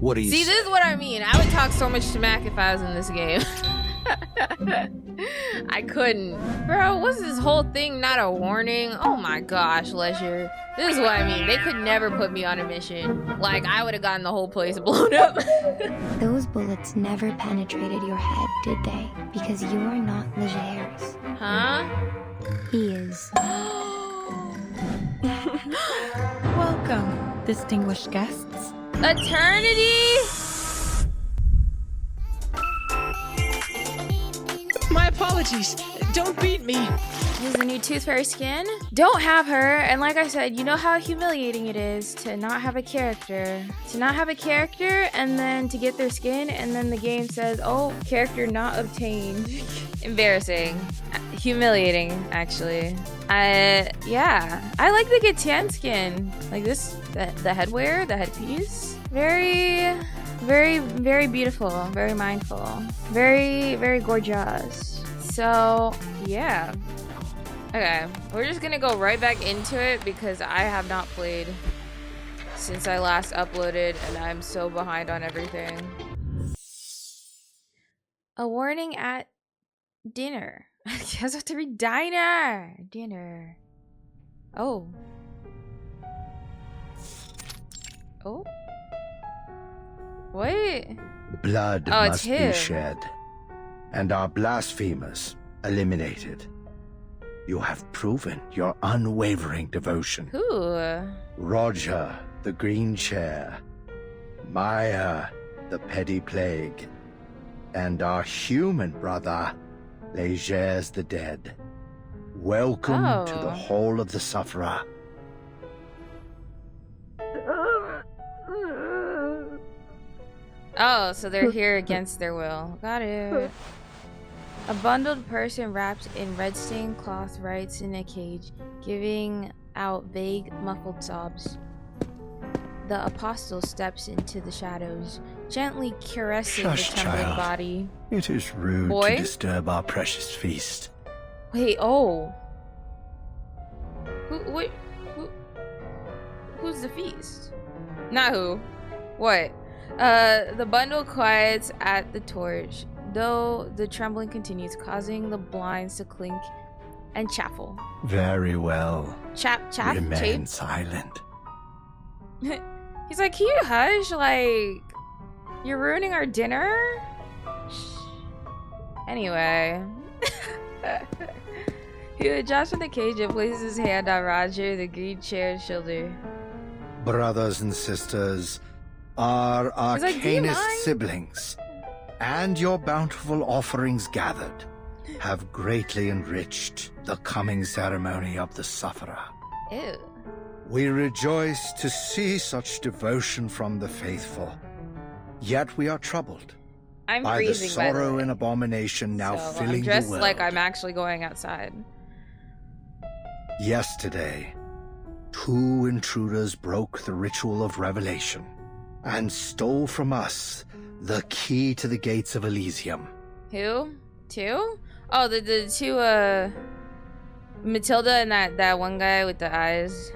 What do you See, this is what I mean. I would talk so much smack if I was in this game. I couldn't. Bro, what's this whole thing not a warning? Oh my gosh, Leisure. This is what I mean. They could never put me on a mission. Like, I would have gotten the whole place blown up. Those bullets never penetrated your head, did they? Because you're not Leger's. Huh? He is. Welcome, distinguished guests. Eternity? My apologies. Don't beat me. This is the new Tooth Fairy skin. Don't have her, and like I said, you know how humiliating it is to not have a character. To not have a character, and then to get their skin, and then the game says, oh, character not obtained. Embarrassing. Humiliating, actually. Yeah. I like the Gatian skin. Like this, the headwear, the headpiece. Very, very beautiful. Very mindful. Very gorgeous. So, yeah. Okay, we're just gonna go right back into it because I have not played since I last uploaded and I'm so behind on everything. A warning at dinner. I guess I have to read diner. Dinner. Oh. Oh. What? Blood Oh, must be shed, and our blasphemers eliminated. You have proven your unwavering devotion. Who? Roger, the Green Chair, Maya, the Petty Plague, and our human brother, Leger's the Dead. Welcome to the Hall of the Sufferer. Oh, so they're here against their will. Got it. A bundled person wrapped in red-stained cloth writes in a cage, giving out vague, muffled sobs. The apostle steps into the shadows, gently caressing the trembling body. It is rude to disturb our precious feast. Wait, oh. Who's the feast? Not who. What? The bundle quiets at the torch, though the trembling continues, causing the blinds to clink and chaffle. Very well. Remain Chafe? silent. He's like, can you hush? Like, you're ruining our dinner? Anyway. He adjusts from the cage and places his hand on Roger, the green chair's shoulder. Brothers and sisters, our arcanist siblings, and your bountiful offerings gathered, have greatly enriched the coming ceremony of the Sufferer. Ew. We rejoice to see such devotion from the faithful, yet we are troubled by the sorrow and abomination now filling the world. I'm dressed like I'm actually going outside. Yesterday, 2 intruders broke the ritual of revelation and stole from us the key to the gates of Elysium. Who? 2? Oh, the 2, Matilda and that one guy with the eyes.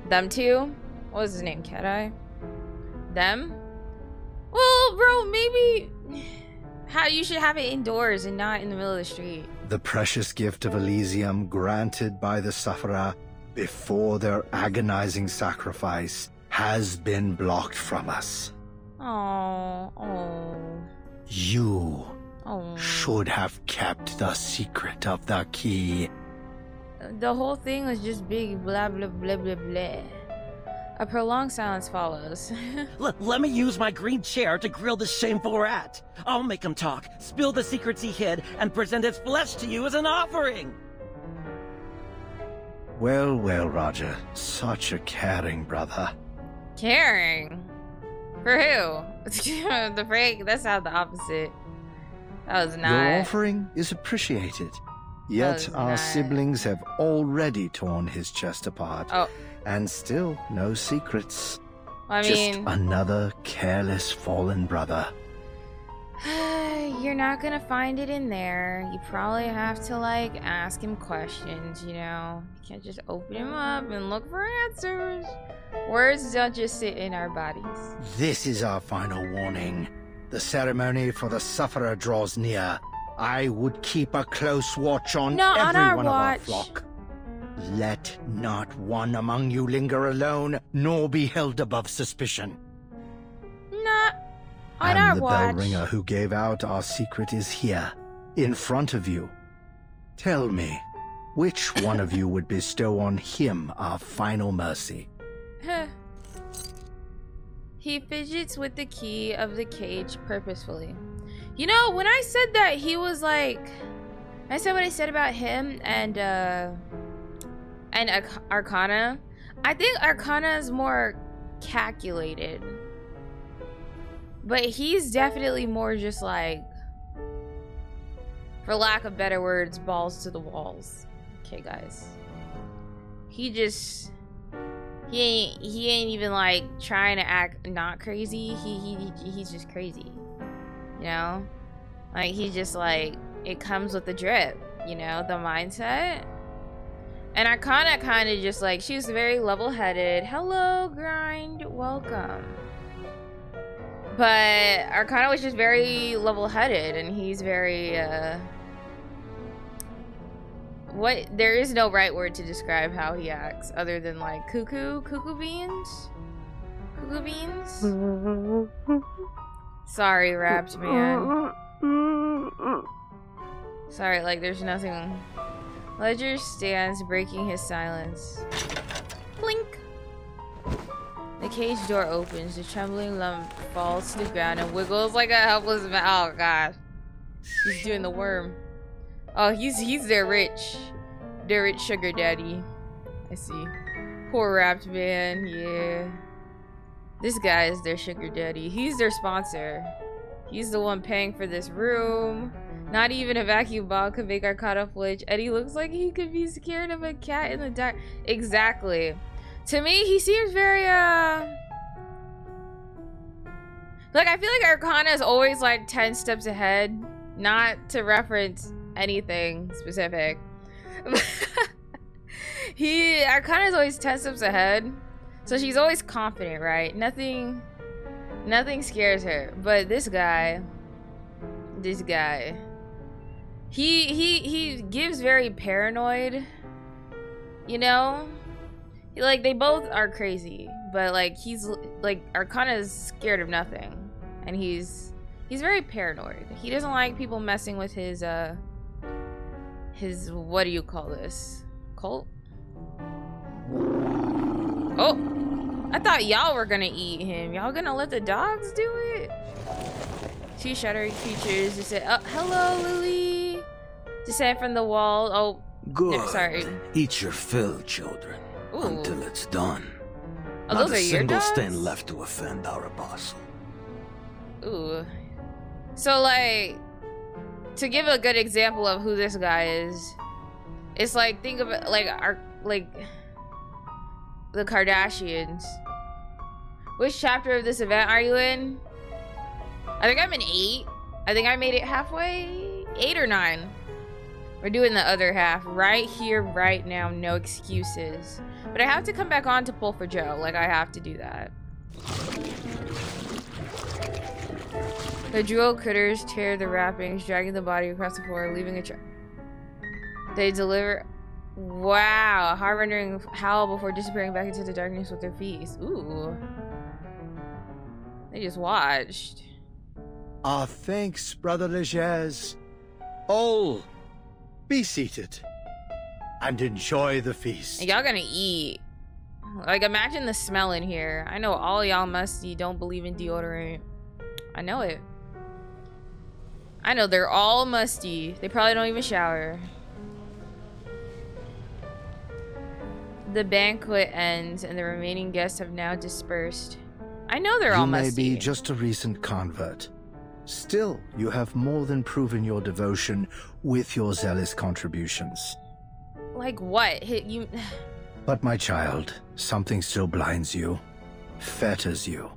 Them 2? What was his name? Cat Eye? Them? Well, bro, maybe you should have it indoors and not in the middle of the street. The precious gift of Elysium granted by the Sufferer before their agonizing sacrifice has been blocked from us. Oh. You should have kept the secret of the key. The whole thing was just big blah blah blah blah blah. A prolonged silence follows. Let me use my green chair to grill this shameful rat. I'll make him talk, spill the secrets he hid, and present his flesh to you as an offering. Well, Roger. Such a caring brother. Caring? For who? The break? That sounds the opposite. That was not. Your offering is appreciated. Yet our siblings have already torn his chest apart. Oh. And still no secrets. I Just mean, another careless fallen brother. you're not gonna find it in there. You probably have to, like, ask him questions, you know? You can't just open him up and look for answers. Words don't just sit in our bodies. This is our final warning. The ceremony for the sufferer draws near. I would keep a close watch on every our one of our watch. flock. Let not one among you linger alone, nor be held above suspicion. Not on And our the watch. bell ringer who gave out our secret is here, in front of you. Tell me, which one of you would bestow on him our final mercy? He fidgets with the key of the cage purposefully. You know, when I said that he was like, I said what I said about him and Arcana. I think Arcana is more calculated, but he's definitely more just like, for lack of better words, balls to the walls. Okay, guys. He ain't even like trying to act not crazy. He's just crazy. You know? Like he's just like, it comes with the drip, you know, the mindset. And Arcana kind of just like, she's very level-headed. Hello, Grind, welcome. But Arcana was just very level-headed, and he's very there is no right word to describe how he acts other than like cuckoo beans. Sorry, Wrapped Man. Sorry, like there's nothing. Ledger stands, breaking his silence. Blink. The cage door opens. The trembling lump falls to the ground and wiggles like a helpless man. Oh god, he's doing the worm. Oh, he's their rich sugar daddy. I see. Poor Wrapped Man. Yeah, this guy is their sugar daddy. He's their sponsor. He's the one paying for this room. Not even a vacuum ball could make Arcana flinch, and he looks like he could be scared of a cat in the dark. Exactly. To me, he seems very, like, I feel like Arcana is always, like, 10 steps ahead. Not to reference anything specific. Arcana is always 10 steps ahead. So she's always confident, right? Nothing scares her. But this guy, he gives very paranoid, you know? Like, they both are crazy, but like he's like, Arcana is scared of nothing, and he's very paranoid. He doesn't like people messing with his what do you call this, cult? Oh, I thought y'all were gonna eat him. Y'all gonna let the dogs do it? Two shuddering creatures descend. Oh, hello, Lily. Descend from the wall. Oh, good. No, sorry. Eat your fill, children. Ooh. Until it's done. Oh, Not those a are your single dogs? stain left to offend our apostle. Ooh. So, like, to give a good example of who this guy is, it's like, think of it like the Kardashians. Which chapter of this event are you in? I think I'm in 8. I think I made it halfway. 8 or 9. We're doing the other half right here, right now. No excuses. But I have to come back on to pull for Joe. Like, I have to do that. The jewel critters tear the wrappings, dragging the body across the floor, leaving a trail. They deliver... Wow. A heart-rending howl before disappearing back into the darkness with their feet. Ooh. They just watched. Our thanks, Brother Legers. All, be seated and enjoy the feast. Y'all gonna eat. Like, imagine the smell in here. I know all y'all musty don't believe in deodorant. I know it. I know they're all musty. They probably don't even shower. The banquet ends and the remaining guests have now dispersed. I know they're all musty. You may be just a recent convert. Still, you have more than proven your devotion with your zealous contributions. Like what? You... But my child, something still blinds you, fetters you.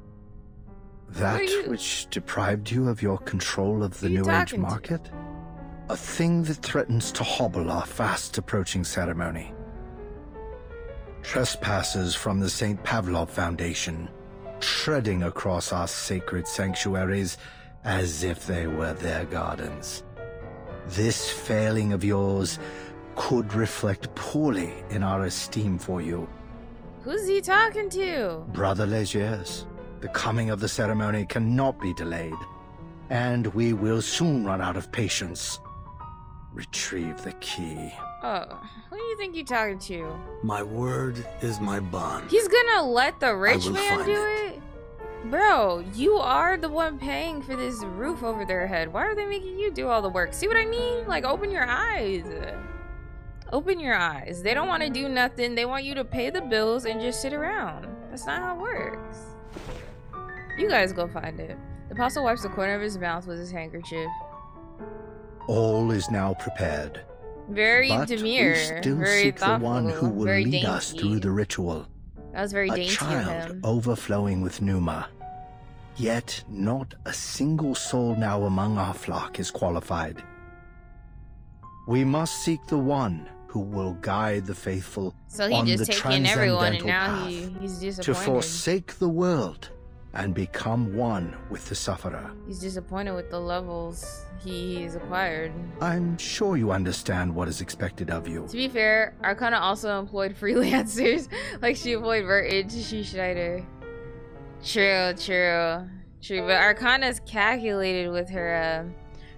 That which deprived you of your control of the New Age market? A thing that threatens to hobble our fast approaching ceremony. Trespassers from the St. Pavlov Foundation, treading across our sacred sanctuaries as if they were their gardens. This failing of yours could reflect poorly in our esteem for you. Who's he talking to? Brother Legers, the coming of the ceremony cannot be delayed, and we will soon run out of patience. Retrieve the key. Oh, who do you think you're talking to? My word is my bond. He's gonna let the rich will man find do it? Bro, you are the one paying for this roof over their head. Why are they making you do all the work? See what I mean? Like, open your eyes. Open your eyes. They don't want to do nothing. They want you to pay the bills and just sit around. That's not how it works. You guys go find it. The apostle wipes the corner of his mouth with his handkerchief. All is now prepared. Very But demure. we still Very seek thoughtful. the one who will very lead dainty. us through the ritual. That was very A dainty of child him. overflowing with pneuma. Yet not a single soul now among our flock is qualified. We must seek the one who will guide the faithful So he on just the taking everyone, and transcendental now path he's to disappointed. forsake the world and become one with the sufferer. He's disappointed with the levels he's acquired. I'm sure you understand what is expected of you. To be fair, Arcana also employed freelancers. Like, she employed Vertage, she Schneider. True. But Arcana's calculated with her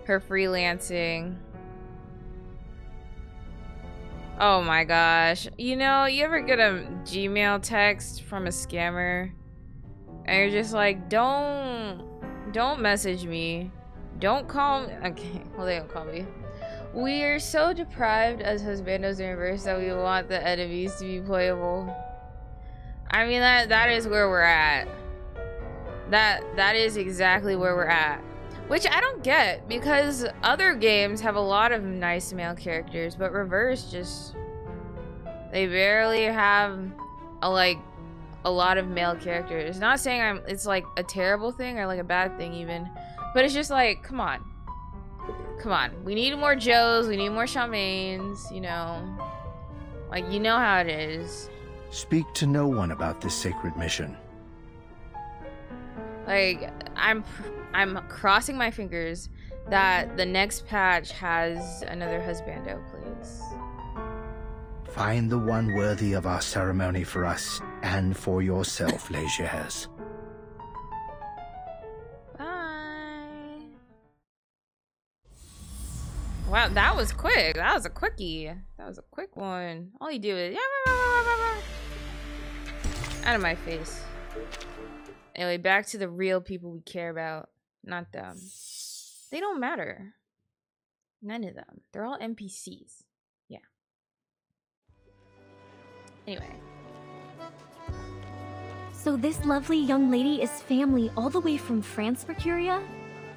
freelancing. Oh my gosh. You know, you ever get a Gmail text from a scammer and you're just like, don't message me. Don't call me. Okay, well, they don't call me. We are so deprived as husbandos in reverse that we want the enemies to be playable. I mean, that is where we're at. That is exactly where we're at. Which I don't get, because other games have a lot of nice male characters, but Reverse just... They barely have a lot of male characters. Not saying it's like a terrible thing or like a bad thing even, but it's just like, come on. We need more Joes, we need more Charmaines, you know. Like, you know how it is. Speak to no one about this sacred mission. Like, I'm crossing my fingers that the next patch has another husbando, please. Find the one worthy of our ceremony for us and for yourself, Legers. Bye. Wow, that was quick. That was a quickie. That was a quick one. All you do is... Out of my face. Anyway, back to the real people we care about. Not them. They don't matter. None of them. They're all NPCs. Yeah. Anyway. So this lovely young lady is family all the way from France, Mercuria?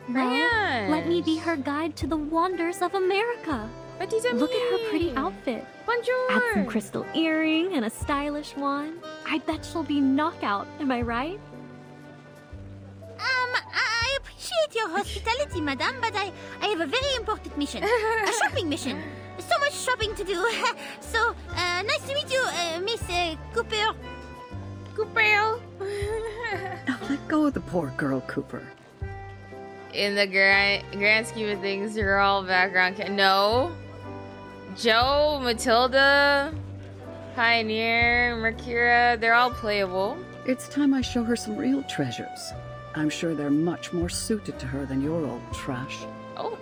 Well, let me be her guide to the wonders of America. Look at her pretty outfit. Bonjour. Add some crystal earring and a stylish one. I bet she'll be knockout, am I right? I appreciate your hospitality, madame, but I have a very important mission. A shopping mission. So much shopping to do. So, nice to meet you, Miss Cooper. Cooper. Now let go of the poor girl, Cooper. In the grand scheme of things, you're all background. No. Joe, Matilda, Pioneer, Mercuria, they're all playable. It's time I show her some real treasures. I'm sure they're much more suited to her than your old trash. Oh.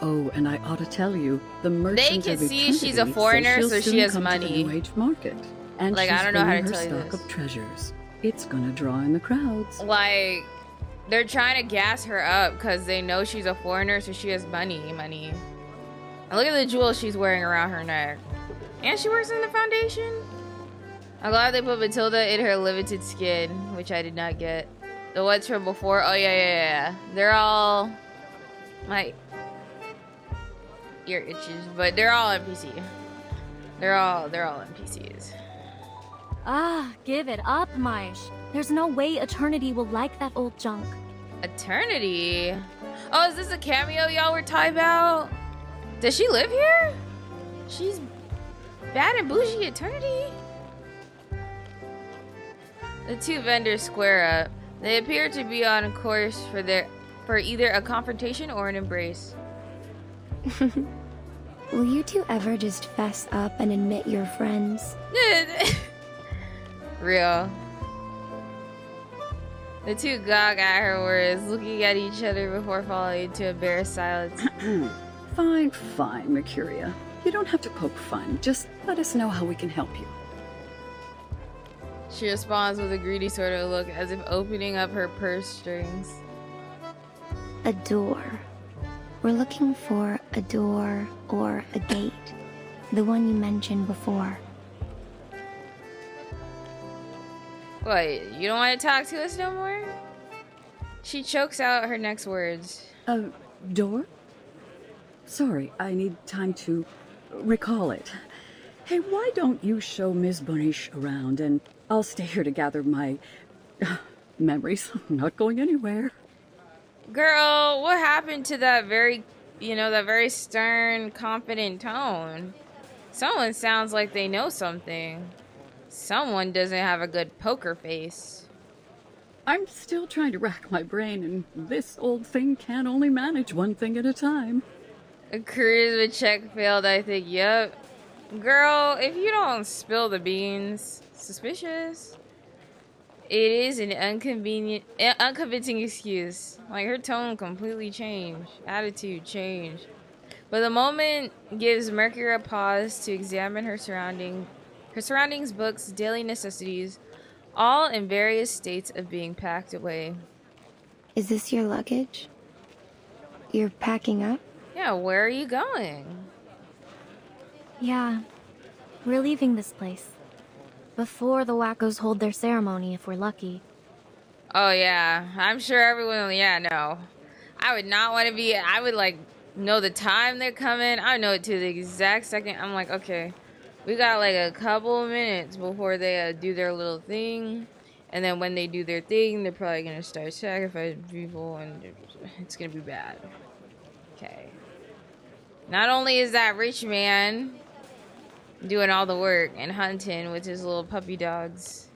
Oh, and I ought to tell you, the merchant can of see she's a Eternity foreigner, says so she'll she has soon come to money. the New Age market, and Like, she's I don't know how to bringing her tell you stock this. of treasures. It's gonna draw in the crowds. Like, they're trying to gas her up because they know she's a foreigner, so she has money. And look at the jewels she's wearing around her neck. And she works in the foundation. I'm glad they put Matilda in her limited skin, which I did not get. The ones from before, oh yeah. They're all... My ear itches, but they're all NPC. They're all NPCs. Ah, give it up, Maish. There's no way Eternity will like that old junk. Eternity? Oh, is this a cameo y'all were talking about? Does she live here? Bad and bougie eternity? The two vendors square up. They appear to be on a course for either a confrontation or an embrace. Will you two ever just fess up and admit you're friends? Real. The two gawk at her words, looking at each other before falling into embarrassed silence. Fine, Mercuria. You don't have to poke fun. Just let us know how we can help you. She responds with a greedy sort of look, as if opening up her purse strings. A door. We're looking for a door or a gate. The one you mentioned before. What, you don't want to talk to us no more? She chokes out her next words. Door? Sorry, I need time to recall it. Hey, why don't you show Ms. Bonish around and I'll stay here to gather my memories. I'm not going anywhere. Girl, what happened to that very stern, confident tone? Someone sounds like they know something. Someone doesn't have a good poker face. I'm still trying to rack my brain, and this old thing can only manage one thing at a time. A charisma check failed, I think. Yep. Girl, if you don't spill the beans, suspicious. It is an unconvincing excuse. Like, her tone completely changed. Attitude changed. But the moment gives Mercury a pause to examine her surroundings, books, daily necessities, all in various states of being packed away. Is this your luggage? You're packing up? Yeah, where are you going? Yeah, we're leaving this place. Before the wackos hold their ceremony, if we're lucky. Oh yeah, I'm sure everyone, no. I would not want to be, I would know the time they're coming. I know it to the exact second. I'm like, okay, we got a couple of minutes before they do their little thing. And then when they do their thing, they're probably going to start sacrificing people and it's going to be bad. Okay. Not only is that rich man doing all the work and hunting with his little puppy dogs.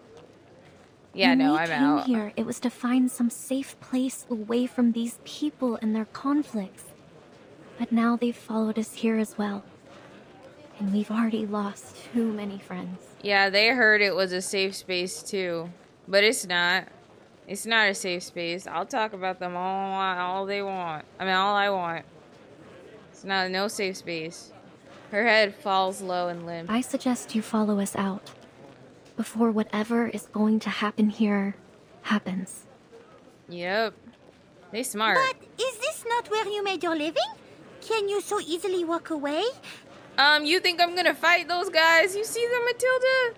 Yeah, no, I'm out. When we came here, it was to find some safe place away from these people and their conflicts. But now they've followed us here as well. And we've already lost too many friends. Yeah, they heard it was a safe space too. But it's not. It's not a safe space. I'll talk about them all they want. All I want. It's no safe space. Her head falls low and limp. I suggest you follow us out. Before whatever is going to happen here happens. Yep. They smart. But is this not where you made your living? Can you so easily walk away? You think I'm gonna fight those guys? You see them, Matilda?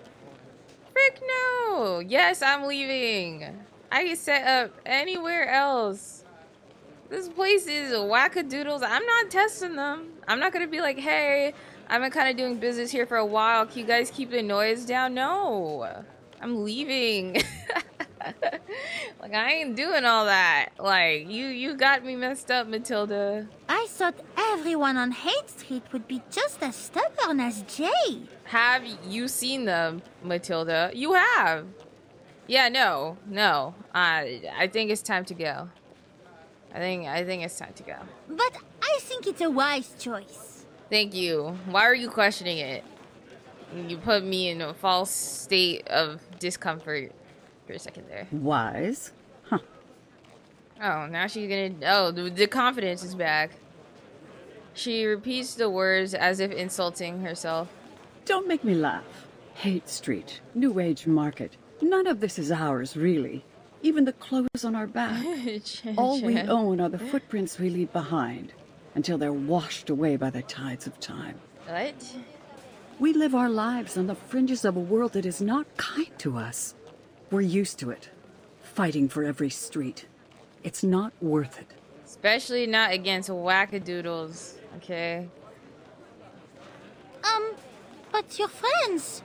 Frick no. Yes, I'm leaving. I can set up anywhere else. This place is wackadoodles. I'm not testing them. I'm not gonna be like, hey, I've been kind of doing business here for a while. Can you guys keep the noise down? No. I'm leaving. I ain't doing all that. You got me messed up, Matilda. I thought everyone on Haight Street would be just as stubborn as Jay. Have you seen them, Matilda? You have. Yeah, no. I think it's time to go. I think it's time to go. But I think it's a wise choice. Thank you. Why are you questioning it? You put me in a false state of discomfort for a second there. Wise? Huh. Oh, now she's gonna... Oh, the confidence is back. She repeats the words as if insulting herself. Don't make me laugh. Haight Street, New Age Market. None of this is ours, really. Even the clothes on our back. All we own are the footprints we leave behind, until they're washed away by the tides of time. What? We live our lives on the fringes of a world that is not kind to us. We're used to it, fighting for every street. It's not worth it. Especially not against wackadoodles, okay? But your friends...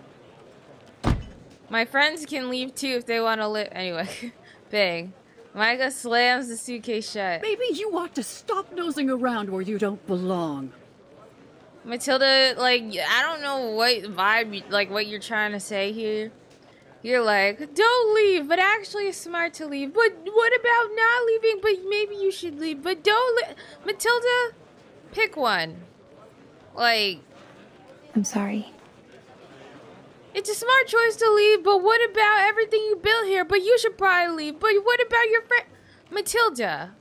My friends can leave too if they want to live. Anyway, bang. Micah slams the suitcase shut. Maybe you ought to stop nosing around where you don't belong. Matilda, like, I don't know what vibe, like, what you're trying to say here. You're like, don't leave, but actually it's smart to leave. But what about not leaving? But maybe you should leave. But don't Matilda, pick one. Like... I'm sorry. It's a smart choice to leave, but what about everything you built here? But you should probably leave. But what about your friend... Matilda.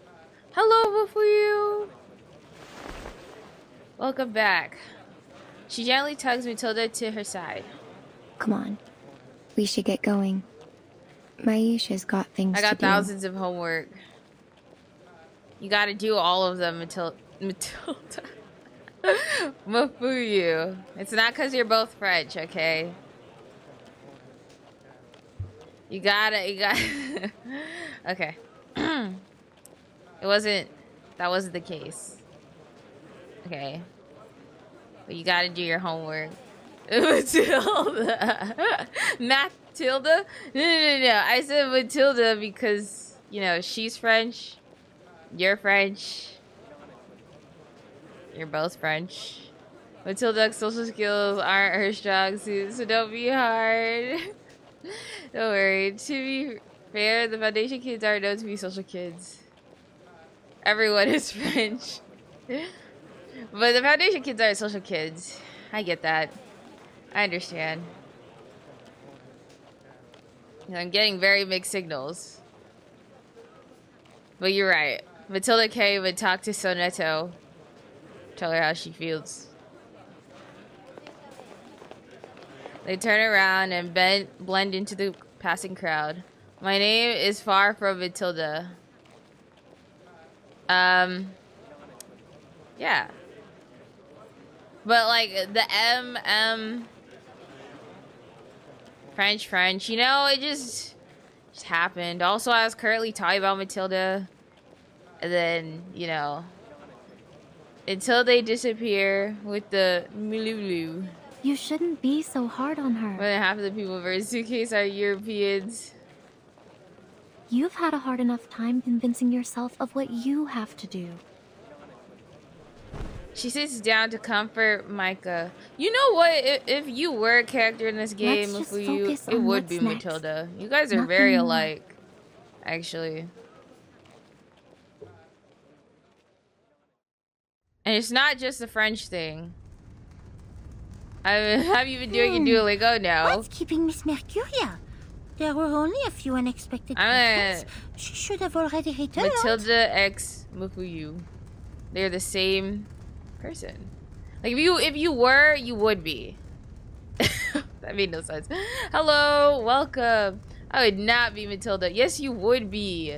Hello, for you. Welcome back. She gently tugs Matilda to her side. Come on. We should get going. Maisha's got things to do. I got thousands of homework. You gotta do all of them, Matilda. Mafuyu. It's not because you're both French, okay? You gotta... Okay. That wasn't the case. Okay. But you gotta do your homework. Matilda. Matilda? No. I said Matilda because, you know, she's French. You're French. You're both French. Matilda's social skills aren't her strong suit, so don't be hard. Don't worry. To be fair, the Foundation kids aren't known to be social kids. Everyone is French. But the Foundation kids aren't social kids. I get that. I understand. I'm getting very mixed signals. But you're right. Matilda came and talked to Sonetto. Tell her how she feels. They turn around and blend into the passing crowd. My name is far from Matilda. Yeah. But like the French, you know, it just happened. Also, I was currently talking about Matilda. And then, you know, until they disappear with the Mululu. You shouldn't be so hard on her. More than half of the people versus Suitcase are Europeans. You've had a hard enough time convincing yourself of what you have to do. She sits down to comfort Micah. You know what? If you were a character in this game, for you, it would be Matilda. You guys are very alike, actually. And it's not just a French thing. Have you been doing your Duolingo? No. What's keeping Miss Mercuria? There were only a few unexpected questions. She should have already returned. Matilda X Mufuyu. They're the same person. Like if you were, you would be. That made no sense. Hello, welcome. I would not be Matilda. Yes, you would be.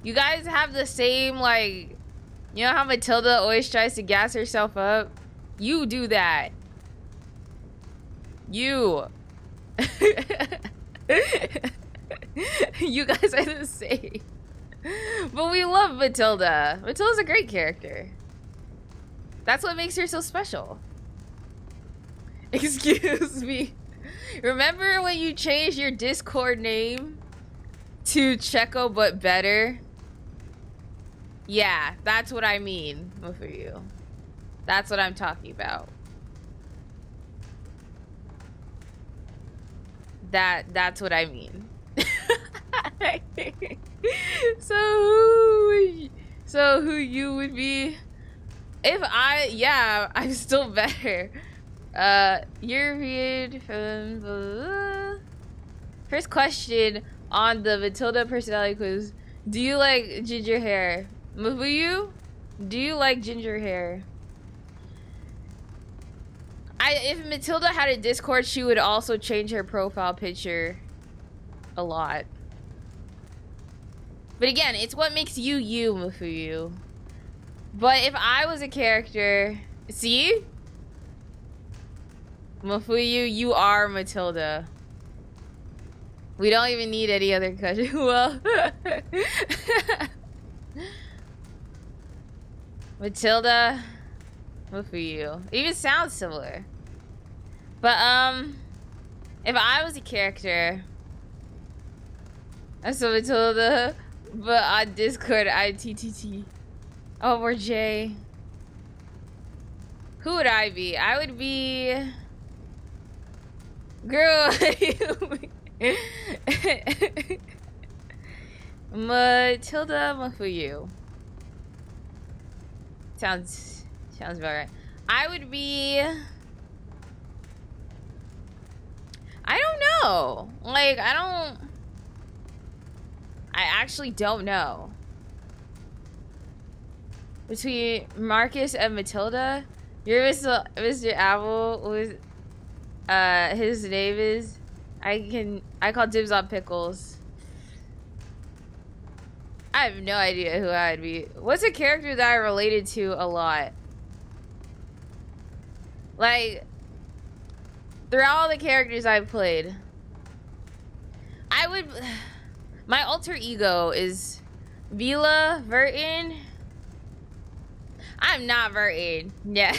You guys have the same, like, you know how Matilda always tries to gas herself up? You do that. You. You guys are the same. But we love Matilda. Matilda's a great character. That's what makes her so special. Excuse me. Remember when you changed your Discord name to Cheko but better? Yeah, that's what I mean for you. That's what I'm talking about. That's what I mean. So who you would be? If I'm still better. European from first question on the Matilda personality quiz. Do you like ginger hair? Mafuyu? Do you like ginger hair? If Matilda had a Discord, she would also change her profile picture a lot. But again, it's what makes you you, Mafuyu. But if I was a character, see? Mafuyu, you are Matilda. We don't even need any other question. Well, Matilda, Mafuyu. It even sounds similar. But if I was a character, I'm so Matilda. But on Discord, I'm TTT. Oh, we're J. Who would I be? I would be... Girl. Matilda Mafuyu. Sounds about right. I would be... I don't know. Like, I actually don't know. Between Marcus and Matilda, you're Mr. Apple was his name is I call dibs on pickles. I have no idea who I'd be. What's a character that I related to a lot? Like, throughout all the characters I've played, my alter ego is Vila Vertin. I'm not Vertin. Yeah.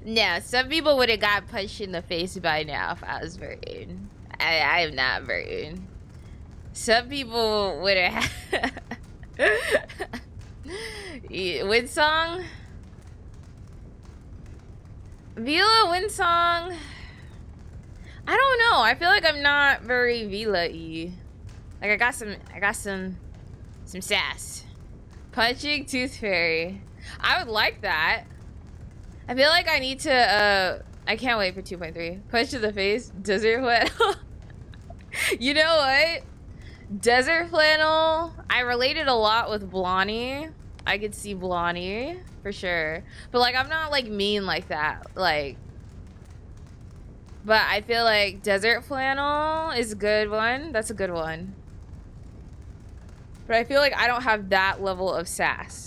No, some people would have got punched in the face by now if I was Vertin. I am not Vertin. Some people would have Windsong? Vila Windsong? I don't know. I feel like I'm not very Vila-y. Like I got some sass. Punching Tooth Fairy. I would like that. I feel like I need to I can't wait for 2.3. Punch to the face, desert flannel. You know what? Desert flannel. I related a lot with Blondie. I could see Blondie for sure. But like I'm not like mean like that. Like, but I feel like desert flannel is a good one. That's a good one. But I feel like I don't have that level of sass.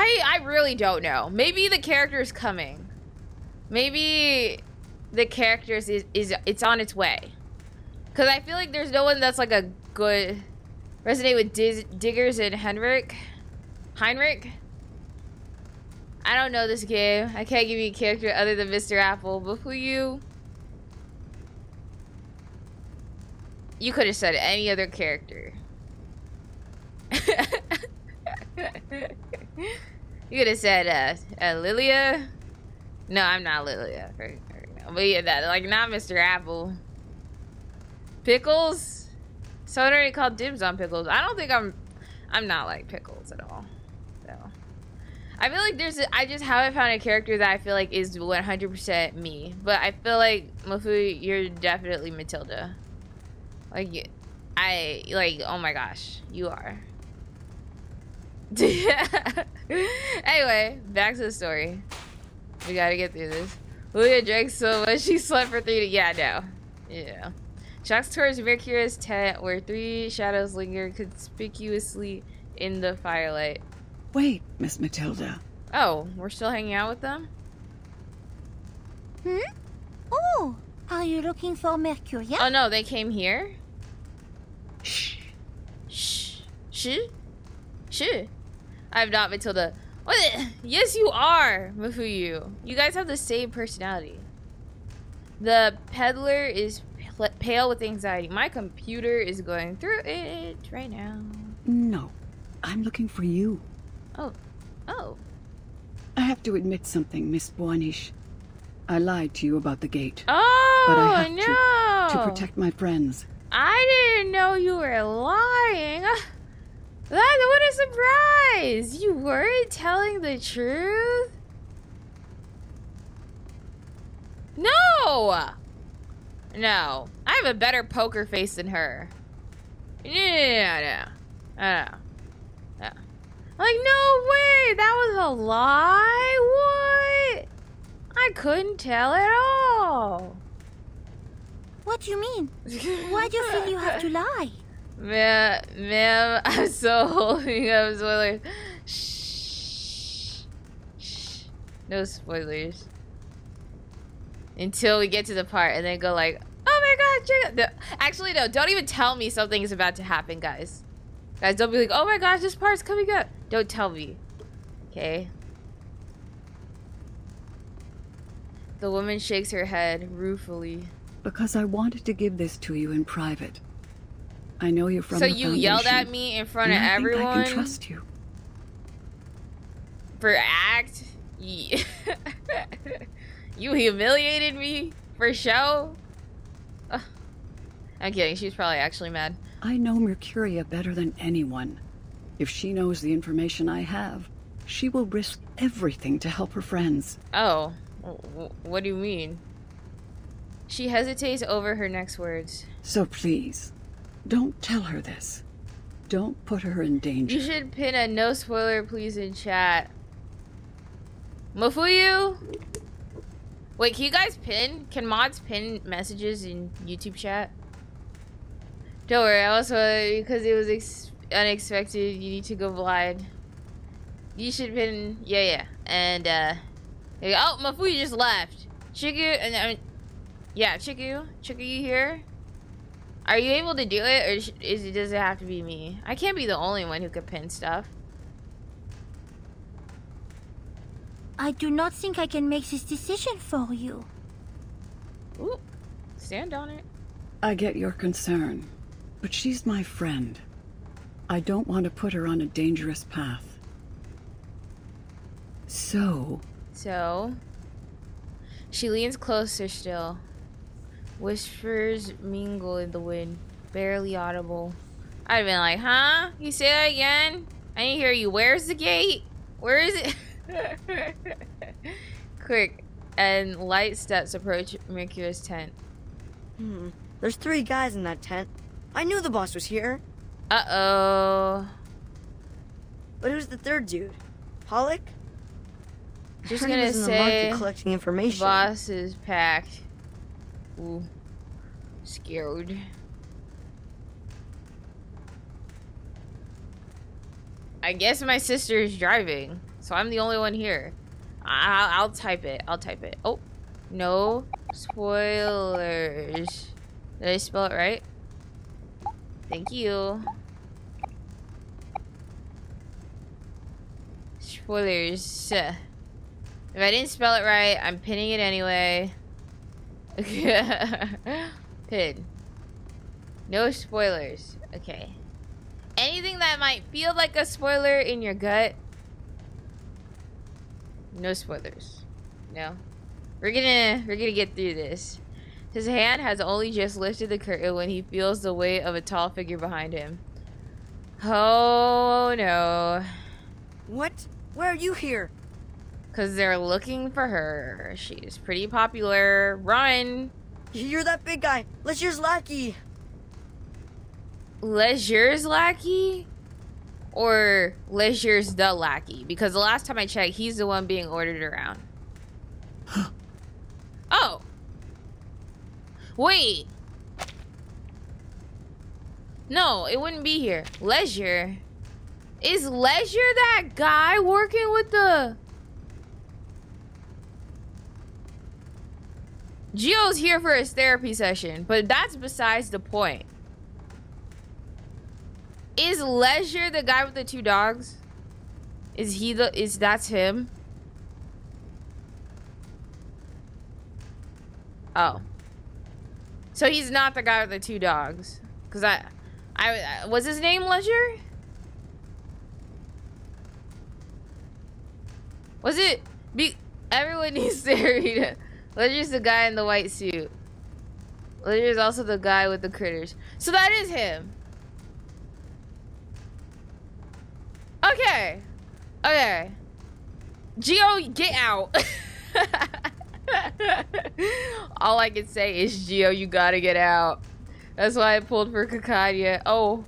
I really don't know. Maybe the character's coming. Maybe the character's it's on its way. Cause I feel like there's no one that's like a good resonate with Diggers and Heinrich. I don't know this game. I can't give you a character other than Mr. Apple, but who you could have said any other character. You could have said Lilia. No, I'm not Lilia. But yeah, that like not Mr. Apple. Pickles. Someone already called dibs on pickles. I don't think I'm not like pickles at all. So I feel like I just haven't found a character that I feel like is 100% me. But I feel like Mafu, you're definitely Matilda. Like oh my gosh, you are. Anyway, back to the story. We gotta get through this. Lulia drank so much she slept for 3 days. Yeah, no. Yeah. Shocks towards Mercuria's tent where 3 shadows linger conspicuously in the firelight. Wait, Miss Matilda. Oh, we're still hanging out with them? Oh, are you looking for Mercuria? Oh no, they came here? Shh. Shh. Shh? Shh. I'm not Matilda. What? Yes, you are, Mafuyu. You guys have the same personality. The peddler is pale with anxiety. My computer is going through it right now. No, I'm looking for you. Oh. I have to admit something, Miss Buanish. I lied to you about the gate. Oh, but I have no. to protect my friends. I didn't know you were lying. What a surprise! You weren't telling the truth? No! No. I have a better poker face than her. No. Like, no way! That was a lie? What? I couldn't tell at all. What do you mean? Why do you feel you have to lie? Ma'am, I'm so holding up spoilers. Shh. No spoilers. Until we get to the part and then go like, oh my god, check it. No, actually, no, don't even tell me something is about to happen, guys. Guys, don't be like, oh my gosh, this part's coming up. Don't tell me. Okay? The woman shakes her head ruefully. Because I wanted to give this to you in private. I know you're from so the you Foundation, yelled at me in front of and I everyone? think I can trust you. For act? You humiliated me for show? Ugh. I'm kidding. She's probably actually mad. I know Mercuria better than anyone. If she knows the information I have, she will risk everything to help her friends. Oh, what do you mean? She hesitates over her next words. So please, don't tell her this. Don't put her in danger. You should pin a no spoiler please in chat. Mofuyu? Wait, can you guys pin? Can mods pin messages in YouTube chat? Don't worry, I also, because it was unexpected, you need to go blind. You should pin, yeah. And, oh, Mofuyu just left. Chiku, yeah, Chiku, you here? Are you able to do it, or does it have to be me? I can't be the only one who could pin stuff. I do not think I can make this decision for you. Ooh, stand on it. I get your concern, but she's my friend. I don't want to put her on a dangerous path. So, she leans closer still. Whispers mingle in the wind, barely audible. I'd have been like, huh? You say that again? I didn't hear you. Where's the gate? Where is it? Quick, and light steps approach Mercuria's tent. There's 3 guys in that tent. I knew the boss was here. Uh-oh. But who's the 3rd dude? Pollock? Just I heard he gonna was in the say market collecting information. boss is packed. Ooh. Scared. I guess my sister is driving, so I'm the only one here. I'll type it. Oh, no spoilers. Did I spell it right? Thank you. Spoilers. If I didn't spell it right, I'm pinning it anyway. Pin. No spoilers. Okay. Anything that might feel like a spoiler in your gut, no spoilers. No. We're gonna get through this. His hand has only just lifted the curtain when he feels the weight of a tall figure behind him. Oh no. What? Why are you here? Because they're looking for her. She's pretty popular. Run! You're that big guy. Leisure's lackey. Leisure's lackey? Or Leisure's the lackey? Because the last time I checked, he's the one being ordered around. Oh! Wait! No, it wouldn't be here. Leisure? Is Leisure that guy working with the... Gio's here for his therapy session, but that's besides the point. Is Leisure the guy with the 2 dogs? That's him? Oh. So he's not the guy with the 2 dogs. Cause I was his name Leisure? Was it? Everyone needs to read it. Leisure's the guy in the white suit. Leisure's also the guy with the critters. So that is him. Okay. Okay. Gio, get out. All I can say is, Gio, you gotta get out. That's why I pulled for Kakanya. Oh,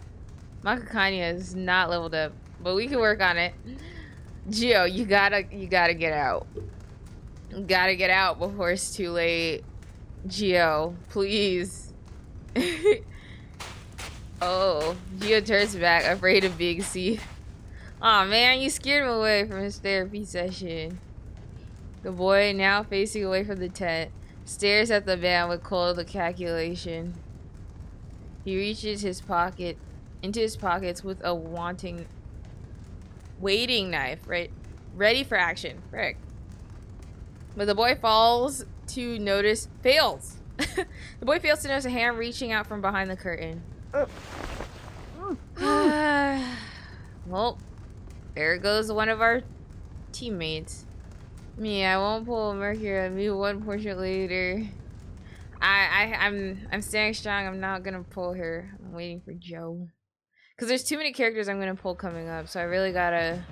my Kakanya is not leveled up, but we can work on it. Gio, you gotta get out. You gotta get out before it's too late. Gio, please. Oh, Gio turns back, afraid of being seen. Aw, man, you scared him away from his therapy session. The boy, now facing away from the tent, stares at the man with cold calculation. He reaches into his pockets with a waiting knife, ready for action. Frick. But the boy fails. The boy fails to notice a hand reaching out from behind the curtain. Well, there goes one of our teammates. Me, I won't pull Mercury. Me 1% later. I'm staying strong. I'm not gonna pull her. I'm waiting for Joe. Cause there's too many characters I'm gonna pull coming up, so I really gotta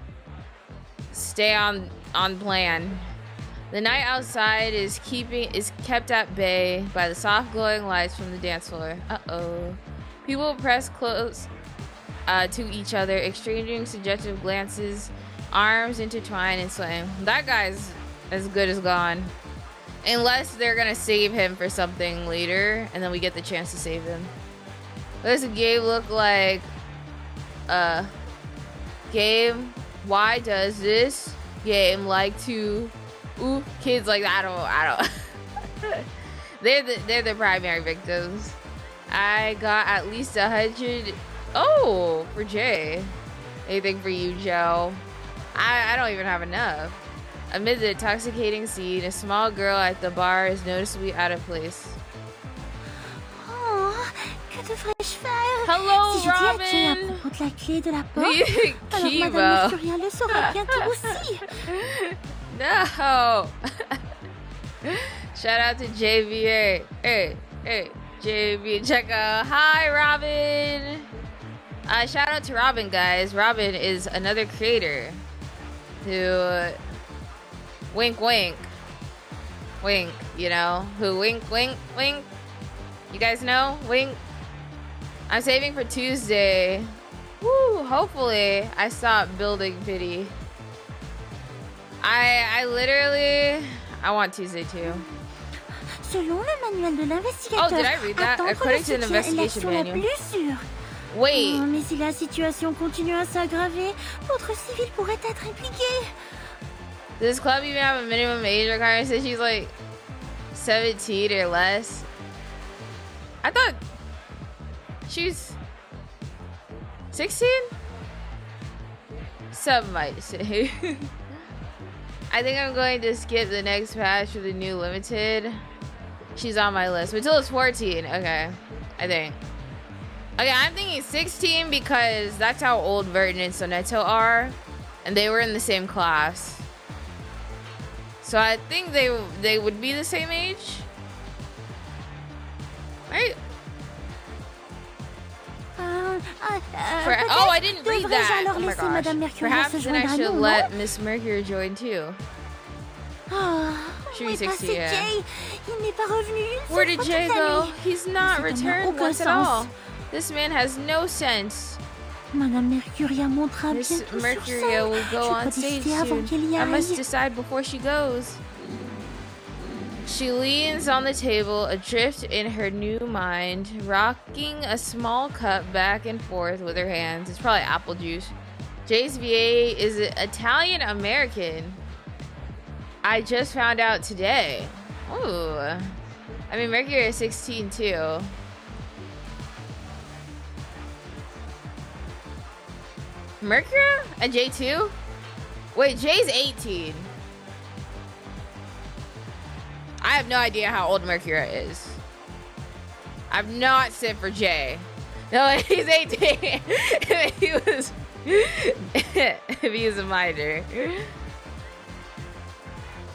stay on plan. The night outside is kept at bay by the soft glowing lights from the dance floor. Uh-oh. People press close to each other, exchanging suggestive glances, arms intertwined and swaying. That guy's as good as gone. Unless they're gonna save him for something later, and then we get the chance to save him. What does the game look like? Game, why does this game like to kids like that? I don't they're the primary victims. I got at least 100. Oh, for Jay. Anything for you, Joe? I don't even have enough. Amid the intoxicating scene, a small girl at the bar is noticeably out of place. Oh, que devrais-je faire? Hello, si je dis à Jay à Robin. propos de la clé de la porte, alors Madame Mercuria le saura bientôt aussi. No. Shout out to JVA. Hey, JV Cheko. Hi, Robin. Shout out to Robin, guys. Robin is another creator who wink, you know, who wink. You guys know? Wink. I'm saving for Tuesday. Woo, hopefully I stop building pity. I literally, I want Tuesday too. Selon le manuel de l'investigateur, oh, did I read that? According to the investigation manual. Wait. Oh, mais si la situation continue à s'aggraver, d'autres civils pourraient être impliqués. Does this club even have a minimum age requirement? Since she's like 17 or less. I thought she's 16? Some might say. I think I'm going to skip the next patch for the new limited. She's on my list. Matilda's 14. Okay. I think. Okay, I'm thinking 16 because that's how old Vertin and Sonetto are. And they were in the same class. So I think they would be the same age. Right? Oh, I didn't read that. Oh my gosh. Perhaps then I should let Miss Mercury join too. Should be 16, yeah. Where did Jay go? He's not returned once at all. This man has no sense. Madame Mercuria montera Miss Mercuria will go on stage soon. I must decide before she goes. She leans on the table, adrift in her new mind, rocking a small cup back and forth with her hands. It's probably apple juice. Jay's VA is Italian American. I just found out today. Ooh. I mean, Mercury is 16 too. Mercury? And Jay too? Wait, Jay's 18. I have no idea how old Mercuria is. I've not sit for Jay. No, he's 18. if he was a minor.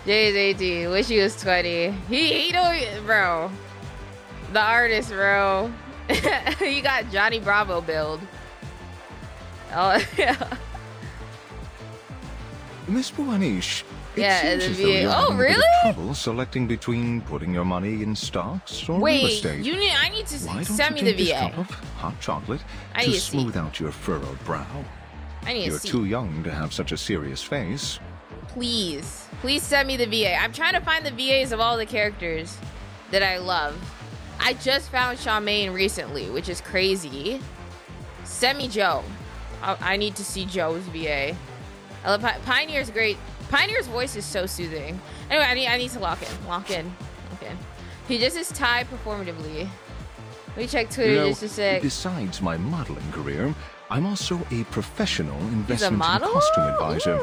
Jay's 18. Wish he was 20. He don't, bro. The artist, bro. You got Johnny Bravo build. Oh, yeah. Miss Buanish, yeah, it seems as though you're oh, having really? a bit of trouble selecting between putting your money in stocks or real estate. Wait, I need to Why don't send you me take the this VA. cup of hot chocolate I to need to smooth out your furrowed brow? You're too young to have such a serious face. Please send me the VA. I'm trying to find the VAs of all the characters that I love. I just found Charmaine recently, which is crazy. Send me Joe. I need to see Joe's VA. I love Pioneer's great. Pioneer's voice is so soothing. Anyway, I need to lock in. He just is Thai performatively. Let me check Twitter just a sec. Besides my modeling career, I'm also a professional investment and model? costume advisor.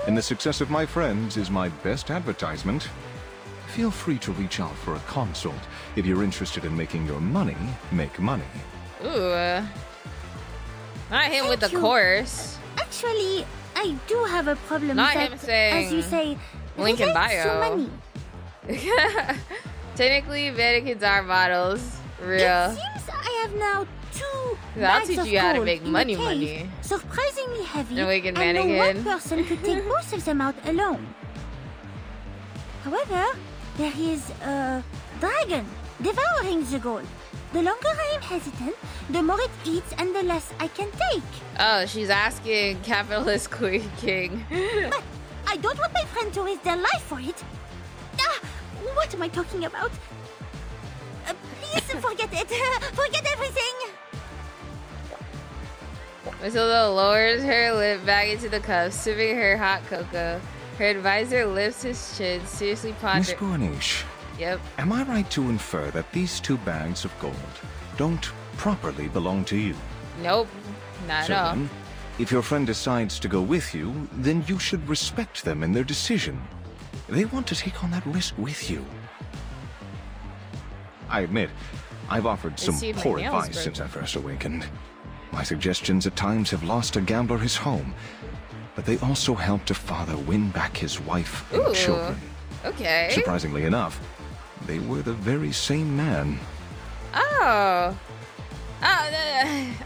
And the success of my friends is my best advertisement. Feel free to reach out for a consult if you're interested in making your money make money. Ooh. Not him with the chorus. Actually, I do have a problem Not that, him saying as you say, link in relates to bio. money. Technically, mannequins are models. Real. It seems I have now 2 I'll bags teach of you how to gold make in money, the cave, money. surprisingly heavy, No wicked and no one mannequin. person could take both of them out alone. However, there is a dragon devouring the gold. The longer I am hesitant, the more it eats and the less I can take. Oh, she's asking capitalist Queen King. But I don't want my friend to risk their life for it. Ah, what am I talking about? Please forget it. Forget everything. Matilda lowers her lip back into the cup, sipping her hot cocoa. Her advisor lifts his chin, seriously Miss pondering. Buonish, Yep. am I right to infer that these 2 bags of gold don't properly belong to you? Nope. Not So at all. then, if your friend decides to go with you, then you should respect them in their decision. They want to take on that risk with you. I admit, I've offered some see if my poor nail's advice since I broken. first awakened. My suggestions at times have lost a gambler his home, but they also helped a father win back his wife and Ooh. children. Okay. Surprisingly enough, they were the very same man. Oh.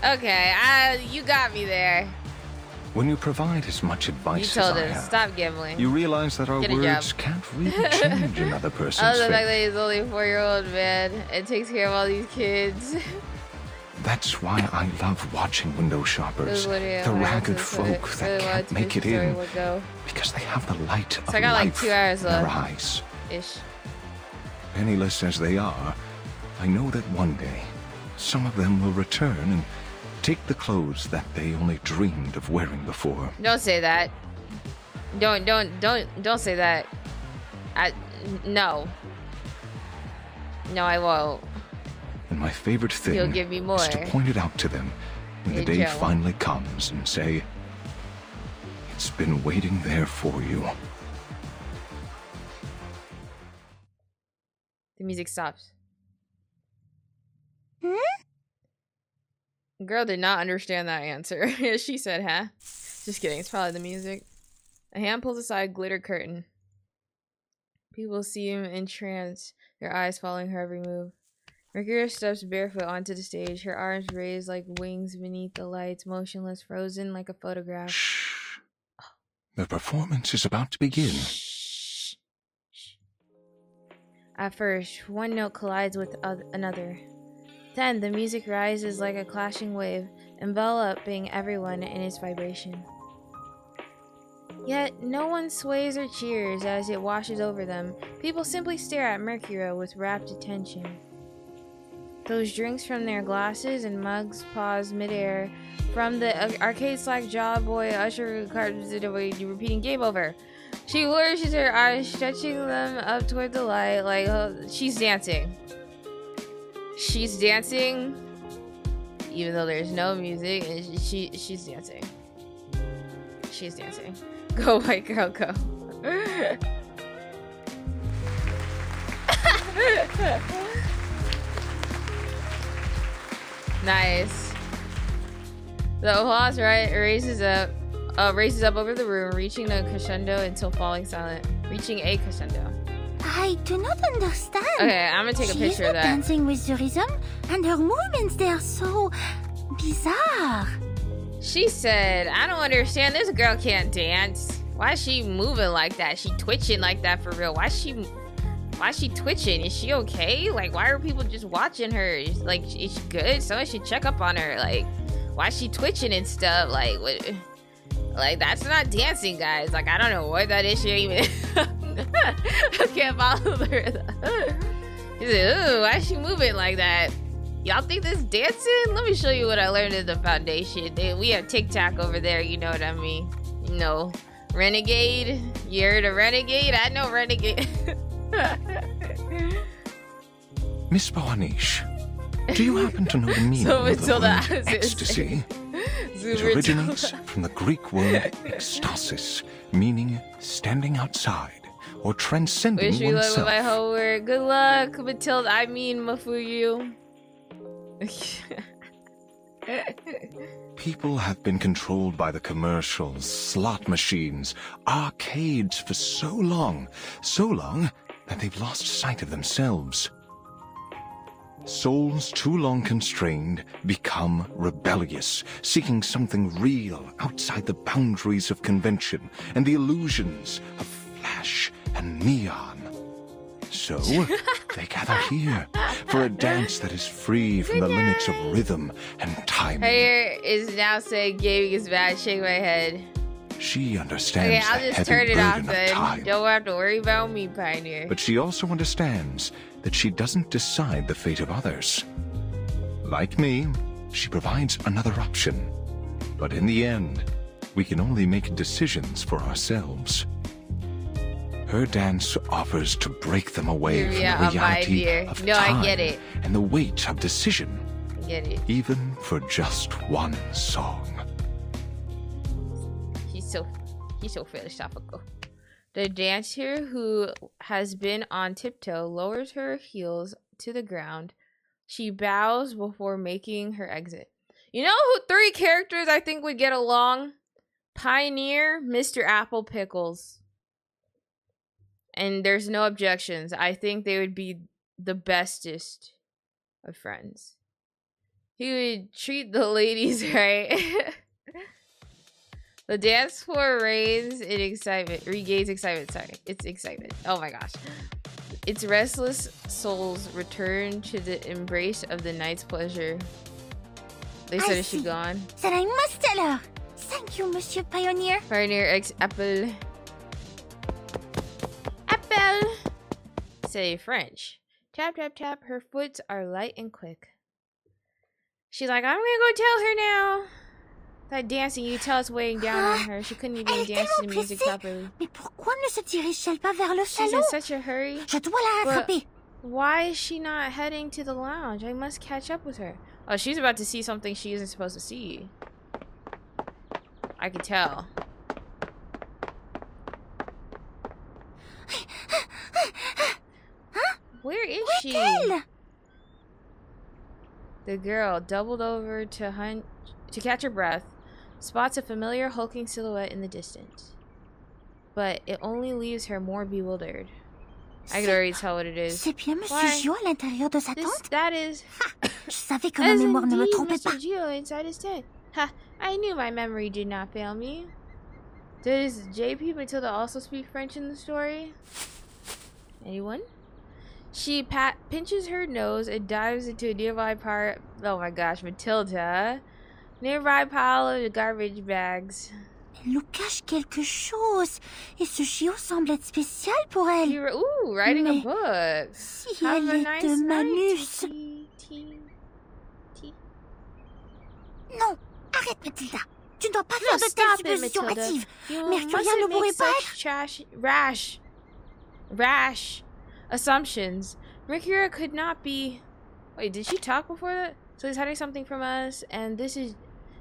Okay. You got me there. When you provide as much You advice told as I him, have, stop gambling. you realize that our Get a words job. can't really change another person's Other than the fact fate. that he's only a 4-year-old man and takes care of all these kids. That's why I love watching window shoppers, Literally, the I wanted ragged to folk really that wanted can't to make it finish the story in, would go. because they have the light of I got like life 2 hours in their left. eyes. Ish. Penniless as they are, I know that one day, some of them will return and take the clothes that they only dreamed of wearing before. Don't say that. Don't say that. No. No, I won't. And my favorite thing You'll give me more. is to point it out to them when the Hey, day Joe. finally comes and say, it's been waiting there for you. The music stops. Hmm? Girl did not understand that answer. She said, huh? Just kidding. It's probably the music. A hand pulls aside a glitter curtain. People seem entranced, their eyes following her every move. Mercuria steps barefoot onto the stage, her arms raised like wings beneath the lights, motionless, frozen like a photograph. Shh. The performance is about to begin. Shh. At first, one note collides with another. Then, the music rises like a clashing wave, enveloping everyone in its vibration. Yet, no one sways or cheers as it washes over them. People simply stare at Mercuria with rapt attention. Those drinks from their glasses and mugs pause midair. From the arcade slack jaw boy usher cards repeating game over. She flourishes her eyes, stretching them up toward the light like she's dancing. She's dancing, even though there's no music. And she's dancing. She's dancing. Go, white girl, go. Nice. The applause races up over the room, reaching a crescendo until falling silent. Reaching a crescendo. I do not understand. Okay, I'm gonna take a She picture is of not that. dancing with the rhythm, and her movements, they are so bizarre. She said, I don't understand. This girl can't dance. Why is she moving like that? She twitching like that for real. Why is she twitching? Is she okay? Like, why are people just watching her? Like, is she good? Someone should check up on her. Like, why is she twitching and stuff? Like, what? Like, that's not dancing, guys. Like, I don't know what that is. She even... I can't follow the rhythm. She said, ooh, why is she moving like that? Y'all think this dancing? Let me show you what I learned in the foundation. We have tic-tac over there, you know what I mean? You know, renegade. You heard of renegade? I know renegade. Miss Buonish, do you happen to know the meaning So of the Matilda word has it. ecstasy? It originates from the Greek word ekstasis, meaning standing outside or transcending Wish me luck with oneself. my homework. Good luck, Matilda. I mean, Mafuyu. People have been controlled by the commercials, slot machines, arcades for so long that they've lost sight of themselves. Souls too long constrained become rebellious, seeking something real outside the boundaries of convention and the illusions of flash and neon. So, they gather here for a dance that is free from the limits of rhythm and timing. Haight is now saying gaming is bad. Shake my head. She understands I'll the just heavy turn it off burden of then. time. Don't have to worry about me, Pioneer. But she also understands that she doesn't decide the fate of others. Like me, she provides another option. But in the end, we can only make decisions for ourselves. Her dance offers to break them away from the reality of time I get it. and the weight of decision. I get it. Even for just one song. He's so philosophical. The dancer, who has been on tiptoe, lowers her heels to the ground. She bows before making her exit. You know who 3 characters I think would get along? Pioneer, Mr. Apple Pickles. And there's no objections. I think they would be the bestest of friends. He would treat the ladies right. The dance floor regains excitement. Sorry, it's excitement. Oh my gosh. Its restless souls return to the embrace of the night's pleasure. They said, is she gone? Then I must tell her. Thank you, Monsieur Pioneer. Pioneer X Apple. Apple! Say French. Tap, tap, tap. Her foots are light and quick. She's like, I'm gonna go tell her now. That dancing you tell us weighing down on her. She couldn't even dance to the music properly. Mais pourquoi ne se dirige-t-elle pas vers le She's salon? in such a hurry. Je dois la rattraper. Why is she not heading to the lounge? I must catch up with her. Oh, she's about to see something she isn't supposed to see. I can tell. Where is she? The girl doubled over to catch her breath, spots a familiar hulking silhouette in the distance. But it only leaves her more bewildered. I can already tell what it is. C'est bien Monsieur Gio à l'intérieur de sa tente? That is... Je savais que ma mémoire ne me trompait pas. Mr. Gio inside his tent. Ha! I knew my memory did not fail me. Does JP Matilda also speak French in the story? Anyone? She pinches her nose and dives into a nearby part. Oh my gosh, Matilda. Nearby pile of garbage bags. Elle nous cache quelque chose. Et ce Gio semble être spécial pour elle. Ooh, writing a book. Si Have elle a est nice de night, Manus. Non, arrête Matilda. Tu ne dois pas faire de telles suppositions hâtives. Mercuria ne pourrait pas être... Rash assumptions. Mercuria could not be... Wait, did she talk before that? So he's hiding something from us, and this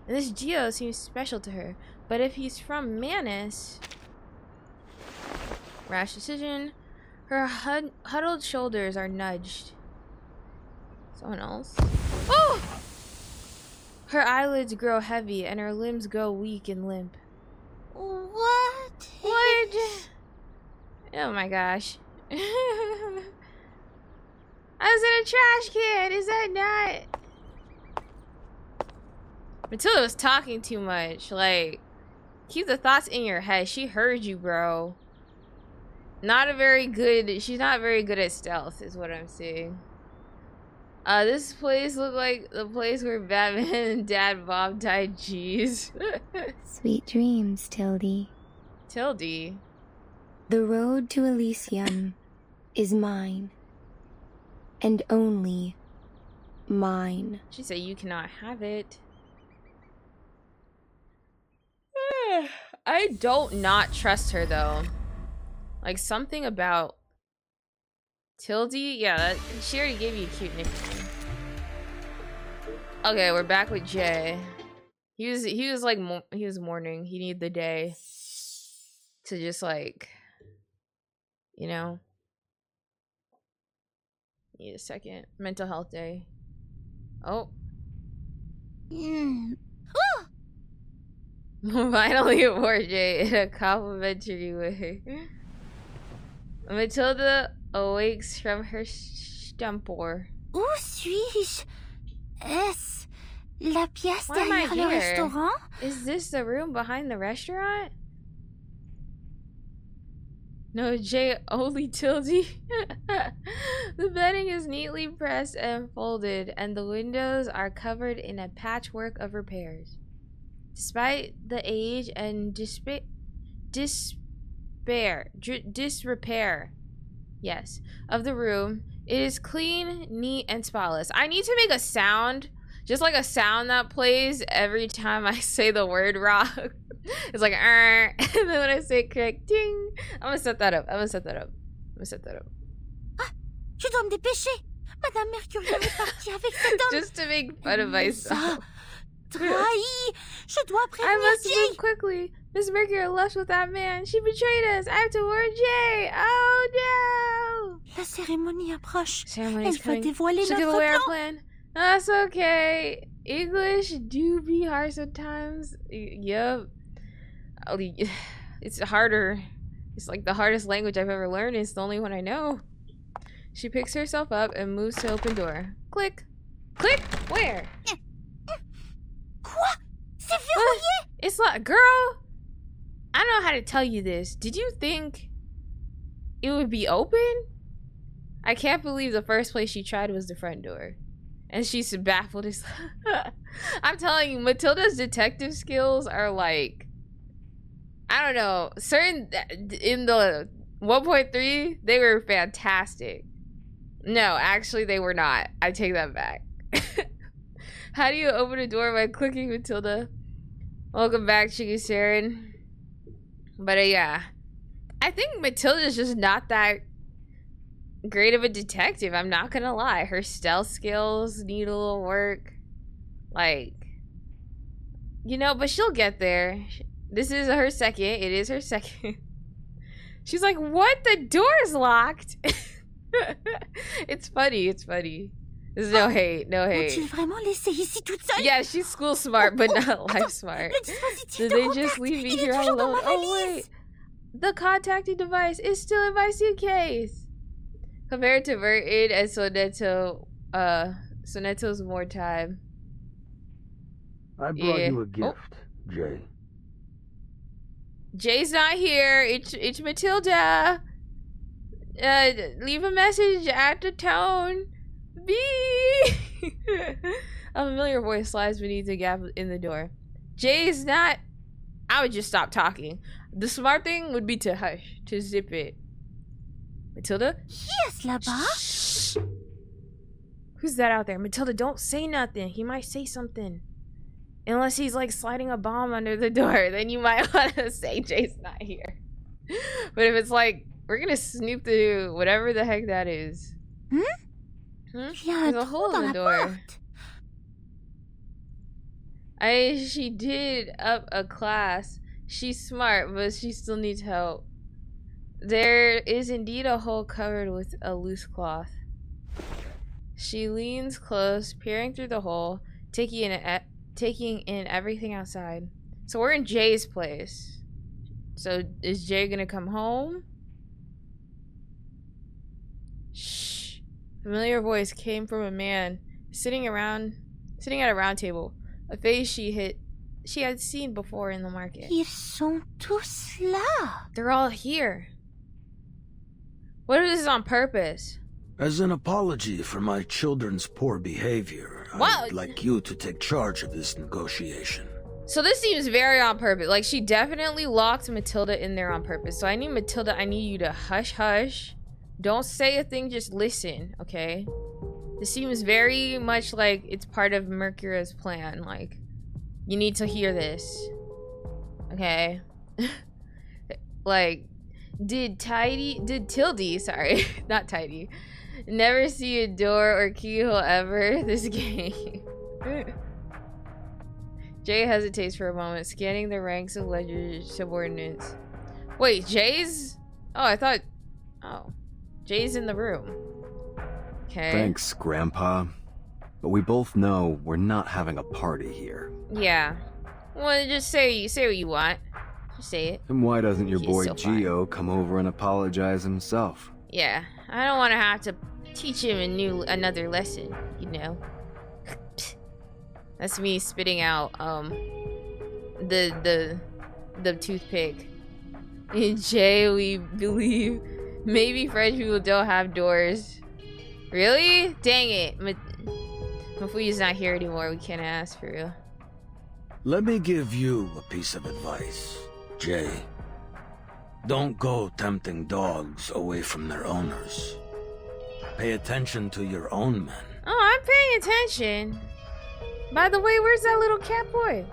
Gio seems special to her. But if he's from Manus... Rash decision. Her huddled shoulders are nudged. Someone else? Oh! Her eyelids grow heavy, and her limbs go weak and limp. What? Oh my gosh. I was in a trash can. Is that not? Matilda was talking too much. Like, keep the thoughts in your head. She heard you, bro. She's not very good at stealth, is what I'm seeing. This place looked like the place where Batman and Dad Bob died. Jeez. Sweet dreams, Tildy. Tildy? The road to Elysium is mine. And only mine. She said you cannot have it. I don't not trust her, though. Like, something about... Tildy? Yeah, she already gave you a cute nickname. Okay, we're back with Jay. He was mourning. He needed the day to just, like, you know, need a second. Mental health day. Oh. Oh! Finally, more Jay in a complimentary way. Matilda awakes from her stupor. Où suis-je? Est-ce la pièce Why am I derrière le here? restaurant? Is this the room behind the restaurant? No, Jay, only Tildy. The bedding is neatly pressed and folded, and the windows are covered in a patchwork of repairs. Despite the age and disrepair, yes, of the room, it is clean, neat, and spotless. I need to make a sound, just like a sound that plays every time I say the word rock. It's like, and then when I say correct, ding. I'm gonna set that up. Ah, je dois me dépêcher. Madame Mercuria est partie avec cet homme. Just to make fun of myself. Trahi. Je dois I prévenir must Jay. move quickly. Miss Mercury left with that man. She betrayed us. I have to warn Jay. Oh no. La cérémonie approche. Ceremony's Elle va coming. dévoiler She'll give notre away our plan. plan. That's okay. English do be hard sometimes. Yup. It's harder. It's like the hardest language I've ever learned. It's the only one I know. She picks herself up and moves to open door. Click. Click. Where? Quoi? C'est verrouillé. It's like, girl, I don't know how to tell you this. Did you think it would be open? I can't believe the first place she tried was the front door. And she's baffled as I'm telling you, Matilda's detective skills are like, I don't know, certain in the 1.3 they were fantastic. No, actually they were not. I take that back. How do you open a door by clicking, Matilda? Welcome back, Chicky Saren. But yeah, I think Matilda's just not that great of a detective. I'm not gonna lie. Her stealth skills need a little work. Like, you know, but she'll get there. This is her second. It is her second. She's like, what? The door's locked. It's funny. It's funny. There's no hate. No hate. Ont-ils vraiment laissé ici toute seule? Yeah, she's school smart, but not life smart. Did they just leave me here all alone? Oh, wait. The contacting device is still in my suitcase. Compared to Vertin and Soneto's more time. I brought you a gift, Jay. Jay's not here. It's Matilda. Leave a message at the tone. B. A familiar voice slides beneath the gap in the door. Jay's not. I would just stop talking. The smart thing would be to hush, to zip it. Matilda? Yes, là-bas. Who's that out there? Matilda, don't say nothing. He might say something. Unless he's like sliding a bomb under the door, then you might want to say Jay's not here. But if it's like, we're gonna snoop through whatever the heck that is. There's a hole in the door. She did up a class. She's smart, but she still needs help. There is indeed a hole covered with a loose cloth. She leans close, peering through the hole, taking in everything outside. So we're in Jay's place. So is Jay gonna come home? Shh. Familiar voice came from a man sitting at a round table. A face she had seen before in the market. Ils sont tous là. They're all here. What is this on purpose? As an apology for my children's poor behavior, I'd like you to take charge of this negotiation. So this seems very on purpose. Like, she definitely locked Matilda in there on purpose. So I need Matilda, I need you to hush hush. Don't say a thing, just listen, okay? This seems very much like it's part of Mercuria's plan. Like, you need to hear this. Okay? Like, did Tildy, sorry, not Tidy, never see a door or keyhole ever this game? Jay hesitates for a moment, scanning the ranks of ledger subordinates. Wait, Jay's? Oh, Jay's in the room. Okay. Thanks, Grandpa. but we both know we're not having a party here. Yeah. Well, just say what you want. Just say it. And why doesn't your She's boy so fine. Gio come over and apologize himself? Yeah, I don't want to have to teach him another lesson, you know. That's me spitting out the toothpick. In Jay, we believe maybe French people don't have doors. Really? Dang it. Mafui's not here anymore. We can't ask for real. Let me give you a piece of advice, Jay. Don't go tempting dogs away from their owners. Pay attention to your own men. Oh, I'm paying attention. By the way, where's that little cat boy?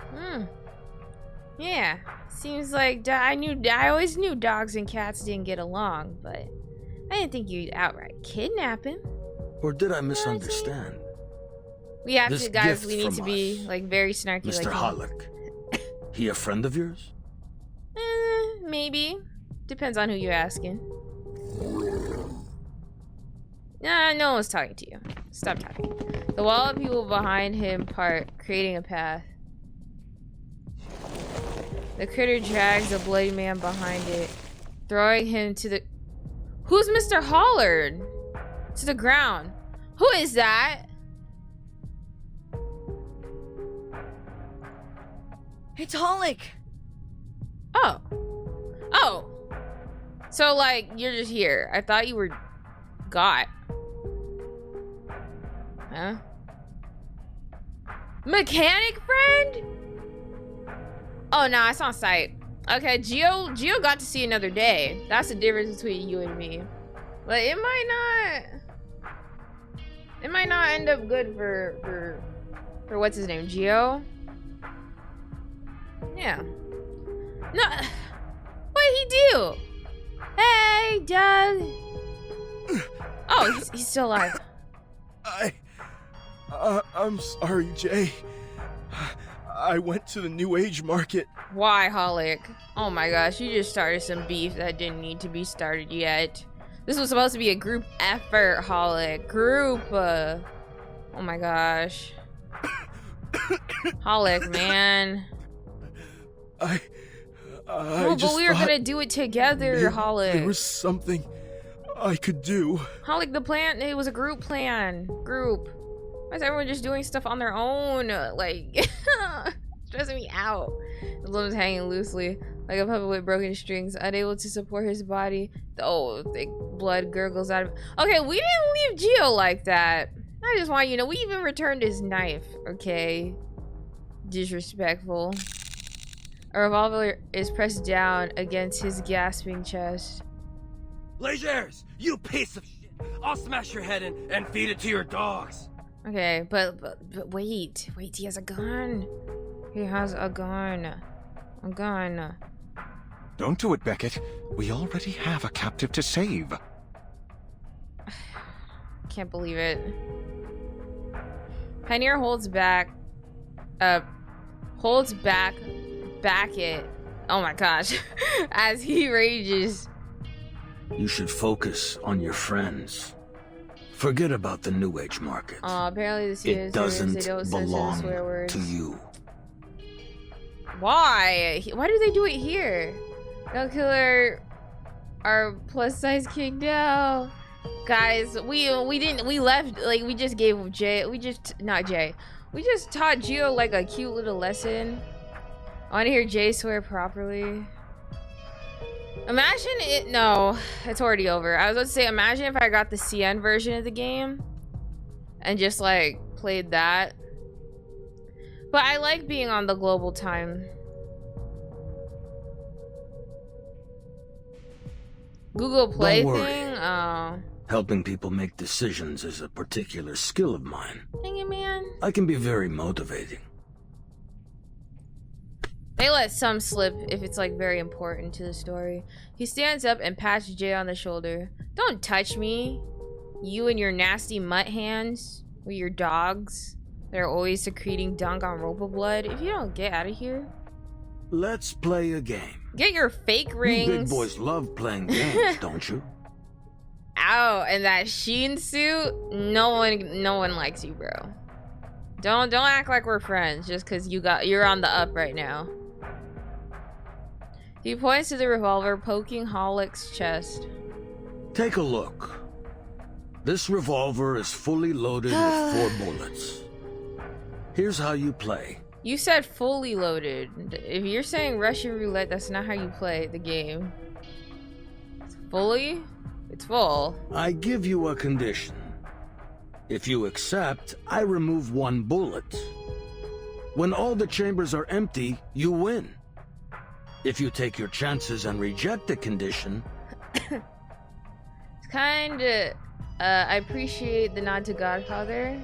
Yeah, seems like I always knew dogs and cats didn't get along, but I didn't think you'd outright kidnap him. Or did I misunderstand? We have This to, guys. gift We need to from be us, like very snarky, Mr. like Hollick. He a friend of yours? maybe. Depends on who you're asking. Nah, no one's talking to you. Stop talking. The wall of people behind him part, creating a path. The critter drags a bloody man behind it, throwing him to the... Who's Mr. Hollard? To the ground. Who is that? It's Hollick! Oh. Oh. So, like, you're just here. I thought you were... got. Huh? Mechanic friend? Oh, no, it's on site. Okay, Gio got to see another day. That's the difference between you and me. But it might not end up good for what's his name, Gio? Yeah. No, what'd he do? Hey, Doug. Oh, he's still alive. I'm sorry, Jay. I went to the New Age market. Why, Hollick? Oh my gosh, you just started some beef that didn't need to be started yet. This was supposed to be a group effort, Hollick. Group. Oh my gosh. Hollick, man. No, but we were gonna do it together, Hollick. There was something I could do. Hollick, the plan, it was a group plan. Group. Why is everyone just doing stuff on their own? Like, stressing me out. The limbs hanging loosely, like a puppet with broken strings, unable to support his body. Oh, thick blood gurgles out of... Okay, we didn't leave Gio like that. I just want you to know, we even returned his knife, okay? Disrespectful. A revolver is pressed down against his gasping chest. Legers, you piece of shit! I'll smash your head in and feed it to your dogs. Okay, but wait, he has a gun. He has a gun. A gun. Don't do it, Beckett. We already have a captive to save. Can't believe it. Pioneer holds back it. Oh my gosh. As he rages. You should focus on your friends. Forget about the New Age market. Apparently the It doesn't belong to you. Why? Why do they do it here? Don't kill our plus size king now. Guys, we left, like, we just gave Jay, we just taught Gio like a cute little lesson. I want to hear Jay swear properly. Imagine it, no, it's already over. I was about to say, imagine if I got the CN version of the game and just like played that. But I like being on the global time. Google Play Don't worry. thing? Oh. Helping people make decisions is a particular skill of mine. Dang it, man. I can be very motivating. They let some slip if it's like very important to the story. He stands up and pats Jay on the shoulder. Don't touch me. You and your nasty mutt hands with your dogs. They're always secreting Danganronpa blood. If you don't get out of here. Let's play a game. Get your fake You rings. big boys love playing games, don't you? Ow, and that sheen suit. No one likes you, bro. Don't act like we're friends just because you're on the up right now. He points to the revolver, poking Hollick's chest. Take a look. This revolver is fully loaded with 4 bullets. Here's how you play. You said fully loaded. If you're saying Russian roulette, that's not how you play the game. It's fully? It's full. I give you a condition. If you accept, I remove 1 bullet. When all the chambers are empty, you win. If you take your chances and reject the condition... It's kinda... I appreciate the nod to Godfather.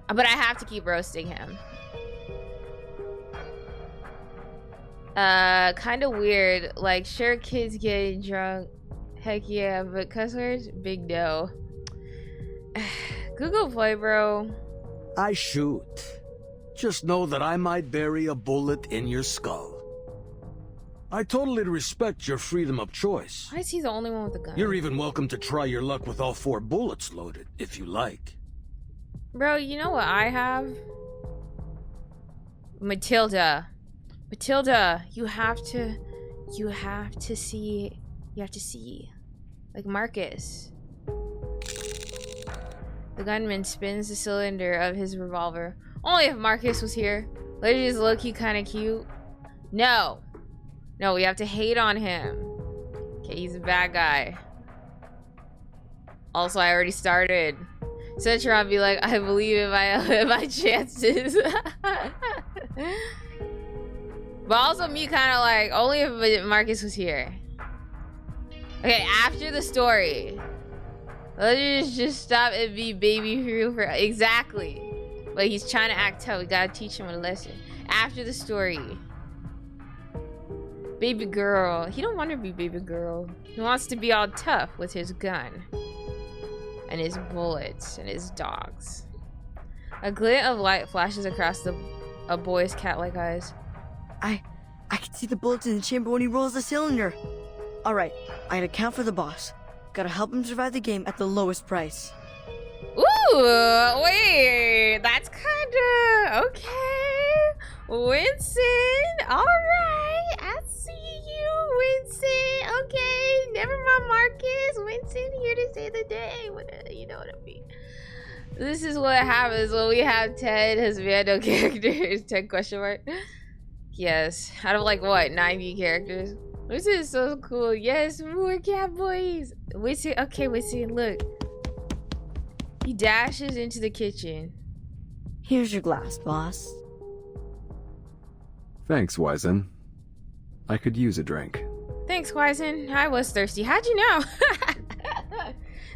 But I have to keep roasting him. Kinda weird. Like, sure, kids getting drunk. Heck yeah, but cuss words? Big no. Google Play, bro. I shoot. Just know that I might bury a bullet in your skull. I totally respect your freedom of choice. Why is he the only one with a gun? You're even welcome to try your luck with all 4 bullets loaded, if you like. Bro, you know what I have? Matilda. Matilda, you have to see. Like Marcus. The gunman spins the cylinder of his revolver. Only if Marcus was here. Let's just look, he kind of cute. No. No, we have to hate on him. Okay, he's a bad guy. Also, I already started. Cetron be like, I believe in my chances. But also me kind of like, only if Marcus was here. Okay, after the story. Let's just stop and be baby Hero for exactly. But he's trying to act tough. We gotta teach him a lesson. After the story. Baby girl. He don't want to be baby girl. He wants to be all tough with his gun. And his bullets. And his dogs. A glint of light flashes across a boy's cat-like eyes. I can see the bullets in the chamber when he rolls the cylinder. Alright, I gotta count for the boss. Gotta help him survive the game at the lowest price. Ooh, wait, that's kinda okay. Winston, alright, I see you, Winston. Okay, never mind, Marcus. Winston here to save the day. You know what I mean. This is what happens when we have 10 Husbando characters. 10 question mark. Yes, out of like what, 90 characters? This is so cool. Yes, more cat boys. Winston, okay, Winston, look. He dashes into the kitchen. Here's your glass, boss. Thanks, Wizen. I could use a drink. Thanks, Wizen. I was thirsty. How'd you know?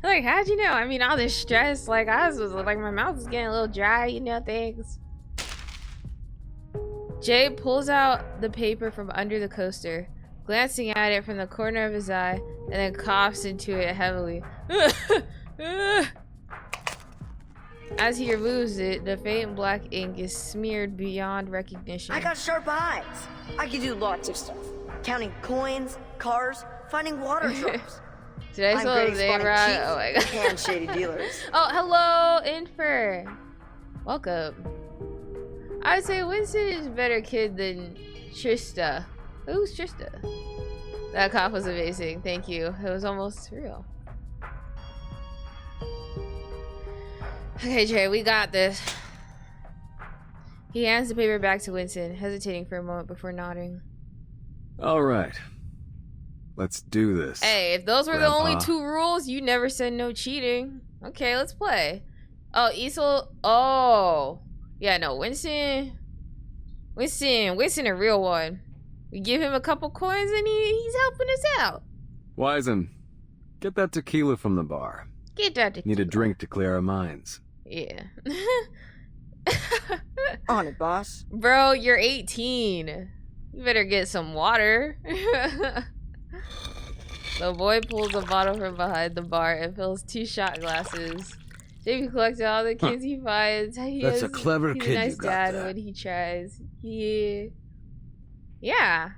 Like, how'd you know? I mean, all this stress, like, I was like, my mouth was getting a little dry, you know, things. Jay pulls out the paper from under the coaster, glancing at it from the corner of his eye, and then coughs into it heavily. As he removes it, the faint black ink is smeared beyond recognition. I got sharp eyes. I can do lots of stuff. Counting coins, cars, finding water drops. Did I spell his name wrong? Oh my god. And shady dealers. Oh, hello, Infer. Welcome. I would say Winston is a better kid than Trista. Who's Trista? That cough was amazing. Thank you. It was almost real. Okay, Jay, we got this. He hands the paper back to Winston, hesitating for a moment before nodding. All right. Let's do this. Hey, if those were Grandpa. the only 2 rules, you never said no cheating. Okay, let's play. Oh, Isol. Oh. Yeah, no, Winston a real one. We give him a couple coins and he's helping us out. Wizen, get that tequila from the bar. Get that tequila. Need a drink to clear our minds. Yeah. On it, boss. Bro, you're 18. You better get some water. The boy pulls a bottle from behind the bar and fills 2 shot glasses. JP collects all the kids he finds. That's a clever he's kid. A nice You got dad that. when he tries. Yeah.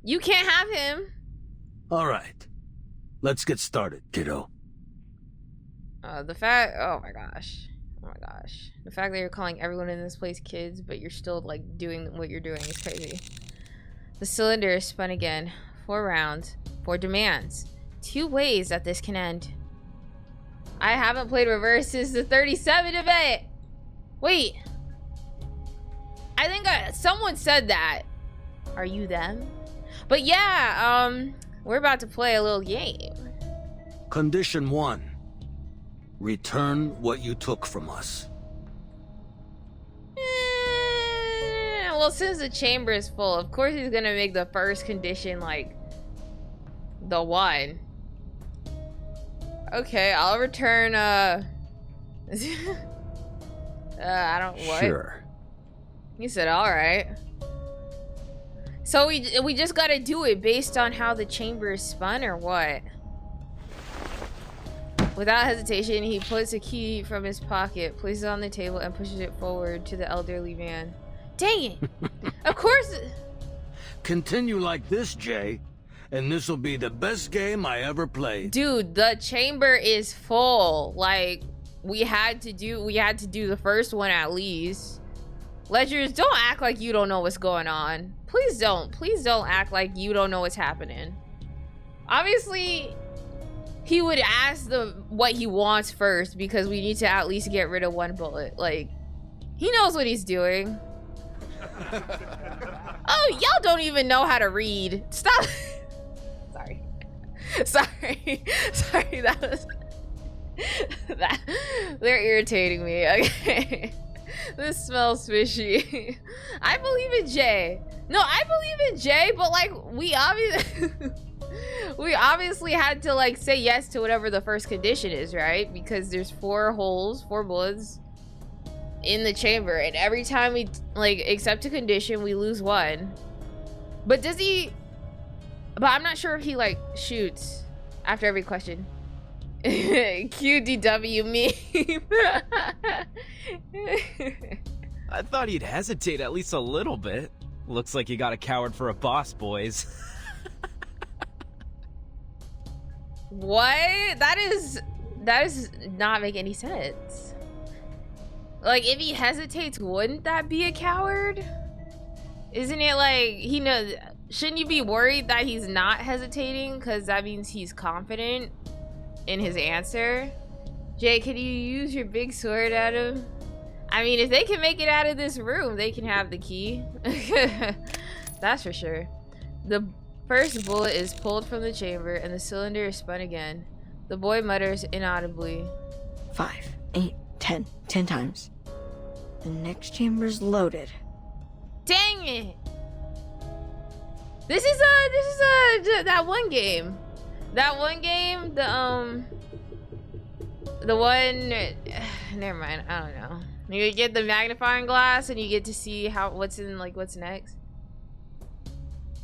You can't have him. All right, let's get started, kiddo. Oh my gosh. Oh my gosh. The fact that you're calling everyone in this place kids, but you're still like doing what you're doing is crazy. The cylinder is spun again. 4 rounds, 4 demands. 2 ways that this can end. I haven't played reverse since the 37 event. Wait. I think someone said that. Are you them? But yeah, we're about to play a little game. Condition 1. Return what you took from us. Well, since the chamber is full, of course he's gonna make the first condition like the one. Okay, I'll return I don't what? Sure. He said alright. So we just gotta do it based on how the chamber is spun or what? Without hesitation, he puts a key from his pocket, places it on the table, and pushes it forward to the elderly man. Dang it! Of course! Continue like this, Jay, and this'll be the best game I ever played. Dude, the chamber is full. Like, we had to do the first one at least. Ledgers, don't act like you don't know what's going on. Please don't act like you don't know what's happening. Obviously, he would ask what he wants first because we need to at least get rid of 1 bullet. Like, he knows what he's doing. Oh, y'all don't even know how to read. Stop. Sorry, that was they're irritating me. Okay. This smells fishy. I believe in Jay. No, I believe in Jay, but like we obviously had to like say yes to whatever the first condition is, right? Because there's 4 holes, 4 bullets in the chamber, and every time we like accept a condition, we lose 1. But does he? But I'm not sure if he like shoots after every question. QDW meme. I thought he'd hesitate at least a little bit. Looks like you got a coward for a boss, boys. What? That does not make any sense. Like, if he hesitates, wouldn't that be a coward? Isn't it like he knows? Shouldn't you be worried that he's not hesitating? Because that means he's confident in his answer. Jay, can you use your big sword at him? I mean, if they can make it out of this room, they can have the key. That's for sure. The first bullet is pulled from the chamber and the cylinder is spun again. The boy mutters inaudibly. 5, 8, 10 times. The next chamber's loaded. Dang it! This is that one game. That one game, the one, never mind, I don't know. You get the magnifying glass and you get to see what's next.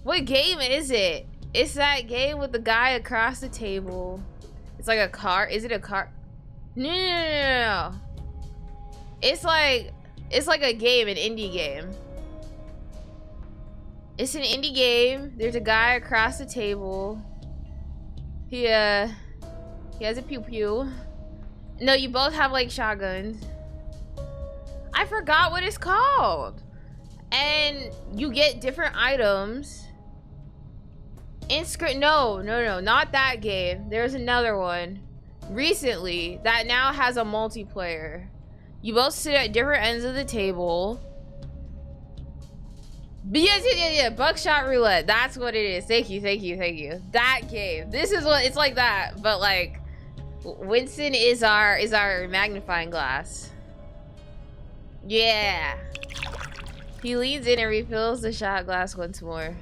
What game is it? It's that game with the guy across the table. It's like a car. Is it a car? No. It's like a game, an indie game. It's an indie game. There's a guy across the table. He has a pew pew. No, you both have like shotguns. I forgot what it's called. And you get different items. No, not that game. There's another one recently that now has a multiplayer. You both sit at different ends of the table. But yeah, buckshot roulette. That's what it is. Thank you. That game. This is what it's like that, but like Winston is our magnifying glass. Yeah. He leans in and refills the shot glass once more.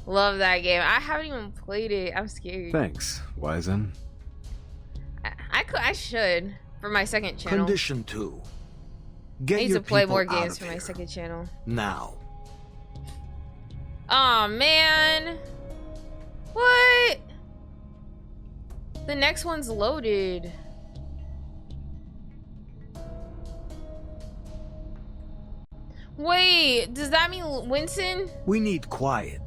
Love that game. I haven't even played it. I'm scared. Thanks, Wizen. I should for my second channel. Condition 2. I need to play more games for my second channel. Now. Aw, man. What? The next one's loaded. Wait, does that mean Winston? We need quiet.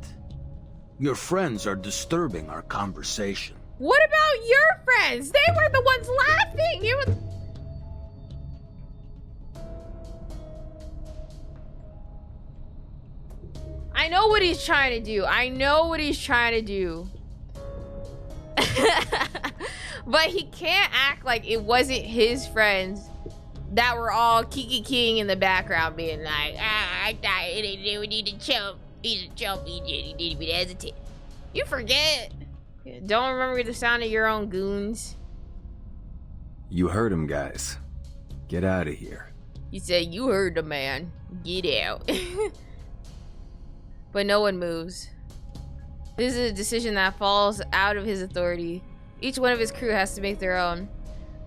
Your friends are disturbing our conversation. What about your friends? They were the ones laughing. I know what he's trying to do. I know what he's trying to do. But he can't act like it wasn't his friends that were all kiki-king in the background being like, I thought we need to jump. He's a jump. He didn't even hesitate. You forget. Don't remember the sound of your own goons. You heard him, guys. Get out of here. You said you heard the man. Get out. But no one moves. This is a decision that falls out of his authority. Each one of his crew has to make their own.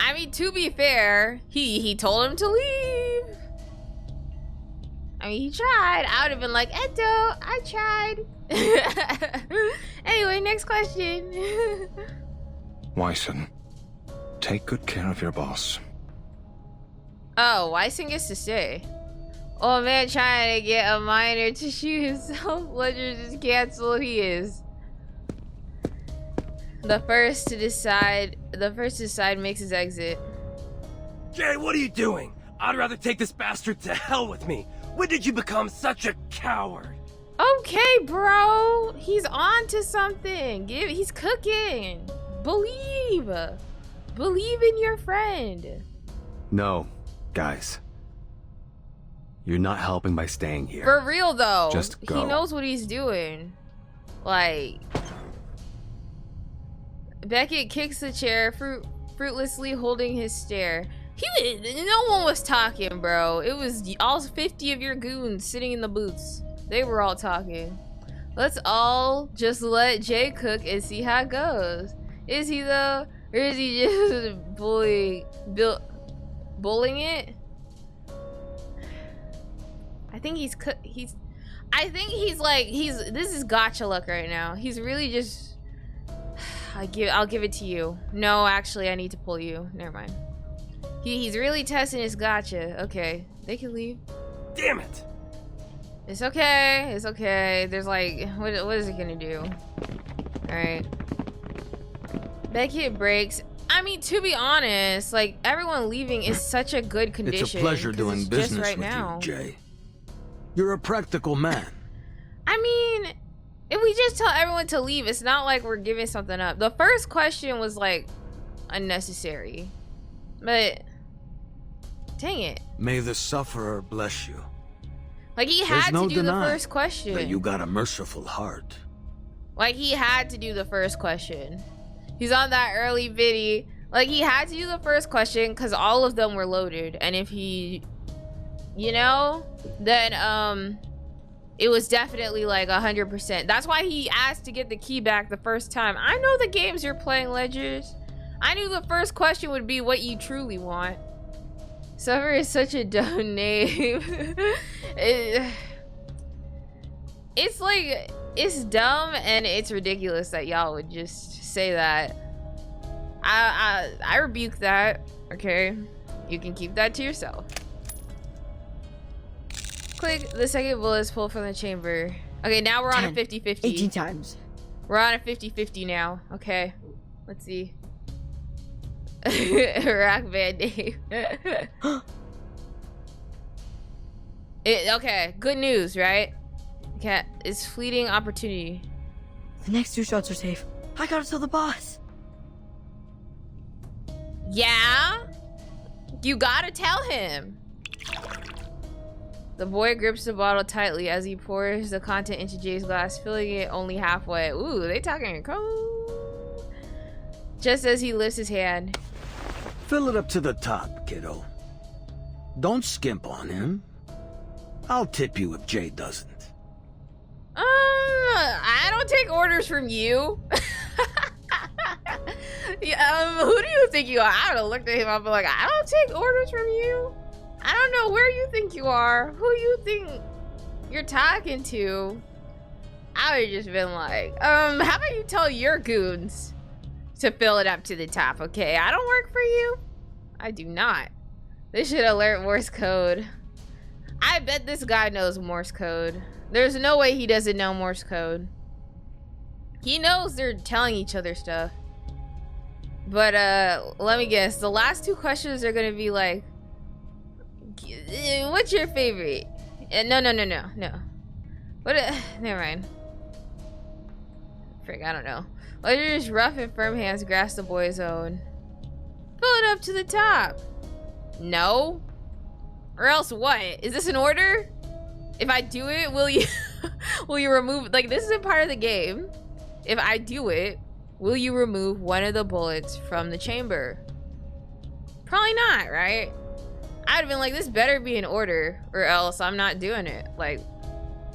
I mean, to be fair, he told him to leave. I mean, he tried. I would have been like, Edo, I tried. Anyway, next question. Wyson, take good care of your boss. Oh, Wyson gets to stay. Old man trying to get a miner to shoot himself. Ledger just canceled. He is. The first to decide makes his exit. Jay, what are you doing? I'd rather take this bastard to hell with me. When did you become such a coward? Okay, bro. He's on to something. He's cooking. Believe in your friend. No, guys. You're not helping by staying here. For real, though. Just go. He knows what he's doing. Like... Beckett kicks the chair, fruitlessly holding his stare. No one was talking, bro. It was all 50 of your goons sitting in the booths. They were all talking. Let's all just let Jay cook and see how it goes. Is he though? Or is he just bullying it? I think this is gacha luck right now. He's really just... I'll give it to you. No, actually, I need to pull you. Never mind. He's really testing his gacha. Okay, they can leave. Damn it! It's okay. It's okay. There's like, what is it gonna do? All right. Beckett breaks. I mean, to be honest, like everyone leaving is such a good condition. It's a pleasure doing business right with now. you, Jay. You're a practical man. I mean, if we just tell everyone to leave, it's not like we're giving something up. The first question was like unnecessary, but dang it. May the sufferer bless you. Like he had no to do the denying first question. That you got a merciful heart. Like he had to do the first question. He's on that early video. Like he had to do the first question because all of them were loaded. And if he, you know, then it was definitely like 100%. That's why he asked to get the key back the first time. I know the games you're playing, Ledgers. I knew the first question would be what you truly want. Suffer is such a dumb name. It's like, it's dumb and it's ridiculous that y'all would just say that. I rebuke that, okay? You can keep that to yourself. Click the second bullet is pulled from the chamber. Okay, now we're on a 50-50. 18 times. We're on a 50-50 now. Okay, let's see. Rock band name. Okay, good news, right? Okay, it's fleeting opportunity. The next 2 shots are safe. I gotta tell the boss. Yeah? You gotta tell him. The boy grips the bottle tightly as he pours the content into Jay's glass, filling it only halfway. Ooh, they talking in code. Just as he lifts his hand. Fill it up to the top, kiddo. Don't skimp on him. I'll tip you if Jay doesn't. I don't take orders from you. Yeah, who do you think you are? I would have looked at him. I'd be like, I don't take orders from you. I don't know where you think you are. Who you think you're talking to? I would have just been like, how about you tell your goons to fill it up to the top, okay? I don't work for you. I do not. They should alert Morse code. I bet this guy knows Morse code. There's no way he doesn't know Morse code. He knows they're telling each other stuff. But let me guess. The last 2 questions are gonna be like, what's your favorite? No. What? Never mind. Frick, I don't know. Ledger's rough and firm hands grasp the boy's own. Pull it up to the top. No? Or else what? Is this an order? If I do it, will you will you remove, like, this isn't part of the game. If I do it, will you remove one of the bullets from the chamber? Probably not, right? I'd have been like, this better be an order, or else I'm not doing it. Like,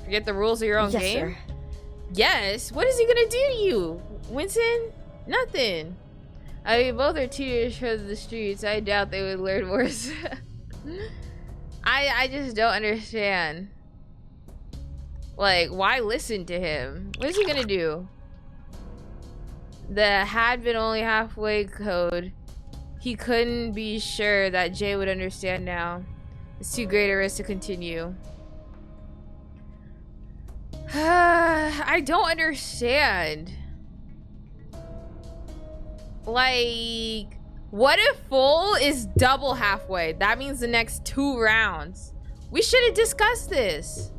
forget the rules of your own game? Sir. Yes? What is he gonna do to you, Winston? Nothing. I mean, both are teachers from the streets. I doubt they would learn worse. I just don't understand. Like, why listen to him? What is he gonna do? The had been only halfway code. He couldn't be sure that Jay would understand now. It's too great a risk to continue. I don't understand. Like, what if full is double halfway? That means the next 2 rounds. We should have discussed this.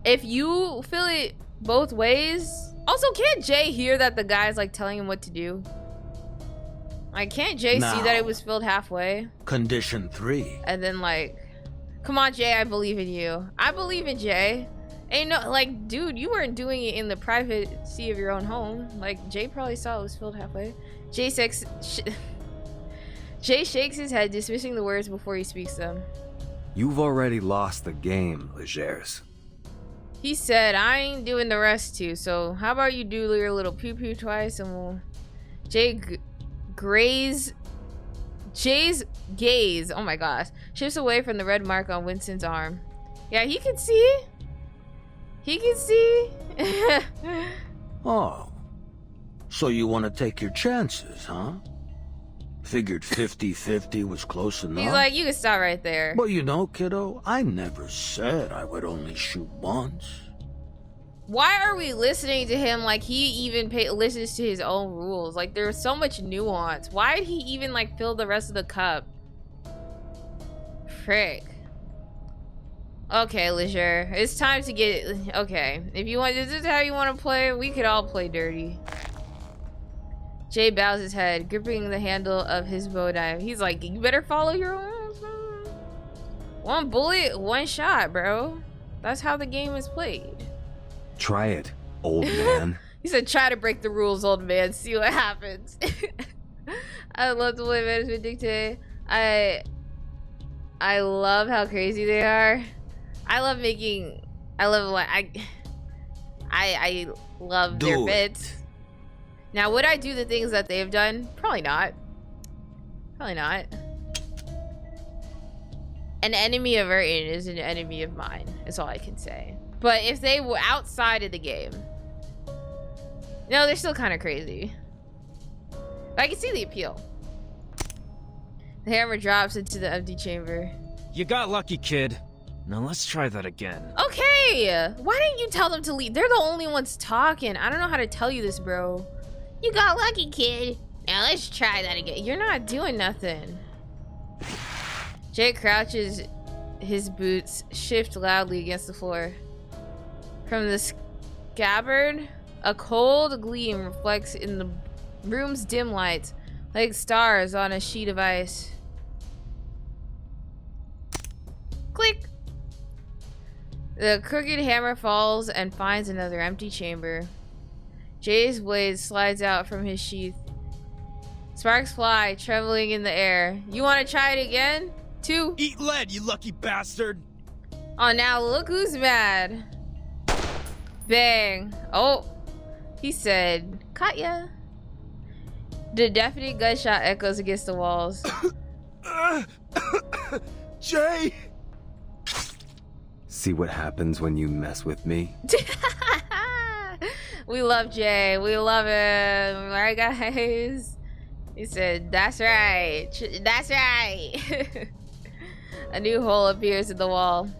If you feel it both ways. Also, can't Jay hear that the guy's like telling him what to do? Like, can't Jay see that it was filled halfway? Condition 3. And then like, come on, Jay, I believe in you. I believe in Jay. Ain't no, like, dude, you weren't doing it in the privacy of your own home. Like, Jay probably saw it was filled halfway. Jay shakes his head, dismissing the words before he speaks them. You've already lost the game, Legers. He said, I ain't doing the rest too, so how about you do your little pew-pew twice and we'll... Jay's gaze, oh my gosh, shifts away from the red mark on Winston's arm. Yeah, he can see. He can see. Oh. So you want to take your chances, huh? Figured 50-50 was close enough. He's like, you can stop right there. But you know, kiddo, I never said I would only shoot once. Why are we listening to him like he even listens to his own rules? Like, there's so much nuance. Why did he even like fill the rest of the cup? Frick. Okay, Leisure. It's time to get... Okay. If you want... Is this how you want to play? We could all play dirty. Jay bows his head, gripping the handle of his bow knife. He's like, you better follow your own. One bullet, one shot, bro. That's how the game is played. Try it, old man. He said, try to break the rules, old man. See what happens. I love the way management dictate. I love how crazy they are. I love their bits. Now, would I do the things that they've done? Probably not. Probably not. An enemy of Erton is an enemy of mine, is all I can say. But if they were outside of the game, no, they're still kind of crazy. But I can see the appeal. The hammer drops into the empty chamber. You got lucky, kid. Now let's try that again. Okay! Why didn't you tell them to leave? They're the only ones talking. I don't know how to tell you this, bro. You got lucky, kid. Now let's try that again. You're not doing nothing. Jay crouches. His boots shift loudly against the floor. From the scabbard, a cold gleam reflects in the room's dim lights, like stars on a sheet of ice. Click! The crooked hammer falls and finds another empty chamber. Jay's blade slides out from his sheath. Sparks fly, trembling in the air. You want to try it again? 2? Eat lead, you lucky bastard! Oh, now look who's mad. Bang. Oh, he said, Katya. The deafening gunshot echoes against the walls. Jay! See what happens when you mess with me? We love Jay. We love him. Right, guys? He said, that's right. That's right. A new hole appears in the wall,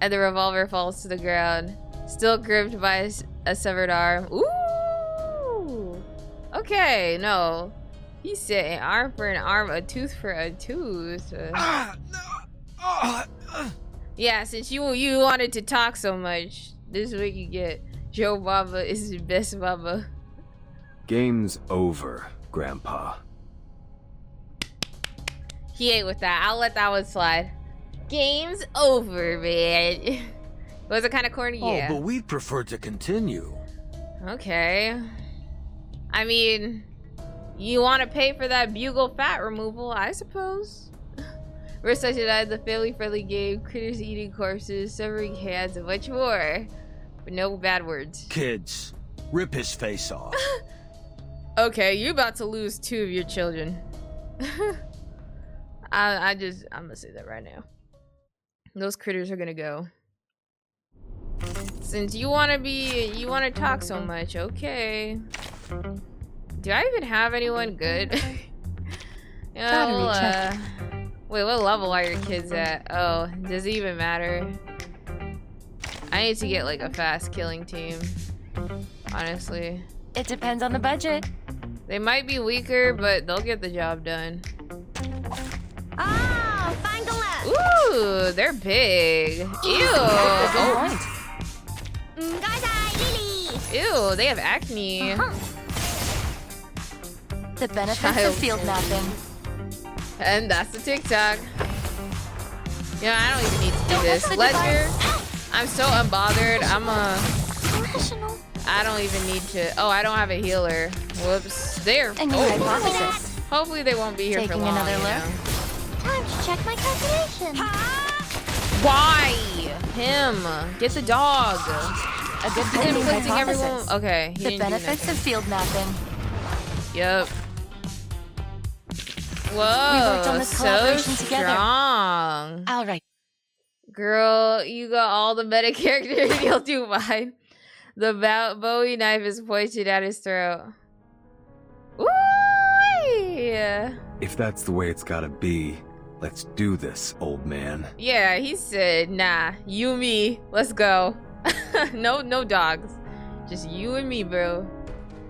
and the revolver falls to the ground, still gripped by a severed arm. Ooh! Okay, no. He said an arm for an arm, a tooth for a tooth. No. Yeah, since you wanted to talk so much, This is what you get. Joe Baba is the best Baba. Game's over, Grandpa. He ain't with that. I'll let that one slide. Game's over, man. Was it kind of corny? Oh, Yeah. but we'd prefer to continue. Okay. I mean, you want to pay for that bugle fat removal, I suppose. We're such the family-friendly game, critters eating corpses, severing hands, and much more. But no bad words. Kids, rip his face off. Okay, you're about to lose 2 of your children. I'm gonna say that right now. Those critters are gonna go. Since you wanna talk so much, okay. Do I even have anyone good? Wait, what level are your kids at? Oh, does it even matter? I need to get like a fast killing team. Honestly. It depends on the budget. They might be weaker, but they'll get the job done. Ah, Fangalette! Ooh, they're big. Ew. Oh. Ew, they have acne. The benefits of field mapping. And that's the TikTok. Yeah, I don't even need to do this. Ledger, I'm so unbothered. I don't even need to. Oh, I don't have a healer. Whoops. There. And your hypothesis. Hopefully they won't be here for long. Taking another look. Time to check my calculation. Why? Him. Get the dog. A good beginning hypothesis. Everyone. Okay. The benefits of field mapping. Yep. Whoa. We worked on this collaboration so together. Strong. All right. Girl, you got all the meta characters. You'll do mine. The Bowie knife is pointed at his throat. Ooh! If that's the way it's gotta be, let's do this, old man. Yeah, he said, nah, you, me, let's go. No dogs. Just you and me, bro.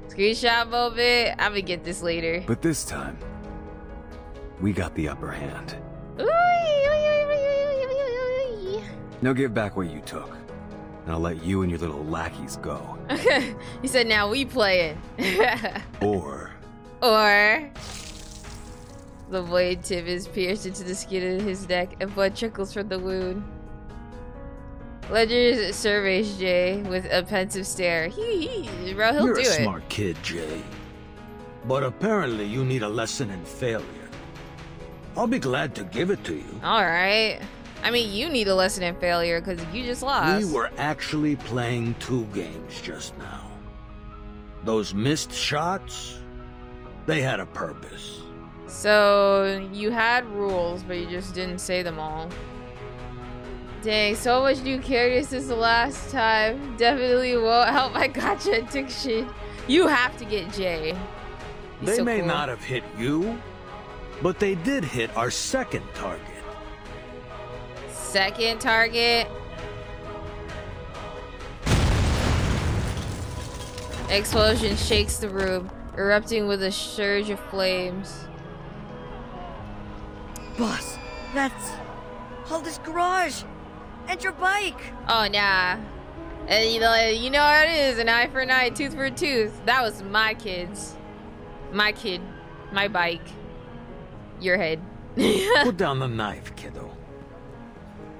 Screenshot moment. I'm gonna get this later. But this time, we got the upper hand. Now give back what you took, and I'll let you and your little lackeys go. He said, now we play it. Or the blade tip is pierced into the skin of his neck and blood trickles from the wound. Ledger surveys Jay with a pensive stare. Bro, he'll You're do a it. smart kid, Jay. But apparently you need a lesson in failure. I'll be glad to give it to you. Alright. I mean, you need a lesson in failure because you just lost. We were actually playing 2 games just now. Those missed shots, they had a purpose. So, you had rules, but you just didn't say them all. Dang, so much new characters since the last time. Definitely won't help my gacha addiction. You have to get Jay. He's They so may cool. not have hit you, but they did hit our second target. Second target. Explosion shakes the room, erupting with a surge of flames. Boss, that's all this garage and your bike. Oh nah. And you know how it is, an eye for an eye, tooth for a tooth. That was my kids. My kid. My bike. Your head. Put down the knife, kiddo.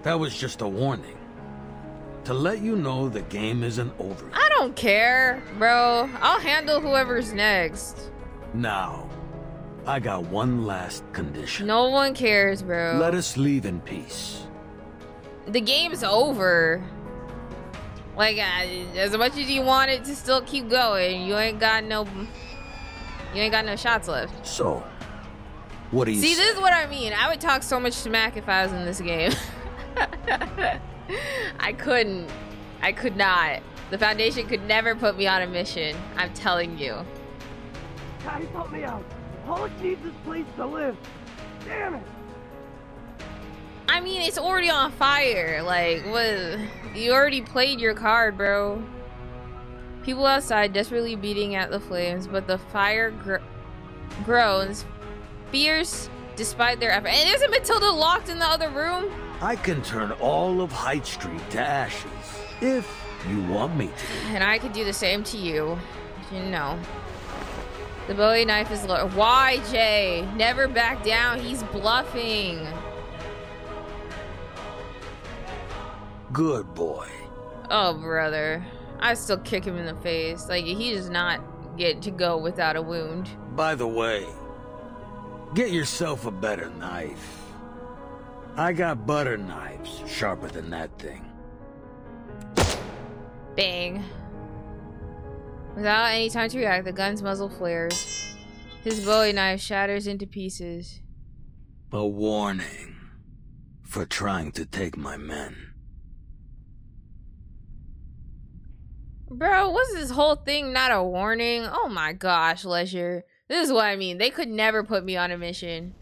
That was just a warning. To let you know the game isn't over yet. I don't care, bro. I'll handle whoever's next. Now, I got one last condition. No one cares, bro. Let us leave in peace. The game's over. Like, as much as you want it to still keep going, you ain't got no shots left. So, what do you See, say? this is what I mean. I would talk so much smack if I was in this game. I could not. The Foundation could never put me on a mission. I'm telling you. Guys, help me out. Pollock needs this place to live. Damn it. I mean, it's already on fire. Like, what? You already played your card, bro. People outside desperately beating at the flames, but the fire grows fierce despite their effort. And isn't Matilda locked in the other room? I can turn all of Haight Street to ashes. If you want me to. And I could do the same to you. You know. The Bowie knife is low. Why, Jay? Never back down. He's bluffing. Good boy. Oh, brother. I still kick him in the face. Like, he does not get to go without a wound. By the way, get yourself a better knife. I got butter knives sharper than that thing. Bang. Without any time to react, the gun's muzzle flares. His Bowie knife shatters into pieces. A warning for trying to take my men. Bro, what's this whole thing not a warning? Oh my gosh, Leisure. This is what I mean. They could never put me on a mission.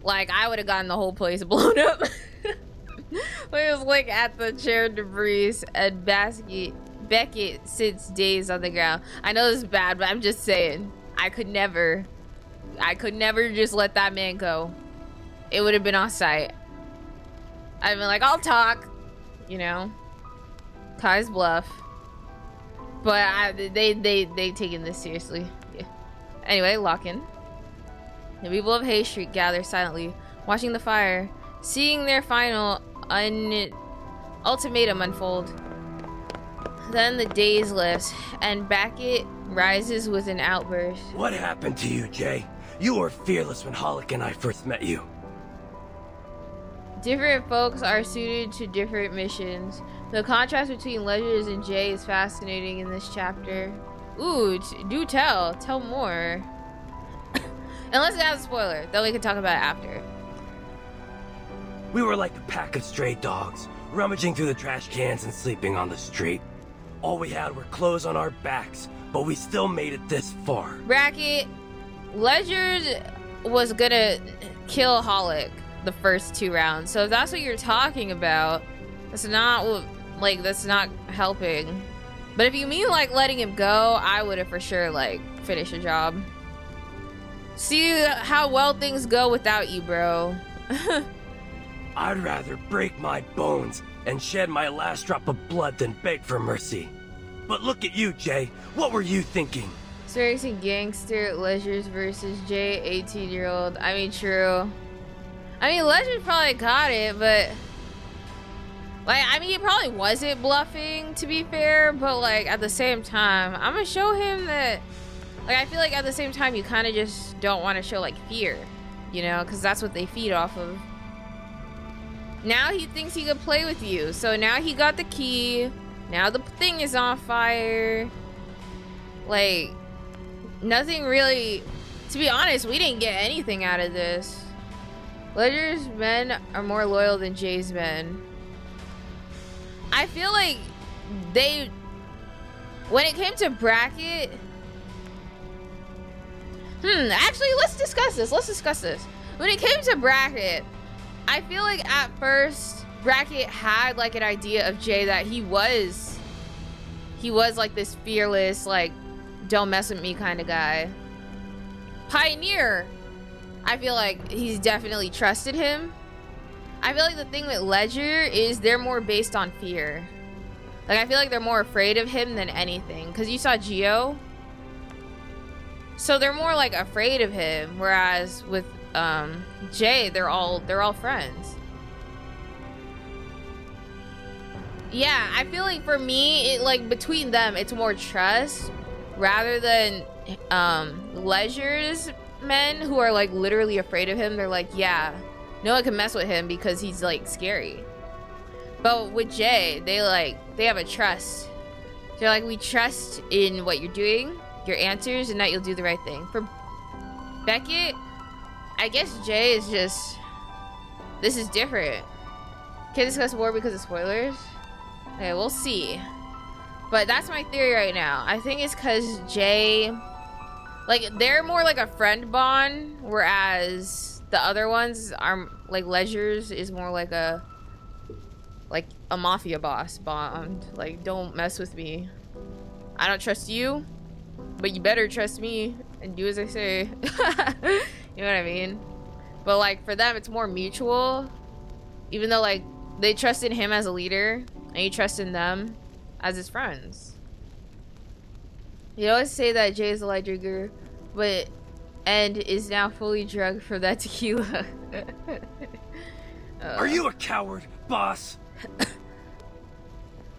Like, I would have gotten the whole place blown up. We was like at the chair debris and Beckett sits dazed on the ground. I know this is bad, but I'm just saying. I could never just let that man go. It would have been on sight. I'd been like, I'll talk. You know? Kai's bluff. But they taken this seriously. Yeah. Anyway, lock in. The people of Haight Street gather silently, watching the fire, seeing their final ultimatum unfold. Then the daze lifts, and Beckett rises with an outburst. What happened to you, Jay? You were fearless when Hollick and I first met you. Different folks are suited to different missions. The contrast between Ledgers and Jay is fascinating in this chapter. Ooh, do tell. Tell more. Unless it has a spoiler, then we can talk about it after. We were like a pack of stray dogs, rummaging through the trash cans and sleeping on the street. All we had were clothes on our backs, but we still made it this far. Bracket, Ledgers was gonna kill Hollick the first 2 rounds. So if that's what you're talking about, that's not helping. But if you mean like letting him go, I would have for sure like finished the job. See how well things go without you, bro. I'd rather break my bones and shed my last drop of blood than beg for mercy. But look at you, Jay. What were you thinking? Strikes and gangster, Ledgers versus Jay, 18-year-old. I mean, true. I mean, Ledgers probably got it, but... Like, I mean, he probably wasn't bluffing, to be fair, but, like, at the same time, I'm gonna show him that... Like, I feel like at the same time, you kind of just don't want to show, like, fear, you know? Because that's what they feed off of. Now he thinks he could play with you. So now he got the key. Now the thing is on fire. Like, nothing really... To be honest, we didn't get anything out of this. Ledger's men are more loyal than Jay's men. I feel like they... When it came to Bracket... Actually, let's discuss this. When it came to Bracket, I feel like at first, Bracket had like an idea of Jay that he was like this fearless, like, don't mess with me kind of guy. Pioneer, I feel like he's definitely trusted him. I feel like the thing with Ledger is they're more based on fear. Like, I feel like they're more afraid of him than anything. Because you saw Geo. So they're more like afraid of him. Whereas with Jay, they're all friends. Yeah, I feel like for me, it like between them, it's more trust rather than Ledger's men who are like literally afraid of him. They're like, yeah, no one can mess with him because he's like scary. But with Jay, they have a trust. They're like, we trust in what you're doing, your answers, and that you'll do the right thing. For Beckett, I guess Jay is just, this is different. Can't discuss more because of spoilers. Okay, we'll see. But that's my theory right now. I think it's because Jay, like, they're more like a friend bond, whereas the other ones are, like, Ledger's is more like a mafia boss bond. Like, don't mess with me. I don't trust you, but you better trust me and do as I say. You know what I mean? But like for them, it's more mutual. Even though like they trusted him as a leader, And he trusted them as his friends. You always say that Jay is a light drinker, but and is now fully drugged for that tequila. Are you a coward, boss?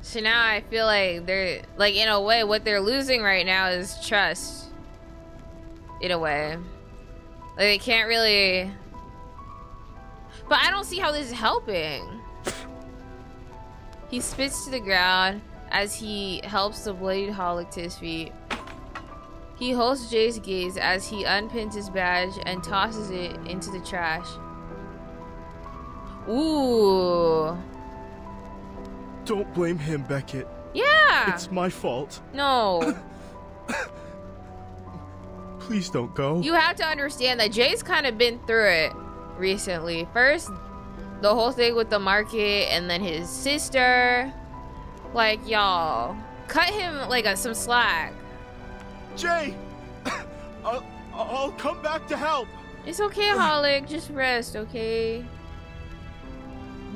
So now I feel like they're, like, in a way, what they're losing right now is trust. In a way. Like, they can't really... But I don't see how this is helping. He spits to the ground as he helps the bloodied Holic to his feet. He holds Jay's gaze as he unpins his badge and tosses it into the trash. Ooh. Don't blame him, Beckett. Yeah. It's my fault. No. Please don't go. You have to understand that Jay's kind of been through it recently. First, the whole thing with the market, and then his sister. Like, y'all, cut him like some slack. Jay, I'll come back to help. It's okay, Holic. Just rest, okay?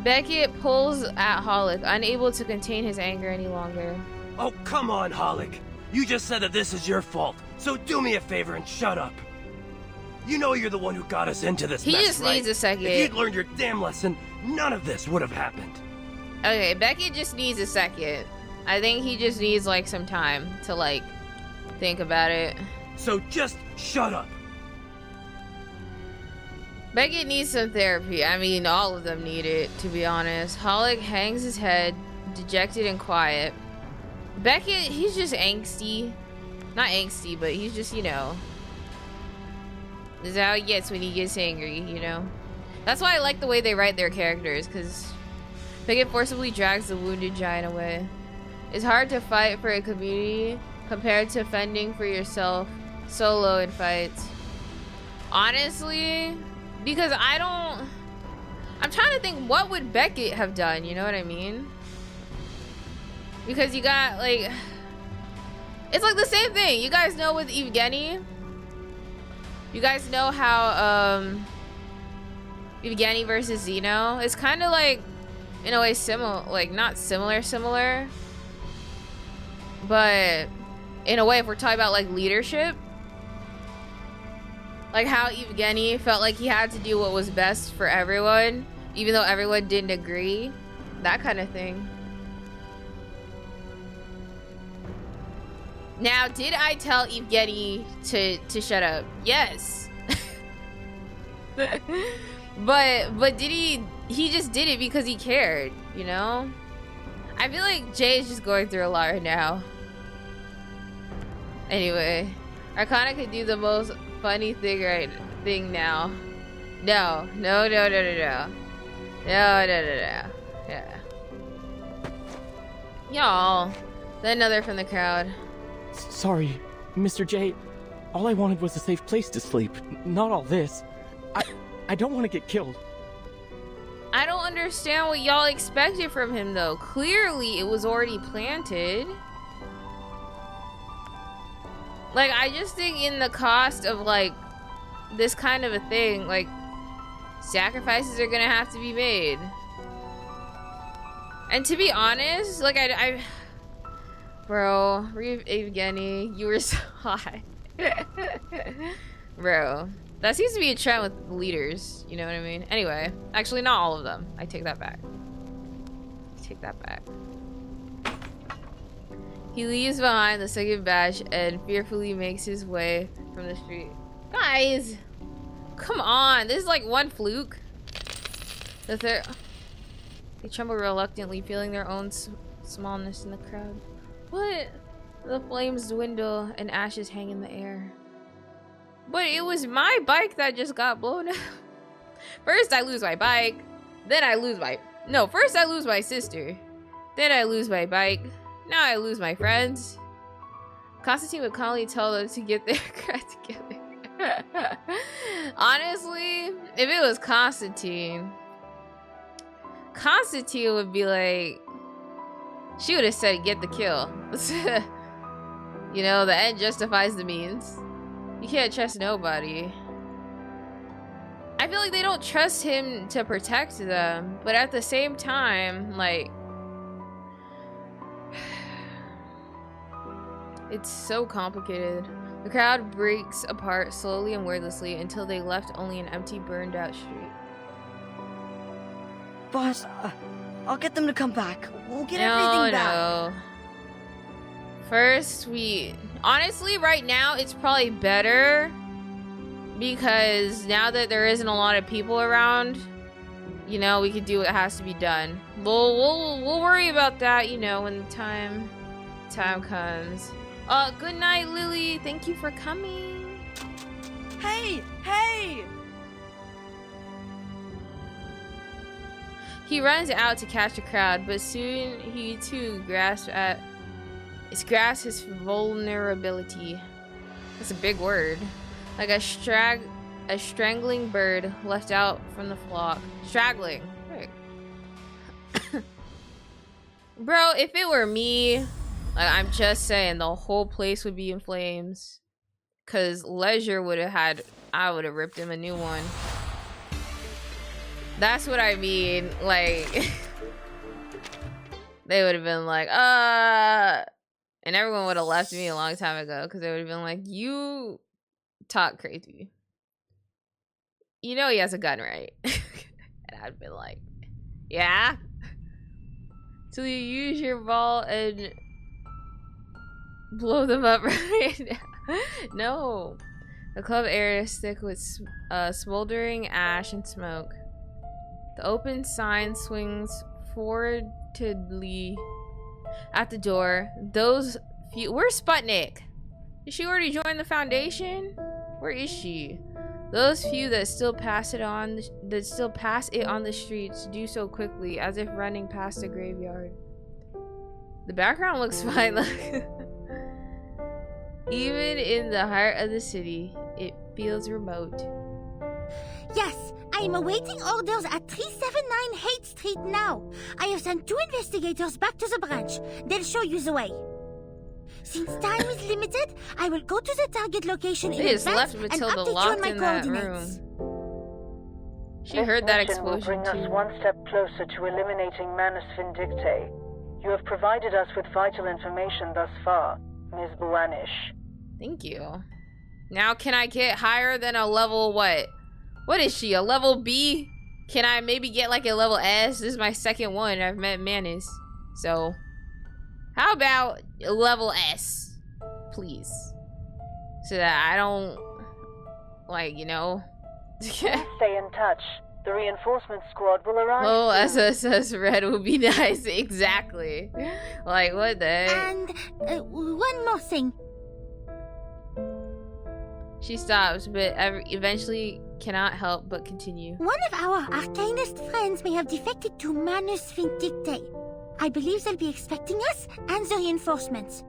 Beckett pulls at Holic, unable to contain his anger any longer. Oh, come on, Holic. You just said that this is your fault, so do me a favor and shut up. You know you're the one who got us into this mess, He just right? needs a second. If you'd learned your damn lesson, none of this would have happened. Okay, Beckett just needs a second. I think he just needs, like, some time to, like, think about it. So just shut up. Beckett needs some therapy. I mean, all of them need it, to be honest. Holic hangs his head, dejected and quiet. Beckett, he's just angsty. Not angsty, but he's just, you know. This is how he gets when he gets angry, you know? That's why I like the way they write their characters, because Beckett forcibly drags the wounded giant away. It's hard to fight for a community compared to fending for yourself solo in fights. Honestly, because I'm trying to think, what would Beckett have done, you know what I mean? Because you got, like, it's like the same thing. You guys know with Evgeny, you guys know how Evgeny versus Zeno, it's kind of like, in a way, similar, like, not similar, but in a way, if we're talking about, like, leadership, like how Evgeny felt like he had to do what was best for everyone, even though everyone didn't agree, that kind of thing. Now, did I tell Evgeny to shut up? Yes. but did he just did it because he cared, you know? I feel like Jay is just going through a lot right now. Anyway, Arcana could do the most funny thing now. No. Yeah. Y'all, then another from the crowd. Sorry, Mr. J. All I wanted was a safe place to sleep, not all this. I don't want to get killed. I don't understand what y'all expected from him, though. Clearly, it was already planted. Like, I just think in the cost of, like, this kind of a thing, like, sacrifices are gonna have to be made. And to be honest, like, bro, Evgeny, you were so hot. Bro, that seems to be a trend with leaders, you know what I mean? Anyway, actually not all of them. I take that back. He leaves behind the second batch and fearfully makes his way from the street. Guys, come on, this is like one fluke. The third... They tremble reluctantly, feeling their own smallness in the crowd. What? The flames dwindle and ashes hang in the air. But it was my bike that just got blown up. First I lose my bike, then I lose my... No, first I lose my sister, then I lose my bike, now I lose my friends. Constantine would calmly tell them to get their crap together. Honestly, if it was Constantine would be like... She would have said, get the kill. You know, the end justifies the means. You can't trust nobody. I feel like they don't trust him to protect them, but at the same time, like, It's so complicated. The crowd breaks apart slowly and wordlessly until they left only an empty, burned out street. Boss, I'll get them to come back. We'll get everything back. No. First, honestly, right now, it's probably better because now that there isn't a lot of people around, you know, we could do what has to be done. We'll worry about that, you know, when the time comes. Good night, Lily. Thank you for coming. Hey! He runs out to catch the crowd, but soon he too grasps his vulnerability. That's a big word. Like a strangling bird left out from the flock. Straggling. Right. Bro, if it were me, like, I'm just saying, the whole place would be in flames. Cause Leisure I would have ripped him a new one. That's what I mean. Like, they would have been like, and everyone would have left me a long time ago because they would have been like, you talk crazy. You know he has a gun, right? And I'd been like, yeah? So you use your ball and blow them up right now. No. The club area is thick with smoldering ash and smoke. The open sign swings forwardly at the door. Those few... Where's Sputnik? Did she already join the Foundation? Where is she? Those few that still pass it on the streets do so quickly, as if running past a graveyard. The background looks fine. Even in the heart of the city, it feels remote. Yes, I am awaiting orders at 379 Haight Street now. I have sent 2 investigators back to the branch. They'll show you the way. Since time is limited, I will go to the target location in advance left and Matilda update you on locked my in that coordinates. She heard that explosion will bring us too. one step closer to eliminating Manus Vindicte. You have provided us with vital information thus far, Ms. Buanish. Thank you. Now can I get higher than a level what? What is she? A level B? Can I maybe get like a level S? This is my second one. I've met Manus. So how about a level S? Please. So that I don't like, you know. Please stay in touch. The reinforcement squad will arrive. Oh, SSS Red would be nice. Exactly. Like, what the heck? And one more thing. She stops, but eventually cannot help but continue. One of our arcanist friends may have defected to Manus Vindicte. I believe they'll be expecting us and the reinforcements.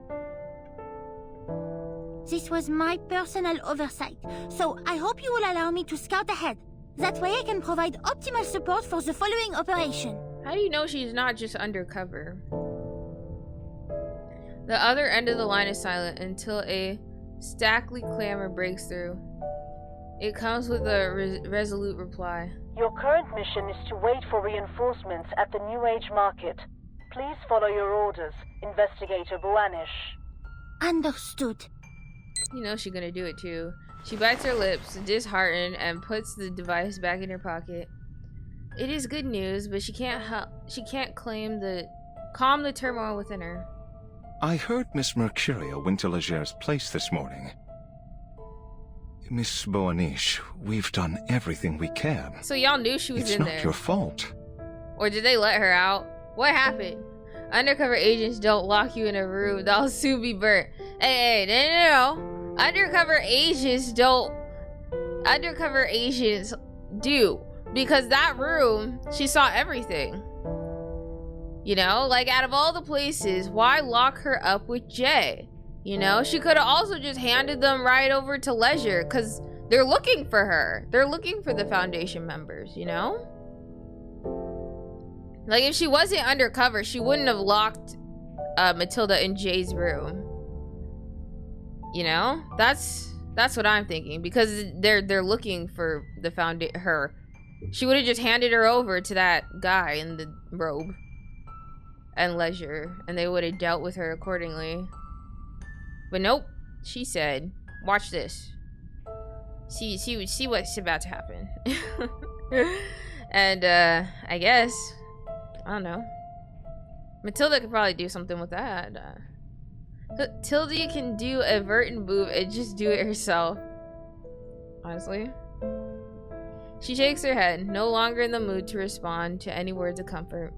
This was my personal oversight, so I hope you will allow me to scout ahead. That way I can provide optimal support for the following operation. How do you know she's not just undercover? The other end of the line is silent until a Stackly clamor breaks through. It comes with a resolute reply. Your current mission is to wait for reinforcements at the New Age Market. Please follow your orders, Investigator Buanish. Understood. You know she's gonna do it too. She bites her lips, disheartened, and puts the device back in her pocket. It is good news, but she can't calm the turmoil within her. I heard Miss Mercuria went to Leger's place this morning. Miss Boanish, we've done everything we can. So y'all knew she was in there. It's not your fault. Or did they let her out? What happened? Undercover agents don't lock you in a room. That'll soon be burnt. Hey, no. Undercover agents don't. Undercover agents do. Because that room, she saw everything. You know, like out of all the places, why lock her up with Jay? You know, she could have also just handed them right over to Leisure because they're looking for her. They're looking for the Foundation members, you know? Like if she wasn't undercover, she wouldn't have locked Matilda in Jay's room. You know? That's what I'm thinking because they're looking for the her. She would have just handed her over to that guy in the robe and Leisure, and they would have dealt with her accordingly. But nope. She said, watch this. See what's about to happen. And I guess, I don't know. Matilda could probably do something with that. Tilda can do a Vertin move and just do it herself. Honestly. She shakes her head, no longer in the mood to respond to any words of comfort.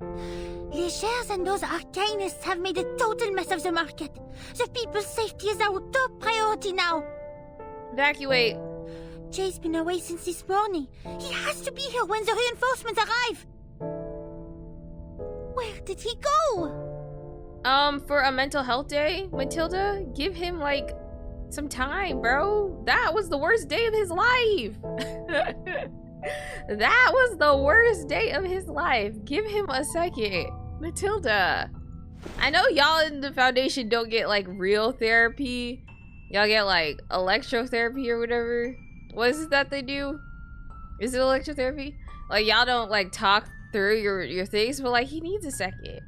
Legers and those arcanists have made a total mess of the market. The people's safety is our top priority now. Evacuate. Jay's been away since this morning. He has to be here when the reinforcements arrive. Where did he go? For a mental health day, Matilda, give him like some time, bro. That was the worst day of his life. That was the worst day of his life. Give him a second. Matilda. I know y'all in the Foundation don't get like real therapy. Y'all get like electrotherapy or whatever. What is it that they do? Is it electrotherapy? Like y'all don't like talk through your things, but like he needs a second.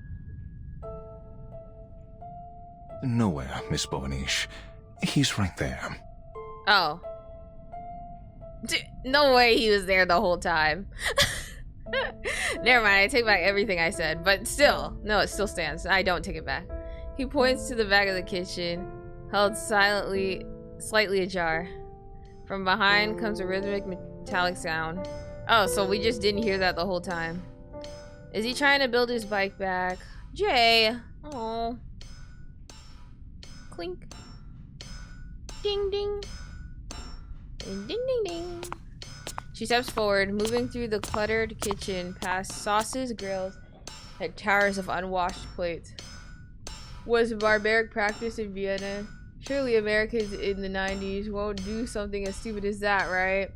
Nowhere, Miss Boniche. He's right there. Oh. No way he was there the whole time. Never mind, I take back everything I said. But still, no, it still stands. I don't take it back. He points to the back of the kitchen, held slightly ajar. From behind comes a rhythmic metallic sound. Oh, so we just didn't hear that the whole time. Is he trying to build his bike back? Jay. Oh. Clink. Ding ding. Ding ding ding. She steps forward, moving through the cluttered kitchen, past sauces, grills, and towers of unwashed plates. Was a barbaric practice in Vienna. Surely Americans in the 90s won't do something as stupid as that, right?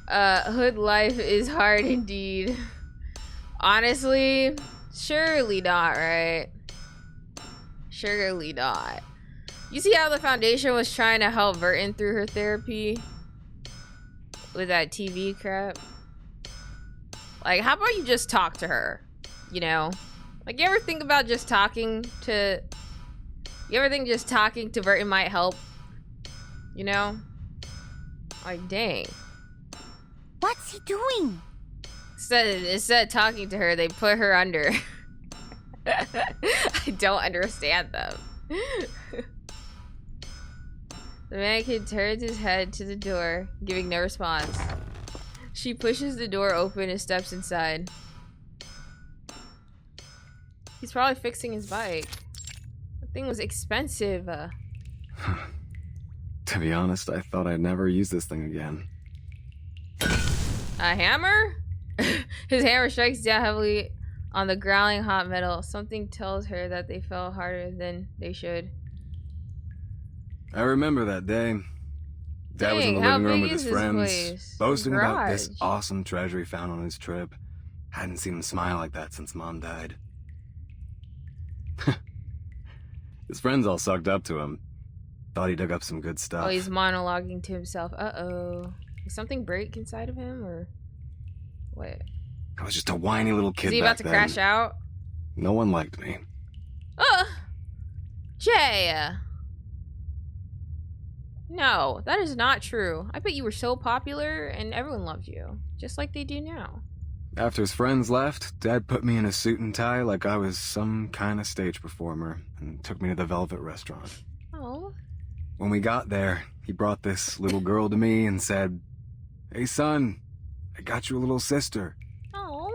Hood life is hard indeed. Honestly, surely not, right? Surely not. You see how the Foundation was trying to help Vertin through her therapy? With that TV crap? Like, how about you just talk to her? You know? Like, you ever think about just talking to... You ever think just talking to Vertin might help? You know? Like, dang. What's he doing? Instead of talking to her, they put her under. I don't understand them. The mannequin turns his head to the door, giving no response. She pushes the door open and steps inside. He's probably fixing his bike. The thing was expensive. To be honest, I thought I'd never use this thing again. A hammer? His hammer strikes down heavily on the growling hot metal. Something tells her that they fell harder than they should. I remember that day. Dad was in the living room with his friends, boasting about this awesome treasure he found on his trip. Hadn't seen him smile like that since Mom died. His friends all sucked up to him. Thought he dug up some good stuff. Oh, he's monologuing to himself. Uh-oh. Did something break inside of him, or what? I was just a whiny little kid. Is he about to crash out? No one liked me. Jay! No, that is not true. I bet you were so popular and everyone loved you, just like they do now. After his friends left, Dad put me in a suit and tie like I was some kind of stage performer and took me to the Velvet restaurant. Oh. When we got there, he brought this little girl to me and said, "Hey son, I got you a little sister." Oh.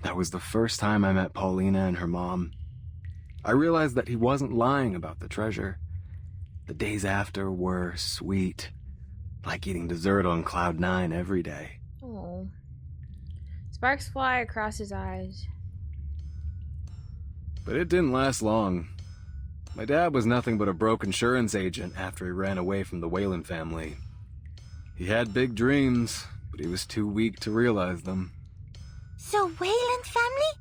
That was the first time I met Paulina and her mom. I realized that he wasn't lying about the treasure. The days after were sweet, like eating dessert on Cloud 9 every day. Oh. Sparks fly across his eyes. But it didn't last long. My dad was nothing but a broke insurance agent after he ran away from the Whalen family. He had big dreams, but he was too weak to realize them. The Whalen family?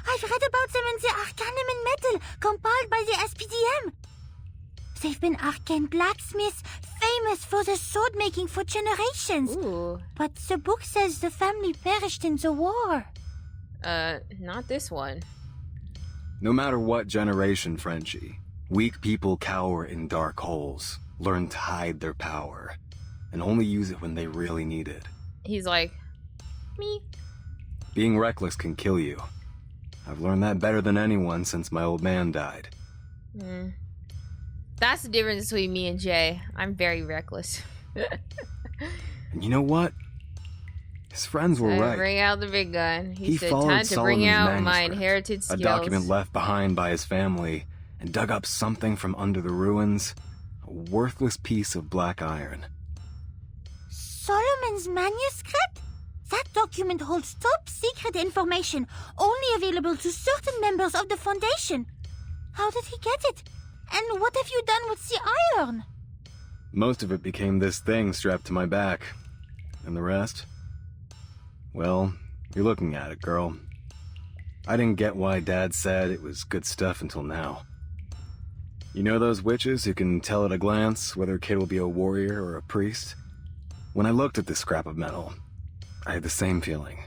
I've read about them in the Arcanum and Metal, compiled by the SPDM. They've been arcane blacksmiths, famous for their sword making for generations. Ooh. But the book says the family perished in the war. Not this one. No matter what generation, Frenchie, Weak people cower in dark holes, learn to hide their power, and only use it when they really need it. He's like, me. Being reckless can kill you. I've learned that better than anyone since my old man died. That's the difference between me and Jay. I'm very reckless. And you know what? His friends were right. Bring out the big gun. He said, followed time to bring Solomon's out my manuscript, inherited skills. a document left behind by his family, and dug up something from under the ruins. A worthless piece of black iron. Solomon's manuscript? That document holds top secret information, only available to certain members of the Foundation. How did he get it? And what have you done with the iron? Most of it became this thing strapped to my back. And the rest? Well, you're looking at it, girl. I didn't get why Dad said it was good stuff until now. You know those witches who can tell at a glance whether a kid will be a warrior or a priest? When I looked at this scrap of metal, I had the same feeling.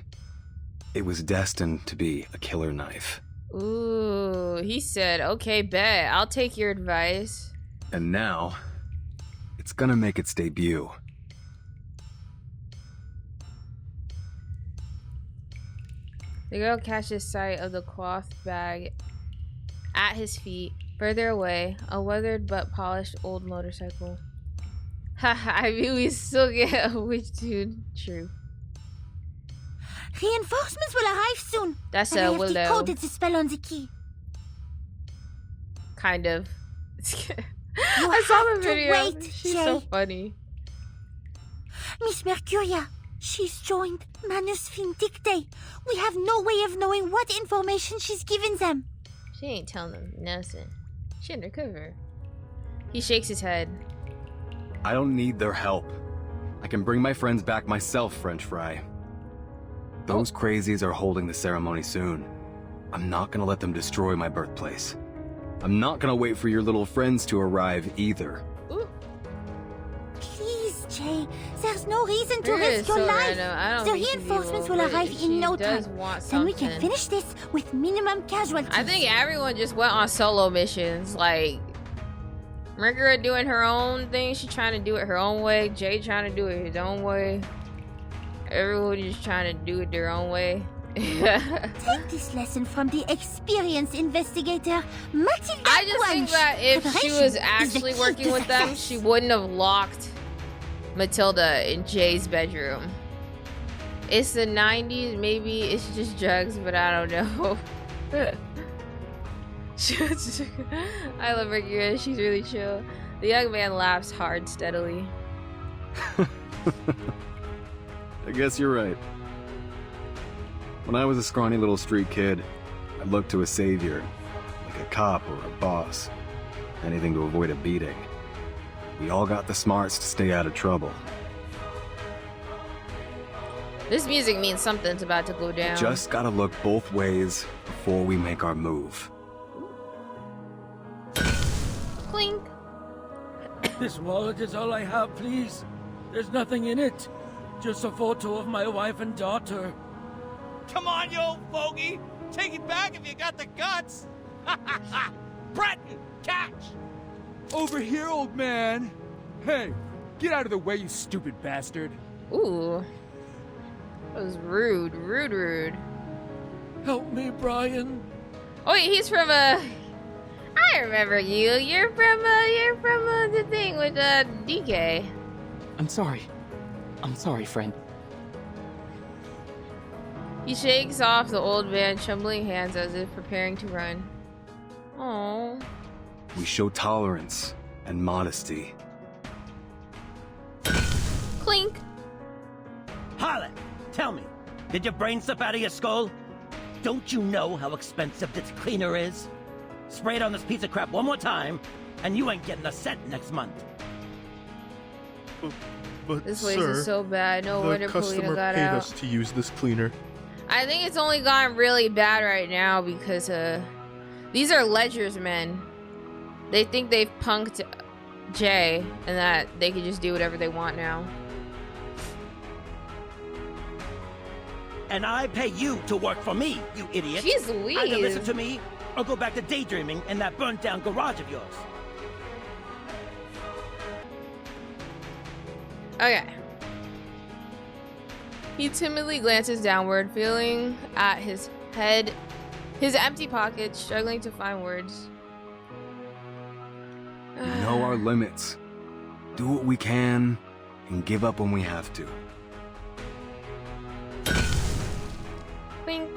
It was destined to be a killer knife. Ooh, he said, okay, bet. I'll take your advice. And now, it's gonna make its debut. The girl catches sight of the cloth bag at his feet. Further away, a weathered but polished old motorcycle. Haha, I mean, we still get a witch tune. True. Reinforcements will arrive soon. That's and a I have Willow. decoded the spell on the key. Kind of. You I saw have the to video. wait, She's Jay. so funny. Miss Mercuria, she's joined Manus Vindicte. We have no way of knowing what information she's given them. She ain't telling them nothing. She undercover. He shakes his head. I don't need their help. I can bring my friends back myself, French fry. Those crazies are holding the ceremony soon. I'm not gonna let them destroy my birthplace. I'm not gonna wait for your little friends to arrive either. Ooh. Please, Jay. There's no reason to It is risk your so life. random. I don't The think she's reinforcements evil, will but arrive she in no does time. want Then we can something. finish this with minimum casualties. I think everyone just went on solo missions. Like, Mercuria doing her own thing. She trying to do it her own way. Jay trying to do it his own way. Everyone just trying to do it their own way. Take this lesson from the experienced investigator, Matilda. I just think that if she was Preparation is the actually key working to with them, success. she wouldn't have locked Matilda in Jay's bedroom. It's the 90s, maybe it's just drugs, but I don't know. I love Mercuria, she's really chill. The young man laughs hard, steadily. I guess you're right. When I was a scrawny little street kid, I looked to a savior, like a cop or a boss. Anything to avoid a beating. We all got the smarts to stay out of trouble. This music means something's about to go down. Just gotta look both ways before we make our move. Clink. This wallet is all I have, please. There's nothing in it. Just a photo of my wife and daughter. Come on, you old fogey! Take it back if you got the guts! Brett, catch! Over here, old man! Hey, get out of the way, you stupid bastard! Ooh. That was rude. Rude. Help me, Brian. Oh wait, he's from I remember you. You're from the thing with DK. I'm sorry. I'm sorry, friend. He shakes off the old man, trembling hands as if preparing to run. Oh. We show tolerance and modesty. Clink. Harlot, tell me, did your brain slip out of your skull? Don't you know how expensive this cleaner is? Spray it on this piece of crap one more time, and you ain't getting a cent next month. But This place sir, is so bad. No wonder the Polina customer got paid out. us to use this cleaner. I think it's only gotten really bad right now because these are Ledger's men. They think they've punked Jay and that they can just do whatever they want now. And I pay you to work for me, you idiot. Jeez Louise. Either listen to me, or go back to daydreaming in that burnt-down garage of yours. Okay. He timidly glances downward, feeling at his head, his empty pockets, struggling to find words. We know our limits. Do what we can, and give up when we have to. Bing.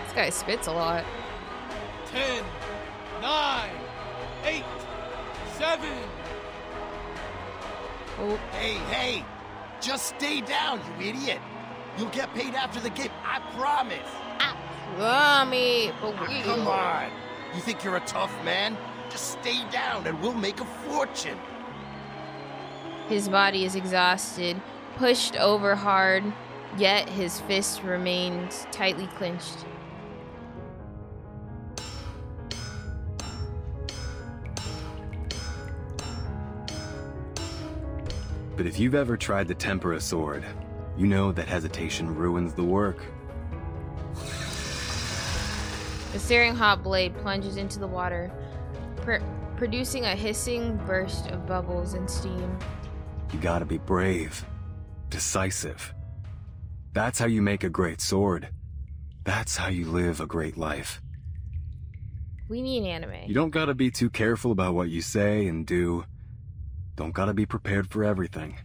This guy spits a lot. 10, 9, 8, 7. Oh. Hey, just stay down, you idiot. You'll get paid after the game, I promise. Come on. You think you're a tough man? Just stay down and we'll make a fortune. His body is exhausted, pushed over hard, yet his fist remains tightly clenched. But if you've ever tried to temper a sword, you know that hesitation ruins the work. The searing hot blade plunges into the water, producing a hissing burst of bubbles and steam. You gotta be brave, decisive. That's how you make a great sword. That's how you live a great life. We need anime. You don't gotta be too careful about what you say and do. Don't gotta be prepared for everything.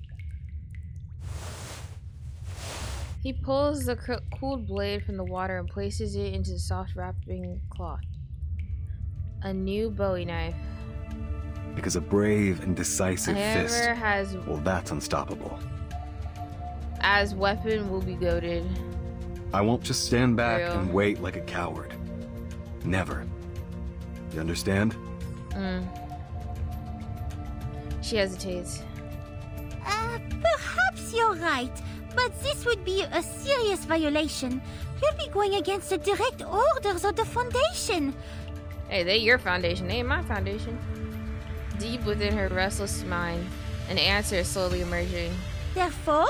He pulls the cooled blade from the water and places it into the soft wrapping cloth. A new Bowie knife. Because a brave and decisive fist, has, well, that's unstoppable. As weapon will be goaded. I won't just stand back and wait like a coward. Never. You understand? She hesitates. Perhaps you're right, but this would be a serious violation. You'll be going against the direct orders of the Foundation. Hey, they your foundation, they ain't my foundation. Deep within her restless mind, an answer is slowly emerging. Therefore,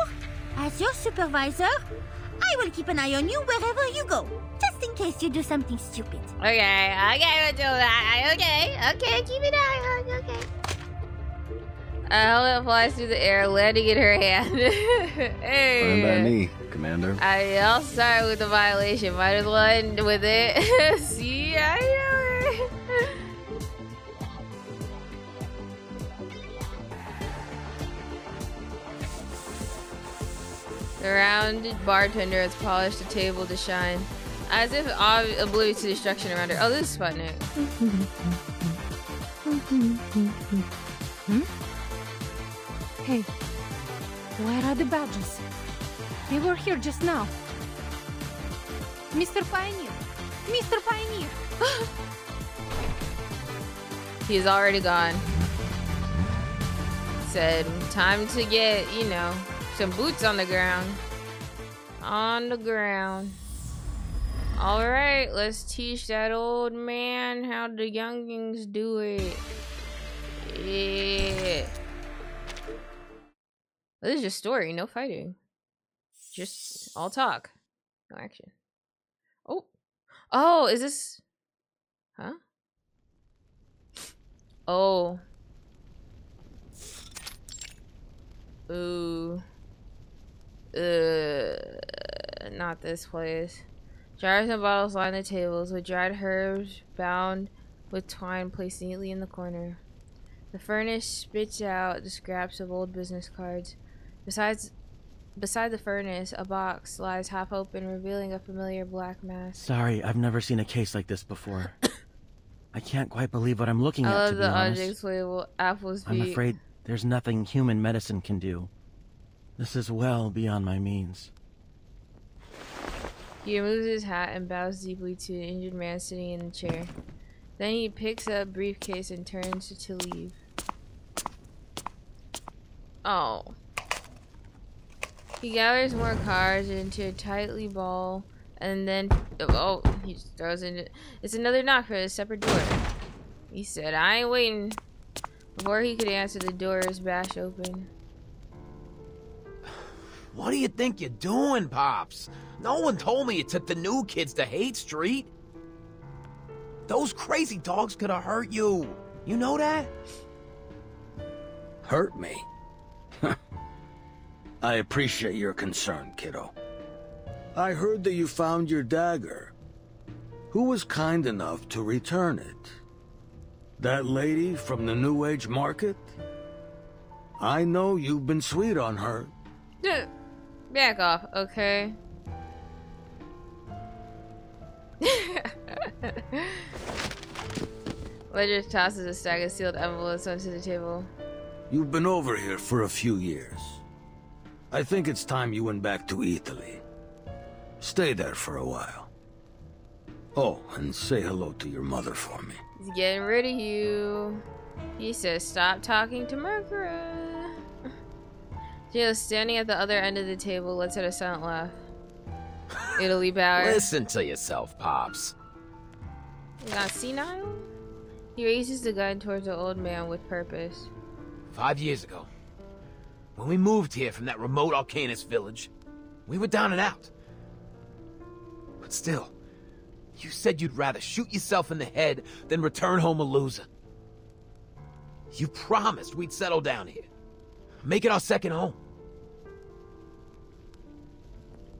as your supervisor, I will keep an eye on you wherever you go, just in case you do something stupid. Okay, we'll do that. Okay, keep an eye on, okay. A helmet flies through the air, landing in her hand. Hey. Fine by me, Commander. I'll start with the violation. Might as well end with it. See, I know it. The rounded bartender has polished the table to shine, as if oblivious to destruction around her. Oh, this is Sputnik. Hey, where are the badges? They were here just now. Mr. Pioneer! Mr. Pioneer! He's already gone. Said, time to get, you know, some boots on the ground. On the ground. Alright, let's teach that old man how the youngins do it. Yeah. This is just story, no fighting. Just all talk. No action. Oh, is this... Huh? Oh. Ooh. Not this place. Jars and bottles line the tables with dried herbs bound with twine placed neatly in the corner. The furnace spits out the scraps of old business cards. Beside the furnace, a box lies half open, revealing a familiar black mask. Sorry, I've never seen a case like this before. I can't quite believe what I'm looking at, to be honest. Objects label apple's feet. I'm afraid there's nothing human medicine can do. This is well beyond my means. He removes his hat and bows deeply to an injured man sitting in the chair. Then he picks up a briefcase and turns to leave. Oh. He gathers more cards into a tightly ball and then he just throws it. It's another knock for a separate door. He said, I ain't waiting. Before he could answer, the door is bashed open. What do you think you're doing, Pops? No one told me you took the new kids to Haight Street. Those crazy dogs could have hurt you. You know that? Hurt me? I appreciate your concern, kiddo. I heard that you found your dagger. Who was kind enough to return it? That lady from the New Age market? I know you've been sweet on her. Back off, okay? Ledger tosses a stack of sealed envelopes onto the table. You've been over here for a few years. I think it's time you went back to Italy. Stay there for a while. Oh, and say hello to your mother for me. He's getting rid of you. He says stop talking to Mercuria. Gio's standing at the other end of the table, lets out a silent laugh. Italy Bauer. Listen to yourself, Pops. Not senile? He raises the gun towards the old man with purpose. 5 years ago, when we moved here from that remote Arcanist village, we were down and out. But still, you said you'd rather shoot yourself in the head than return home a loser. You promised we'd settle down here. Make it our second home.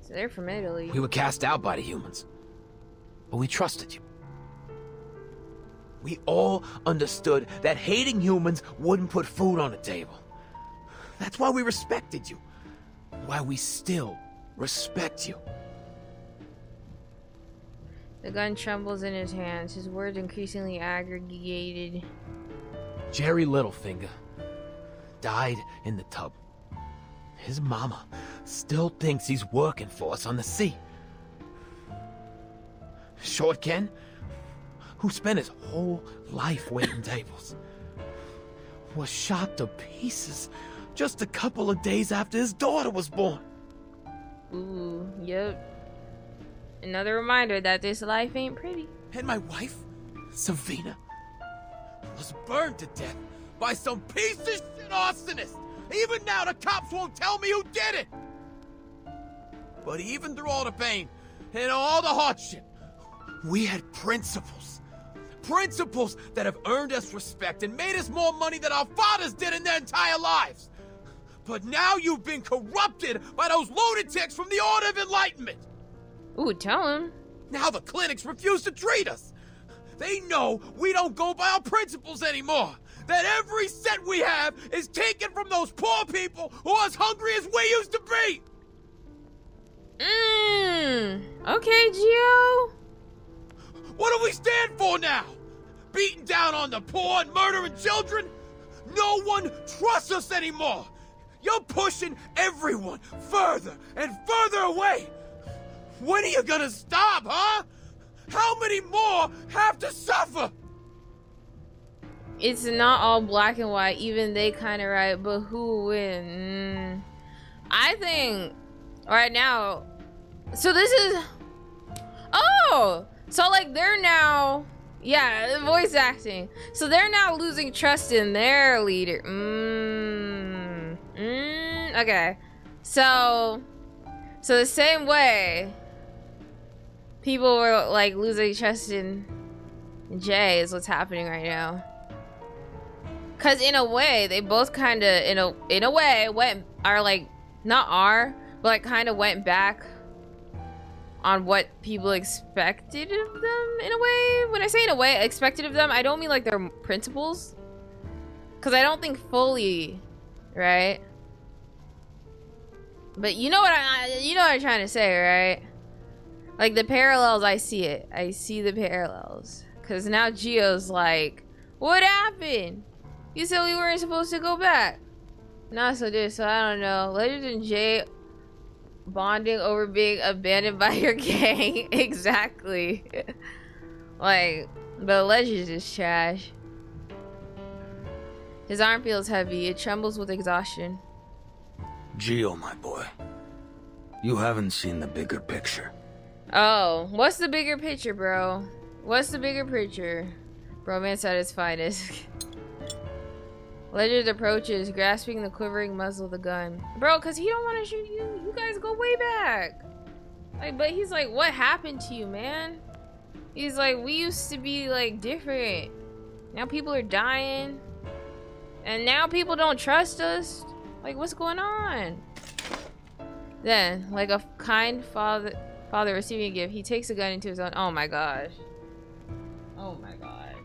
So they're from Italy. We were cast out by the humans, but we trusted you. We all understood that hating humans wouldn't put food on the table. That's why we respected you. Why we still respect you. The gun trembles in his hands, his words increasingly aggregated. Jerry Littlefinger died in the tub. His mama still thinks he's working for us on the sea. Short Ken, who spent his whole life waiting tables, was shot to pieces just a couple of days after his daughter was born. Ooh, yep. Another reminder that this life ain't pretty. And my wife, Savina, was burned to death by some piece of shit arsonist. Even now the cops won't tell me who did it. But even through all the pain and all the hardship, we had principles. Principles that have earned us respect and made us more money than our fathers did in their entire lives. But now you've been corrupted by those lunatics from the Order of Enlightenment. Ooh, tell him. Now the clinics refuse to treat us. They know we don't go by our principles anymore. That every cent we have is taken from those poor people who are as hungry as we used to be. Okay, Gio. What do we stand for now? Beating down on the poor and murdering children? No one trusts us anymore. You're pushing everyone further and further away. When are you gonna stop, huh? How many more have to suffer? It's not all black and white. Even they kind of right, but who win? I think right now. So this is. Oh, so like they're now. Yeah, voice acting. So they're now losing trust in their leader. Okay. So the same way people were like losing trust in Jay is what's happening right now. Cause in a way, they both kind of in a way went but like kind of went back on what people expected of them in a way. When I say in a way expected of them, I don't mean like their principles, cause I don't think fully, right? But you know what I'm trying to say, right? Like the parallels, I see it. I see the parallels. Cause now Gio's like, what happened? You said we weren't supposed to go back. Not so this, so I don't know. Legend and Jay bonding over being abandoned by your gang. Exactly. Like, but Legend is trash. His arm feels heavy. It trembles with exhaustion. Gio, my boy. You haven't seen the bigger picture. Oh, what's the bigger picture, bro? What's the bigger picture? Romance at its finest. Ledger approaches, grasping the quivering muzzle of the gun. Bro, cause he don't want to shoot you. You guys go way back. Like, but he's like, what happened to you, man? He's like, we used to be like different. Now people are dying. And now people don't trust us. Like, what's going on? Then, like a kind father receiving a gift, he takes a gun into his own. Oh my gosh. Oh my god.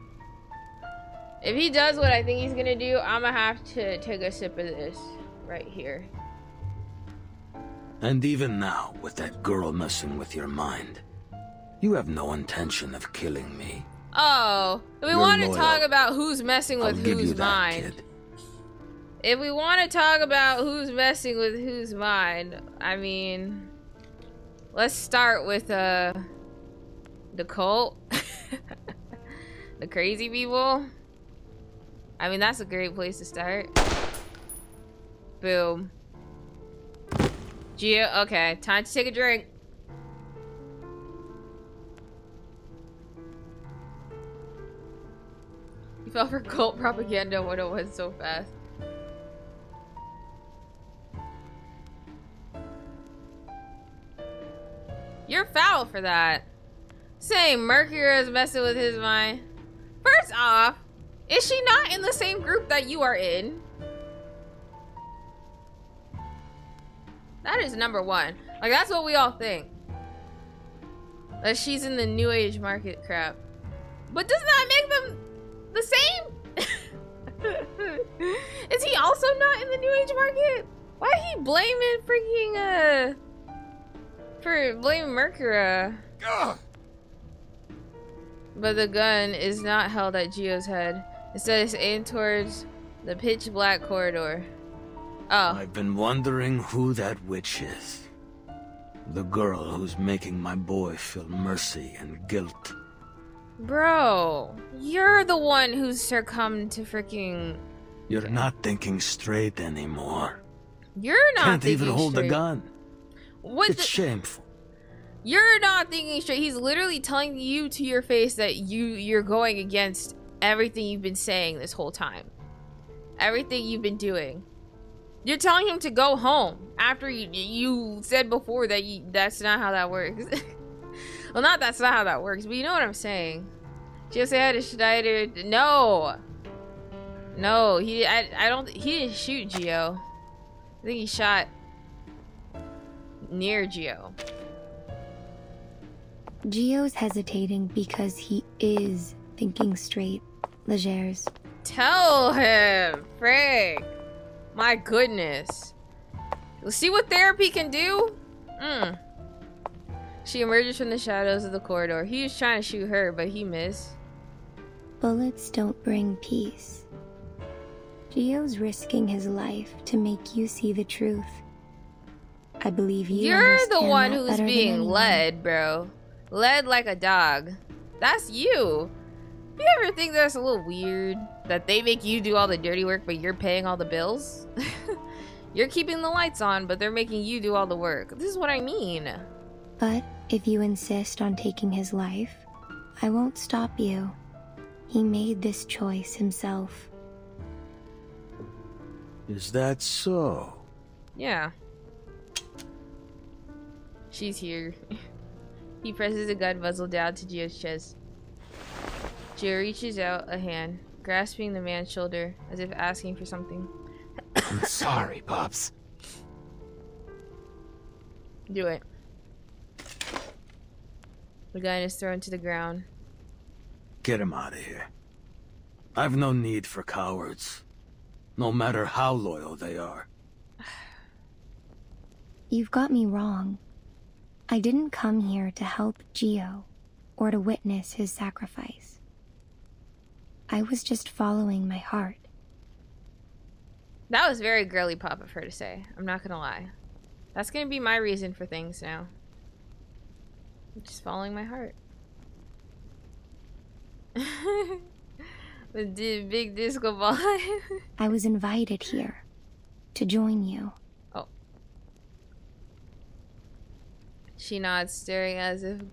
If he does what I think he's gonna do, I'm gonna have to take a sip of this right here. And even now, with that girl messing with your mind, you have no intention of killing me. Oh, if we want to talk about who's messing with whose mind. If we want to talk about who's messing with whose mind, I mean, let's start with the cult. The crazy people. I mean, that's a great place to start. Boom. Gio, okay, time to take a drink. You fell for cult propaganda 101 so fast. You're foul for that. Saying Mercuria is messing with his mind. First off, is she not in the same group that you are in? That is number one. Like, that's what we all think. That she's in the new age market crap. But doesn't that make them the same? Is he also not in the new age market? Why is he blaming freaking, for blaming Mercuria? But the gun is not held at Gio's head. Instead, it's aimed towards the pitch black corridor. Oh. I've been wondering who that witch is. The girl who's making my boy feel mercy and guilt. Bro, you're the one who's succumbed to freaking... You're not thinking straight anymore. You're not Can't thinking even hold straight. a gun. What it's shameful. You're not thinking straight. He's literally telling you to your face that you're going against everything you've been saying this whole time. Everything you've been doing. You're telling him to go home after you said before that that's not how that works. Well, not that's not how that works, but you know what I'm saying. Just had Schneider. No, he. I don't. He didn't shoot Gio. I think he shot near Gio. Gio's hesitating because he is thinking straight, Legers. Tell him, Frank. My goodness. Let's see what therapy can do. She emerges from the shadows of the corridor. He was trying to shoot her, but he missed. Bullets don't bring peace. Gio's risking his life to make you see the truth. I believe you're the one who's being led, bro. Led like a dog. That's you. You ever think that's a little weird? That they make you do all the dirty work, but you're paying all the bills? You're keeping the lights on, but they're making you do all the work. This is what I mean. But if you insist on taking his life, I won't stop you. He made this choice himself. Is that so? Yeah. She's here. He presses a gun muzzle down to Gio's chest. Gio reaches out a hand, grasping the man's shoulder as if asking for something. I'm sorry, Pops. Do it. The gun is thrown to the ground. Get him out of here. I've no need for cowards. No matter how loyal they are. You've got me wrong. I didn't come here to help Gio, or to witness his sacrifice. I was just following my heart. That was very girly pop of her to say. I'm not gonna lie. That's gonna be my reason for things now. I'm just following my heart. The big disco ball. I was invited here to join you. Oh. She nods, staring as if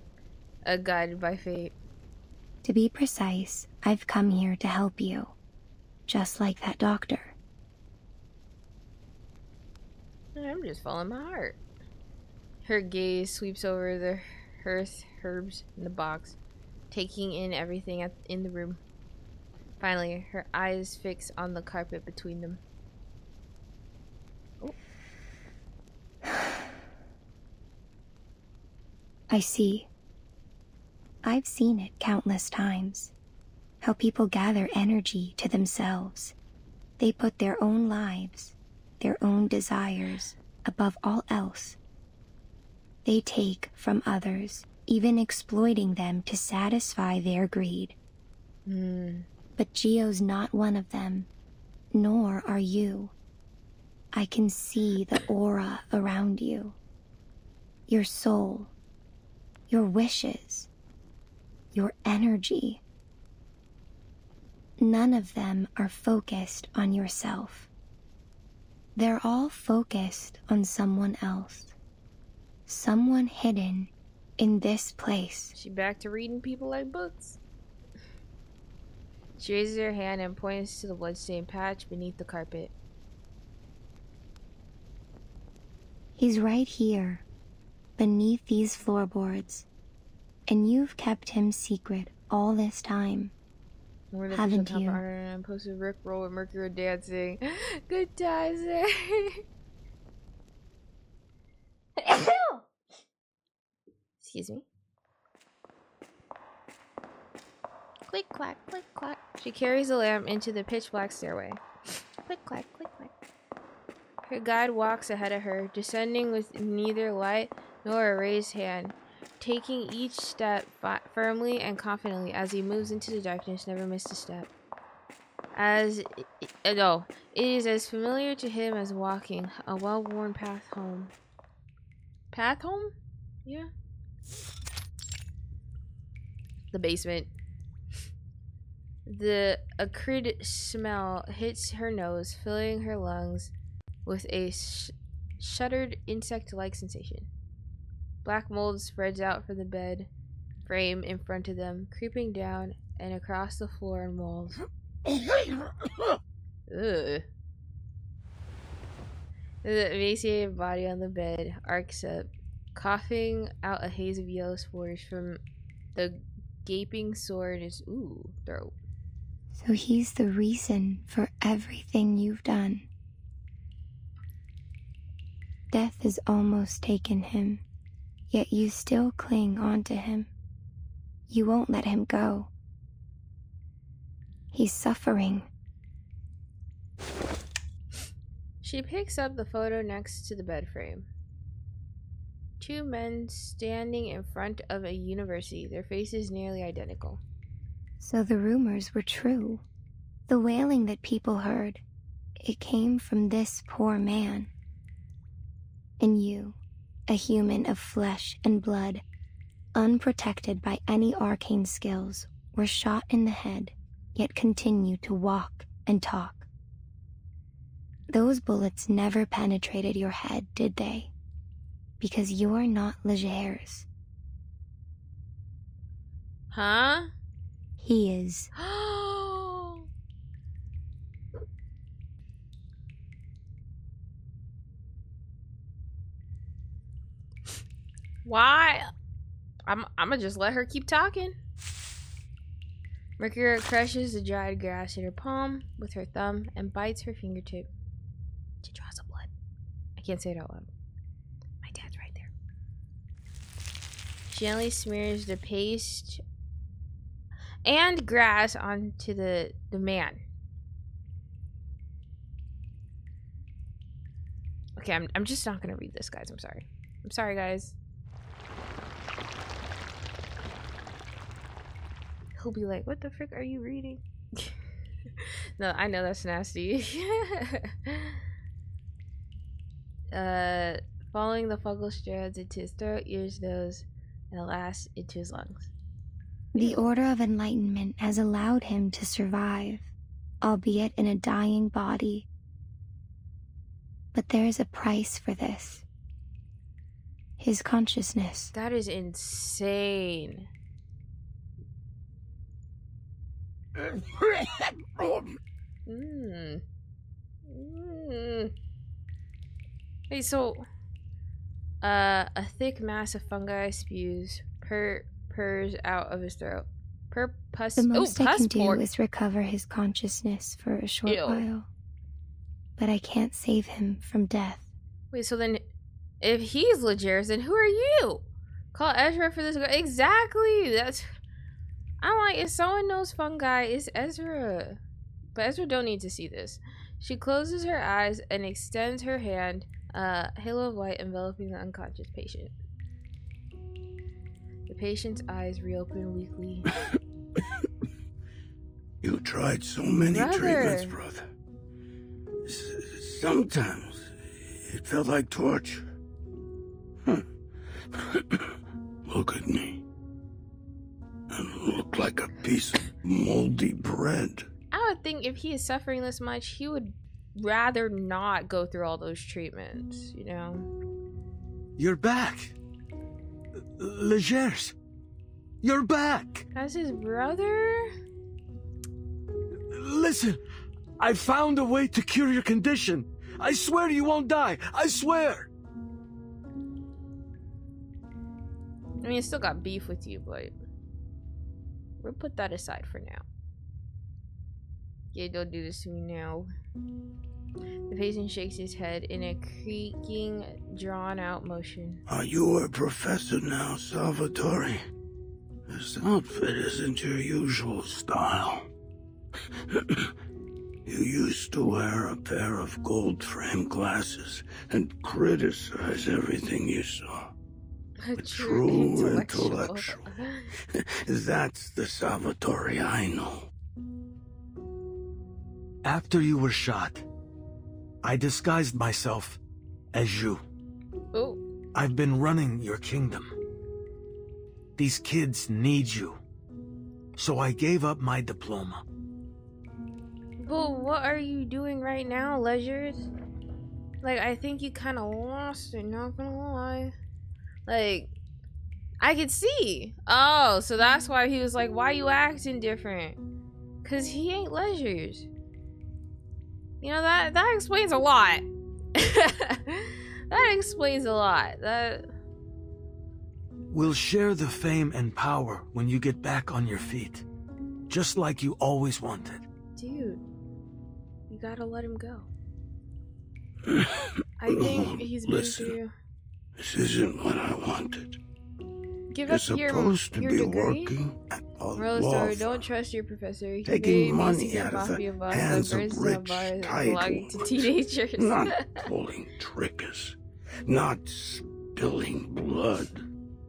guided by fate. To be precise, I've come here to help you. Just like that doctor. I'm just following my heart. Her gaze sweeps over the herbs in the box, taking in everything in the room. Finally, her eyes fix on the carpet between them. Oh. I see. I've seen it countless times. How people gather energy to themselves. They put their own lives, their own desires, above all else. They take from others, even exploiting them to satisfy their greed. But Gio's not one of them, nor are you. I can see the aura around you. Your soul, your wishes, your energy. None of them are focused on yourself. They're all focused on someone else. Someone hidden in this place. She back to reading people like books. She raises her hand and points to the bloodstained patch beneath the carpet. He's right here, beneath these floorboards. And you've kept him secret all this time. Haven't you? And posted Rick roll with Mercuria dancing. Good times there. Excuse me. Click clack, click clack. She carries the lamp into the pitch black stairway. Click clack, click clack. Her guide walks ahead of her, descending with neither light nor a raised hand, taking each step firmly and confidently as he moves into the darkness, never missed a step. It is as familiar to him as walking a well-worn path home. Path home? Yeah. The basement. The acrid smell hits her nose, filling her lungs with a shuddered insect-like sensation. Black mold spreads out from the bed frame in front of them, creeping down and across the floor and walls. Ugh. The emaciated body on the bed arcs up, coughing out a haze of yellow spores from the gaping sore in his throat. So he's the reason for everything you've done. Death has almost taken him, yet you still cling onto him. You won't let him go. He's suffering. She picks up the photo next to the bed frame. Two men standing in front of a university, their faces nearly identical. So the rumors were true. The wailing that people heard, it came from this poor man. And you, a human of flesh and blood, unprotected by any arcane skills, were shot in the head, yet continue to walk and talk. Those bullets never penetrated your head, did they? Because you're not Legers. Huh? He is. Why? I'm gonna just let her keep talking. Mercuria crushes the dried grass in her palm with her thumb and bites her fingertip. She draws the blood. I can't say it out loud. My dad's right there. She gently smears the paste and grass onto the man. Okay, I'm just not gonna read this, guys. I'm sorry. I'm sorry, guys. He'll be like, what the frick are you reading? No, I know that's nasty. Following the fungal strands into his throat, ears, nose, and last into his lungs. The Order of Enlightenment has allowed him to survive, albeit in a dying body. But there is a price for this. His consciousness. That is insane. Wait, so a thick mass of fungi spews purrs out of his throat. The most I can do is recover his consciousness for a short while. But I can't save him from death. Wait, so then if he's Legers, then who are you? Call Ezra for this. Exactly. That's. I'm like, if someone knows fungi, it's Ezra. But Ezra don't need to see this. She closes her eyes and extends her hand, halo of light enveloping the unconscious patient. The patient's eyes reopen weakly. You tried so many treatments, brother. Sometimes it felt like torture. Look at me. I look like a piece of moldy bread. I would think if he is suffering this much, he would rather not go through all those treatments, you know? You're back. Legers. You're back. That's his brother? Listen, I found a way to cure your condition. I swear you won't die. I swear. I mean, I still got beef with you, but we'll put that aside for now. Yeah, don't do this to me now. The patient shakes his head in a creaking, drawn-out motion. Are you a professor now, Salvatore? This outfit isn't your usual style. You used to wear a pair of gold-framed glasses and criticize everything you saw. A true intellectual. That's the Salvatore I know. After you were shot, I disguised myself as you. Oh. I've been running your kingdom. These kids need you. So I gave up my diploma. But what are you doing right now, Legers? Like, I think you kind of lost it, not gonna lie. Like, I could see. Oh, so that's why he was like, why you acting different? Because he ain't Legers. You know, that explains a lot. That explains a lot. We'll share the fame and power when you get back on your feet. Just like you always wanted. Dude, you gotta let him go. I think he's been through. This isn't what I wanted. Give You're up your supposed to be degree? working at a Moral law story, firm, don't trust your professor. He taking needs to money get out of coffee the and vodka, hands of birds, rich bars, title belonging to teenagers. Not pulling triggers, not spilling blood.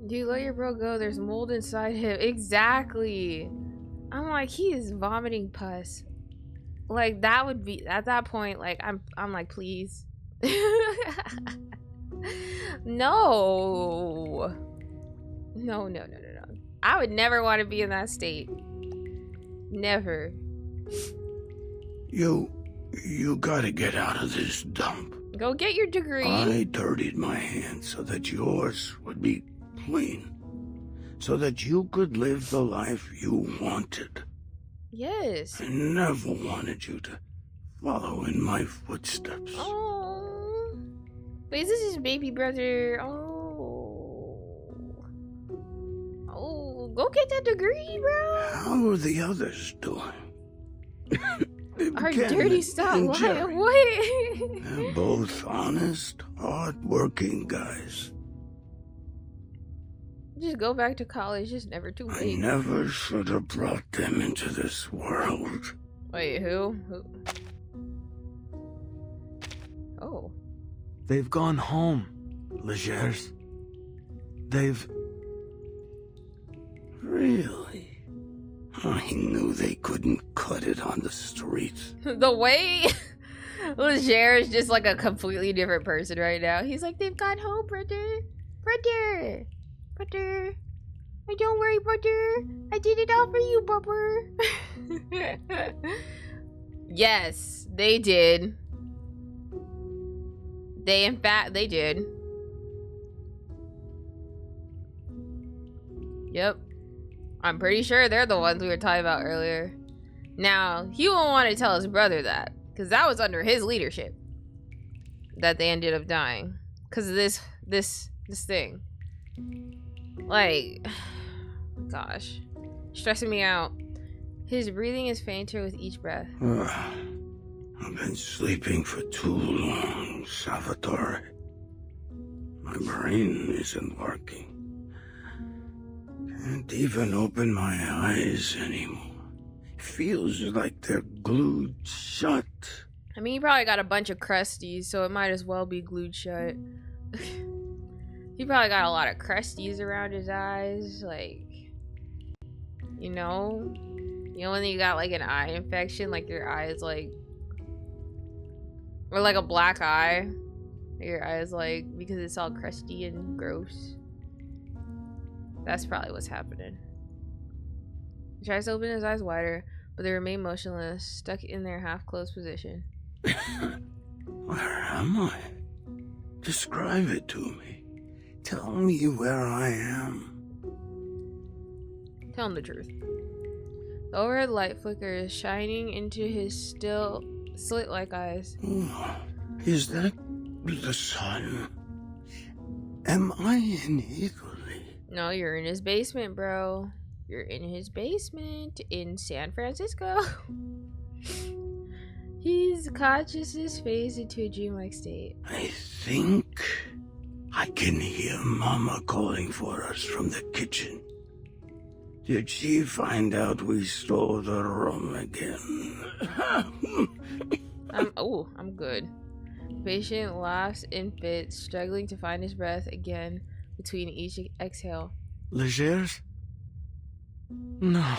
Dude, let your bro go. There's mold inside him. Exactly. I'm like, he is vomiting pus. Like, that would be, at that point, like, I'm like, please. No. No. I would never want to be in that state. Never. You gotta get out of this dump. Go get your degree. I dirtied my hands so that yours would be clean. So that you could live the life you wanted. Yes. I never wanted you to follow in my footsteps. Oh. Wait, is this his baby brother? Oh, go get that degree, bro. How are the others doing? Our Ken dirty stuff. and What? Jerry. What? They're both honest, hard-working guys. Just go back to college. It's never too I late. never should have brought them into this world. Wait, who? Oh. They've gone home, Legers. They've... Really? I knew they couldn't cut it on the streets. The way Leger is just like a completely different person right now. He's like, they've gone home, brother. Brother. Oh, don't worry, brother. I did it all for you, brother. Yes, they did. In fact, they did. Yep. I'm pretty sure they're the ones we were talking about earlier. Now, he won't want to tell his brother that, because that was under his leadership. that they ended up dying because of this thing. Like, gosh, stressing me out. His breathing is fainter with each breath. I've been sleeping for too long, Salvatore. My brain isn't working. Can't even open my eyes anymore. Feels like they're glued shut. I mean, he probably got a bunch of crusties, so it might as well be glued shut. He probably got a lot of crusties around his eyes, like, you know when you got like an eye infection, like your eyes like, or like a black eye, your eyes like, because it's all crusty and gross. That's probably what's happening. He tries to open his eyes wider, but they remain motionless, stuck in their half-closed position. Where am I? Describe it to me. Tell me where I am. Tell him the truth. The overhead light flickers, shining into his still slit-like eyes. Oh, is that the sun? Am I in Italy? No, you're in his basement, bro. You're in his basement in San Francisco. His consciousness fades into a dreamlike state. I think I can hear Mama calling for us from the kitchen. Did she find out we stole the rum again? I'm good. Patient laughs in fits, struggling to find his breath again between each exhale. Legers? No.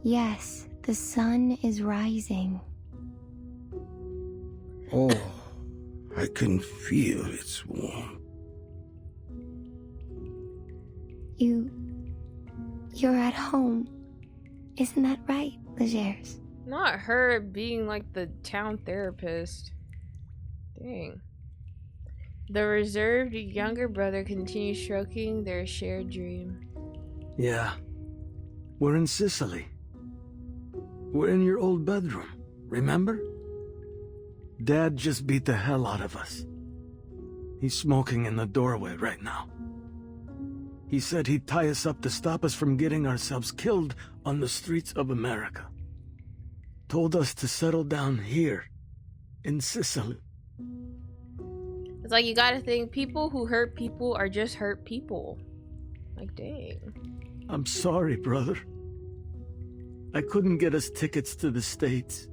Yes, the sun is rising. Oh, I can feel its warmth. You're at home. Isn't that right, Legers? Not her being like the town therapist. Dang. The reserved younger brother continues stroking their shared dream. Yeah. We're in Sicily. We're in your old bedroom, remember? Dad just beat the hell out of us. He's smoking in the doorway right now. He said he'd tie us up to stop us from getting ourselves killed on the streets of America. Told us to settle down here, in Sicily. It's like, you gotta think, people who hurt people are just hurt people. Like, dang. I'm sorry, brother. I couldn't get us tickets to the States.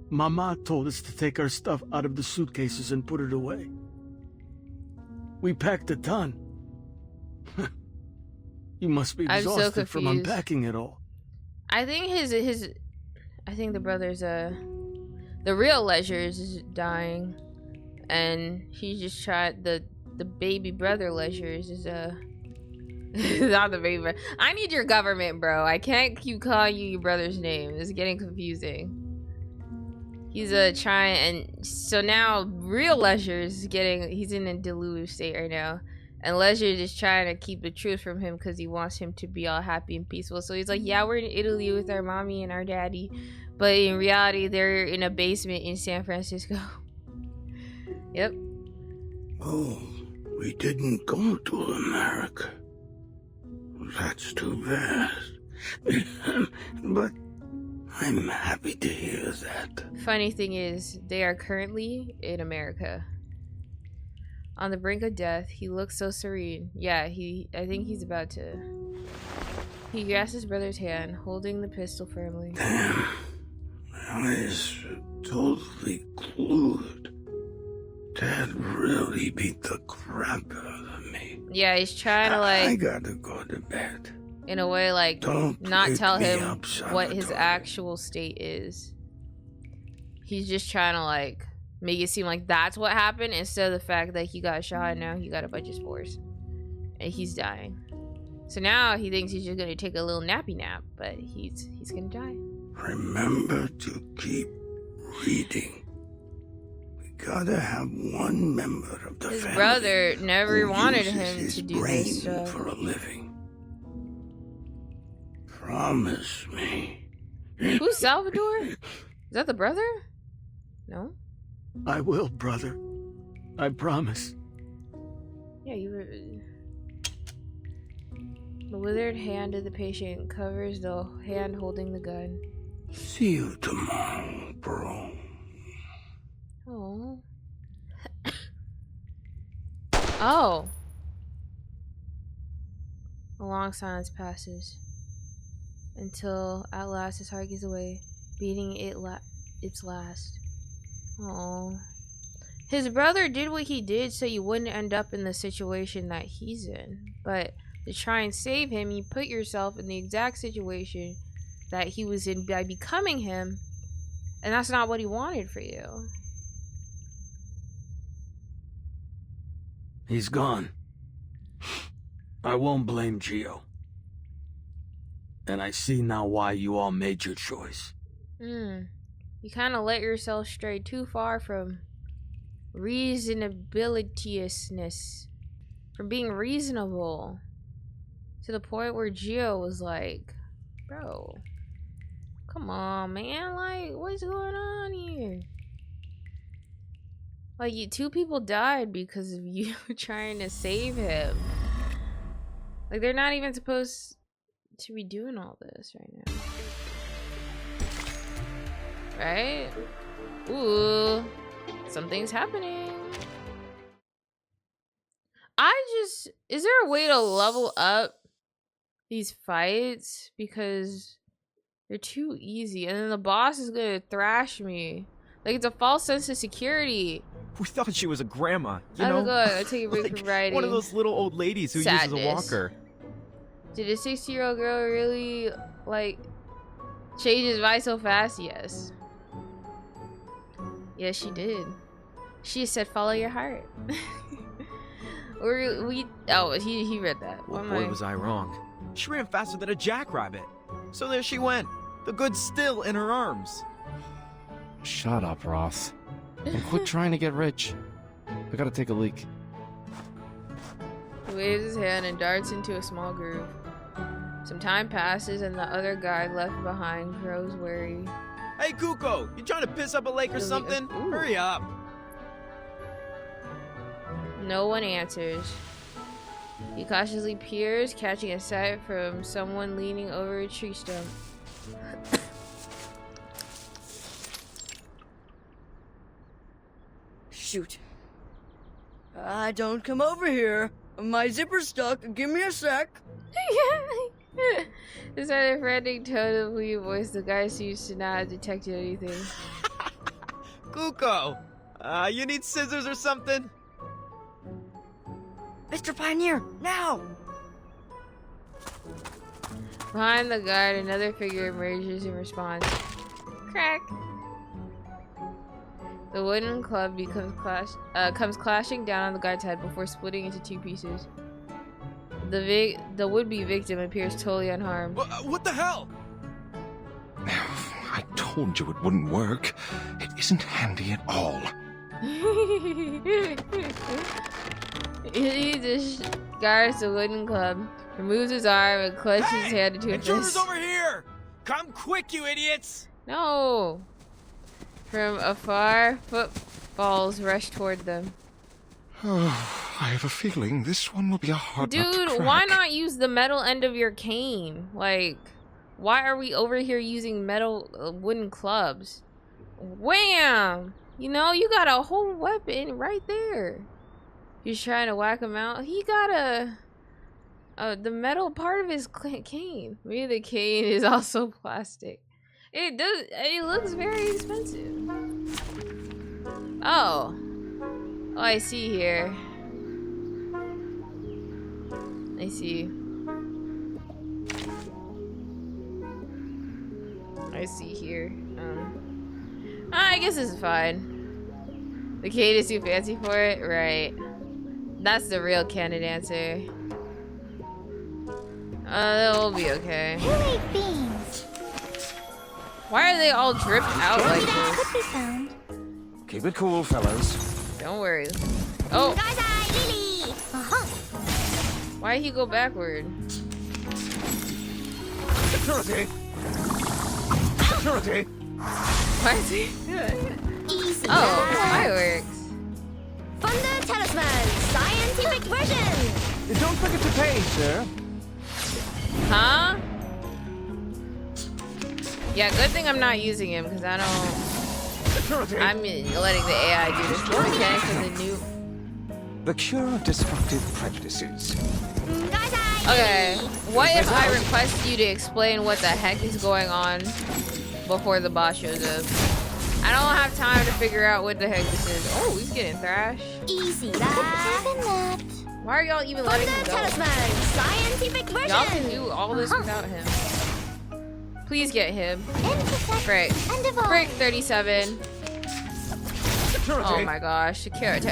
Mama told us to take our stuff out of the suitcases and put it away. We packed a ton. You must be exhausted from unpacking it all. I think I think the brother's the real Legers is dying, and he's just tried the baby brother Legers is not the baby brother. I need your government, bro. I can't keep calling you your brother's name. It's getting confusing. He's trying, and so now real Legers he's in a delulu state right now. And Legers is trying to keep the truth from him because he wants him to be all happy and peaceful. So he's like, yeah, we're in Italy with our mommy and our daddy. But in reality, they're in a basement in San Francisco. Yep. Oh, we didn't go to America. That's too bad. But I'm happy to hear that. Funny thing is, they are currently in America. On the brink of death, he looks so serene. Yeah, I think he's about to. He grasps his brother's hand, holding the pistol firmly. Damn. My eyes are totally glued. Dad really beat the crap out of me. Yeah, he's trying to I gotta go to bed. In a way, like, Don't not tell him up, what his actual state is. He's just trying to, like, make it seem like that's what happened instead of the fact that he got shot and now he got a bunch of spores. And he's dying. So now he thinks he's just gonna take a little nappy nap, but he's gonna die. Remember to keep reading. We gotta have one member of the family. His brother never who wanted uses him his to do brain this stuff. for a living. Promise me. Who's Salvador? Is that the brother? No? I will, brother. I promise. Yeah, you were... The withered hand of the patient covers the hand holding the gun. See you tomorrow, bro. Oh. Oh. A long silence passes until at last his heart gives away, beating its last. Oh. His brother did what he did so you wouldn't end up in the situation that he's in. But to try and save him, you put yourself in the exact situation that he was in by becoming him, and that's not what he wanted for you. He's gone. I won't blame Gio. And I see now why you all made your choice. You kind of let yourself stray too far from reasonabilityousness, from being reasonable, to the point where Gio was like, bro, come on, man, like, what's going on here? Like, two people died because of you trying to save him. Like, they're not even supposed to be doing all this right now. Right? Ooh, something's happening. Is there a way to level up these fights? Because they're too easy. And then the boss is gonna thrash me. Like, it's a false sense of security. We thought she was a grandma, you I'm know? gonna take a break like from writing. one of those little old ladies who uses a walker. Did a 60-year-old girl really, like, change his mind so fast? Yes. Yes, she did. She said, follow your heart. Oh, he read that. Well, boy, was I wrong. She ran faster than a jackrabbit. So there she went. The goods still in her arms. Shut up, Ross. And quit trying to get rich. I gotta take a leak. He waves his hand and darts into a small groove. Some time passes and the other guy left behind grows wary. Hey, Kuko! You trying to piss up a lake or something? Hurry up! No one answers. He cautiously peers, catching a sight from someone leaning over a tree stump. Shoot. Don't come over here. My zipper's stuck. Give me a sec. Despite a frantic tone of weird voice, the guy seems to not have detected anything. Kuko! You need scissors or something? Mr. Pioneer, now! Behind the guard, another figure emerges in response. Crack! The wooden club comes clashing down on the guard's head before splitting into two pieces. The would-be victim appears totally unharmed. What the hell? I told you it wouldn't work. It isn't handy at all. He discards the wooden club, removes his arm, and clenches his hand into a fist. Intruders over here! Come quick, you idiots! No! From afar, footfalls rush toward them. Oh, I have a feeling this one will be a hard nut to Dude, crack. why not use the metal end of your cane? Like, why are we over here using metal wooden clubs? Wham! You know, you got a whole weapon right there. He's trying to whack him out. He got the metal part of his cane. Maybe the cane is also plastic. It looks very expensive. Oh, I see here. I see here. I guess this is fine. The cane is too fancy for it, right? That's the real candid answer. That will be okay. Who ate beans? Why are they all dripped out like this? Could be found. Keep it cool, fellas. Don't worry. Oh! Lily! Why'd he go backward? Security! Security! Why is he? Easy. Oh, fireworks. Thunder Talisman, scientific version. Don't forget to pay, sir. Huh? Yeah, good thing I'm not using him because I don't. I'm letting the AI do this okay for the new. The cure of destructive prejudices. Okay, what if I request you to explain what the heck is going on before the boss shows up? I don't have time to figure out what the heck this is. Oh, he's getting thrashed. Easy that. Why are y'all even letting him go? Scientific version. Y'all can do all this without him. Please get him. Frick. Frick 37. Oh my gosh, security.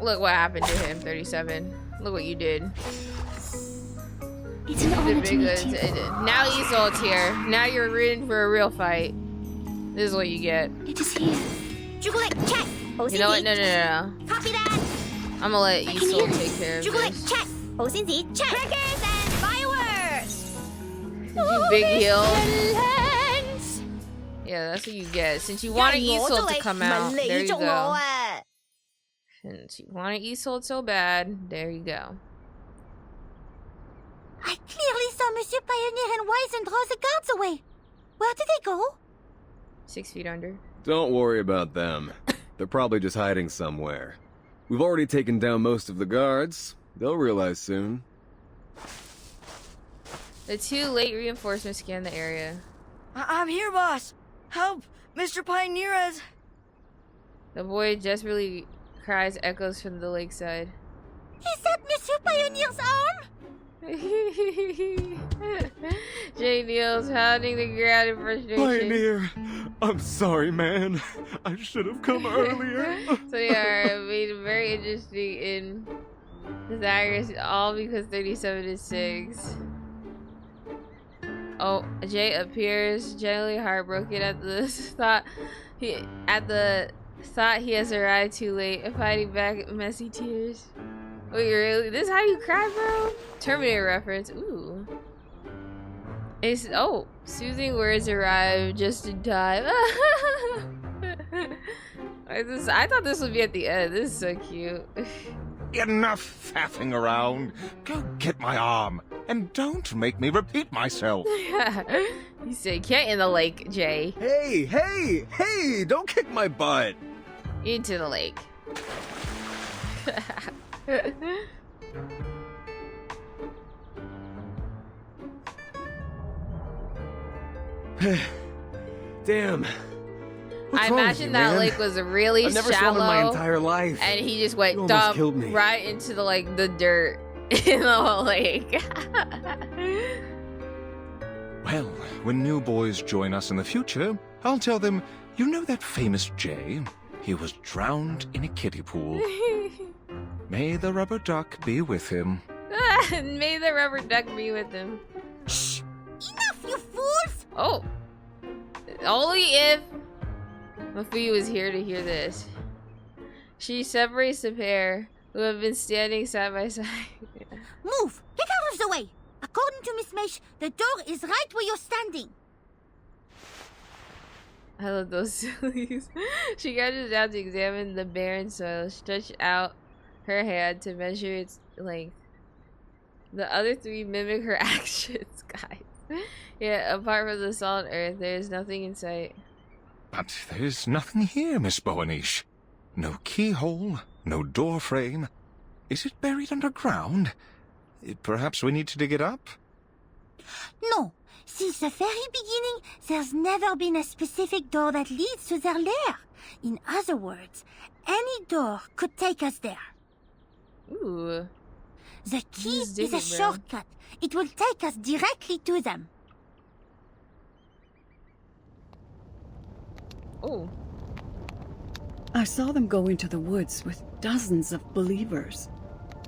Look what happened to him, 37. Look what you did. It's an honor to meet you. Now Isolde's here. Now you're rooting for a real fight. This is what you get. It is here. Check. You know what? No. Copy that. I'm gonna let Isolde take care of this. Check. Check. Crickets and fireworks. You big heel. Yeah, that's what you get. Since you wanted Isolde to come out, there you go. Since you wanted Isolde so bad, there you go. I clearly saw Monsieur Pioneer and Wisen draw the guards away. Where did they go? 6 feet under. Don't worry about them. They're probably just hiding somewhere. We've already taken down most of the guards. They'll realize soon. The 2 late reinforcements scan the area. I'm here, boss. Help! Mr. Pioneer has... The boy desperately cries echoes from the lakeside. Is that Monsieur Pioneer's arm? Jay kneels, pounding the ground in frustration. Pioneer, I'm sorry, man. I should have come earlier. So yeah, made it very interesting in Desires, all because 37 is 6. Oh, Jay appears gently heartbroken at the thought he has arrived too late, fighting back messy tears. Wait, really? This is how you cry, bro? Terminator reference. Ooh. It's soothing words arrive just in time. I thought this would be at the end. This is so cute. Enough faffing around. Go get my arm. And don't make me repeat myself. You said get in the lake, Jay. Hey! Don't kick my butt. Into the lake. Damn. I imagine that lake was really I've never shallow. swum in my entire life. And he just went You dump almost killed me. right into the dirt in the whole lake. Well, when new boys join us in the future, I'll tell them, you know that famous Jay? He was drowned in a kiddie pool. May the rubber duck be with him. May the rubber duck be with him. Shh! Enough, you fools! Oh. Only if Mafi was here to hear this. She separates the pair who have been standing side by side. Move! Get out of the way! According to Miss Meish, the door is right where you're standing. I love those sillies. She crouches down to examine the barren soil, stretched out her hand to measure its length. The other 3 mimic her actions, guys. Yeah, apart from the solid earth, there is nothing in sight. But there's nothing here, Miss Boanish. No keyhole, no door frame. Is it buried underground? Perhaps we need to dig it up? No. Since the very beginning, there's never been a specific door that leads to their lair. In other words, any door could take us there. Ooh. The key is a shortcut. It will take us directly to them. Oh. I saw them go into the woods with dozens of believers.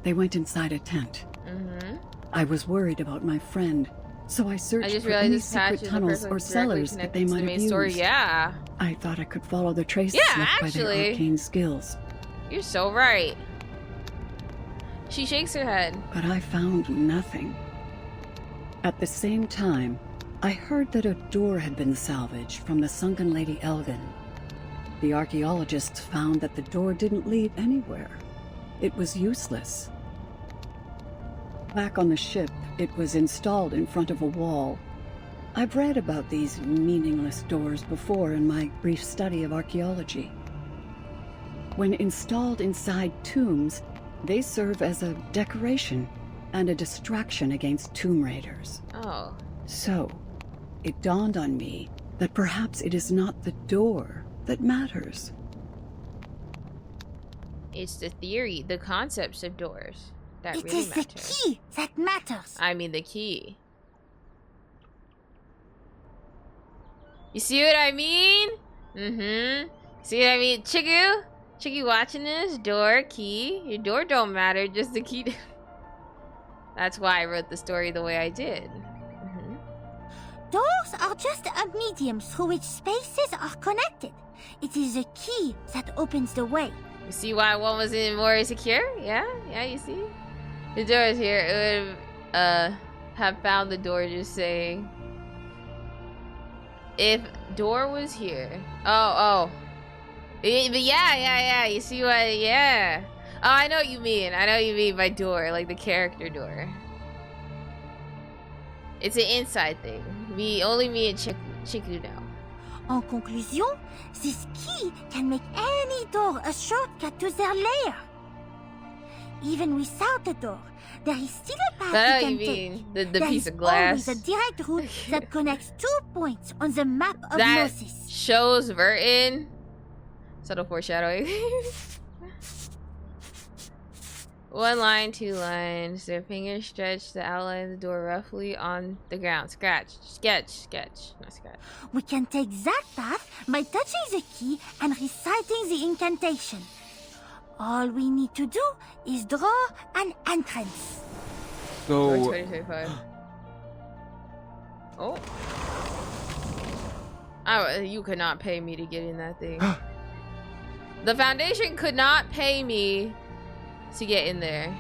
They went inside a tent. Mm-hmm. I was worried about my friend, so I searched for any secret tunnels or cellars that they might have used. Yeah. I thought I could follow the traces left by their arcane skills. You're so right. She shakes her head. But I found nothing. At the same time, I heard that a door had been salvaged from the sunken Lady Elgin. The archaeologists found that the door didn't lead anywhere. It was useless. Back on the ship, it was installed in front of a wall. I've read about these meaningless doors before in my brief study of archaeology. When installed inside tombs, they serve as a decoration and a distraction against tomb raiders. Oh. So, it dawned on me that perhaps it is not the door that matters. It's the theory, the concepts of doors that It really is matter. the key that matters. I mean the key. You see what I mean? Mm-hmm. See what I mean? Chiku? Chiku watching this? Door, key. Your door don't matter, just the key. That's why I wrote the story the way I did. Doors are just a medium through which spaces are connected. It is a key that opens the way. You see why one was more secure? Yeah? Yeah, you see? The door is here. It would have found the door just saying... If door was here... Oh. But yeah. You see what... Yeah. Oh, I know what you mean. I know what you mean by door. Like the character door. It's an inside thing. Only me and Chiku know. En conclusion, this key can make any door a shortcut to their lair. Even without the door, there is still a path I know you what can you mean. take. The piece of glass. There is always a direct route that connects 2 points on the map of That Gnosis. shows Vertin. Subtle foreshadowing. 1 line, 2 lines. Their fingers stretch the outline of the door roughly on the ground. Sketch. Not scratch. We can take that path by touching the key and reciting the incantation. All we need to do is draw an entrance. So... 2025. Oh, you could not pay me to get in that thing. The Foundation could not pay me to get in there.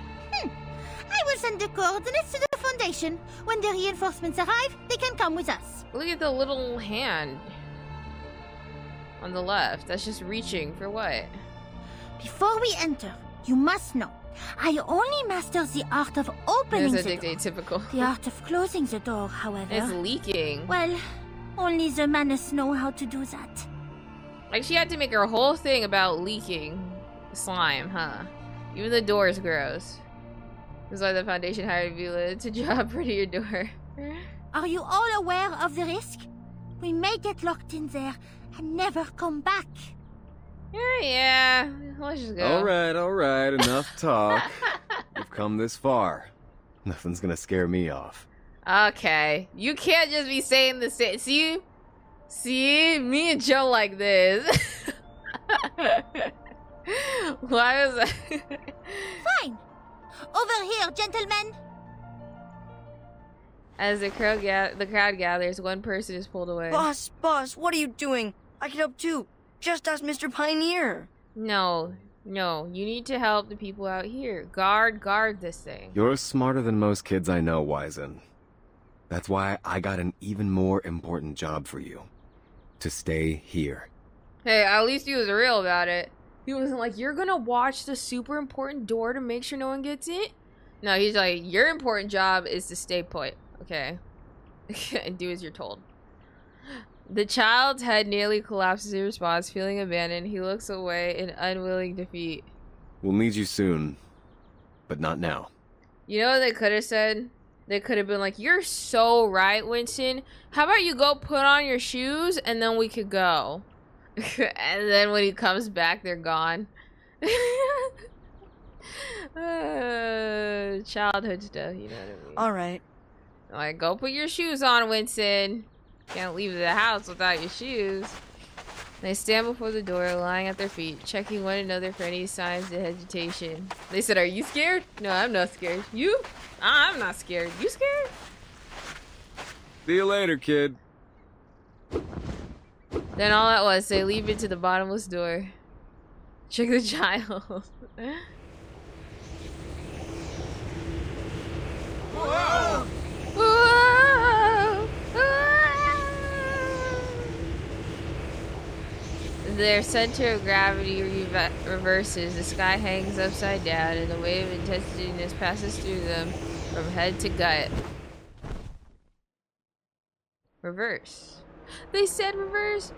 I will send the coordinates to the Foundation. When the reinforcements arrive, they can come with us. Look at the little hand on the left. That's just reaching for what? Before we enter, you must know, I only master the art of opening There's a the door. typical. The art of closing the door, however... It's leaking. Well, only the Manus know how to do that. Like, she had to make her whole thing about leaking slime, huh? Even the door is gross. That's why the Foundation hired Vila to draw a prettier door. Are you all aware of the risk? We may get locked in there and never come back. Yeah. Let's just go. Alright, enough talk. We've come this far. Nothing's gonna scare me off. Okay. You can't just be saying the same. See? Me and Joe like this. Why was that? Fine. Over here, gentlemen. As the crowd gathers, one person is pulled away. Boss, what are you doing? I can help too. Just ask Mr. Pioneer. No. You need to help the people out here. Guard this thing. You're smarter than most kids I know, Wizen. That's why I got an even more important job for you. To stay here. Hey, at least he was real about it. He wasn't like, you're gonna watch the super important door to make sure no one gets in? No, he's like, your important job is to stay put, okay? And do as you're told. The child's head nearly collapses in response, feeling abandoned. He looks away in unwilling defeat. We'll need you soon. But not now. You know what they could have said? They could have been like, you're so right, Winston. How about you go put on your shoes and then we could go. And then when he comes back, they're gone. Childhood stuff, you know what I mean? Alright. Like, go put your shoes on, Winston. Can't leave the house without your shoes. They stand before the door, lying at their feet, checking one another for any signs of hesitation. They said, are you scared? No, I'm not scared. You? I'm not scared. You scared? See you later, kid. Then all at once, they leap into the bottomless door. Check the child. Whoa! Their center of gravity reverses. The sky hangs upside down, and the wave of intensityness passes through them from head to gut. Reverse. They said reverse.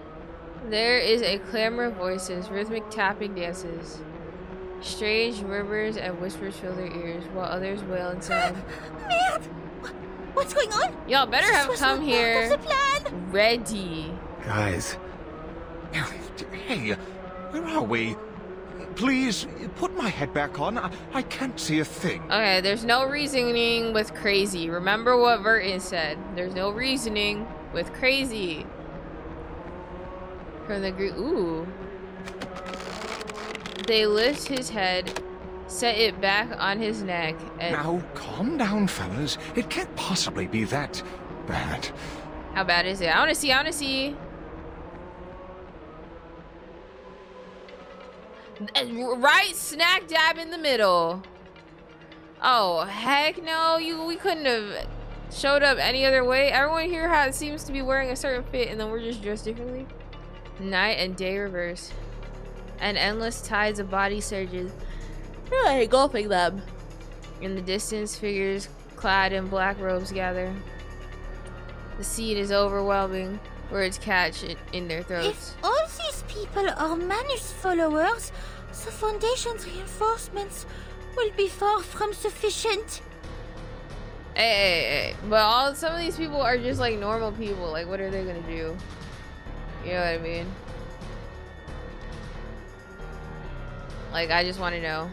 There is a clamor of voices, rhythmic tapping dances. Strange murmurs and whispers fill their ears, while others wail inside. Merde! What's going on? Y'all better have come here ready. Guys. Hey, where are we? Please, put my head back on. I can't see a thing. Okay, there's no reasoning with crazy. Remember what Vertin said. There's no reasoning with crazy. From the group. Ooh. They lift his head, set it back on his neck, and... Now, calm down, fellas. It can't possibly be that bad. How bad is it? I wanna see. Right snack dab in the middle. Oh, heck no. We couldn't have showed up any other way. Everyone here seems to be wearing a certain fit, and then we're just dressed differently. Night and day reverse. And endless tides of body surges, really engulfing them. In the distance, figures clad in black robes gather. The scene is overwhelming. Words catch in their throats. If all these people are Manus followers, the Foundation's reinforcements will be far from sufficient. Hey. But some of these people are just like normal people. Like, what are they gonna do? You know what I mean? Like, I just want to know.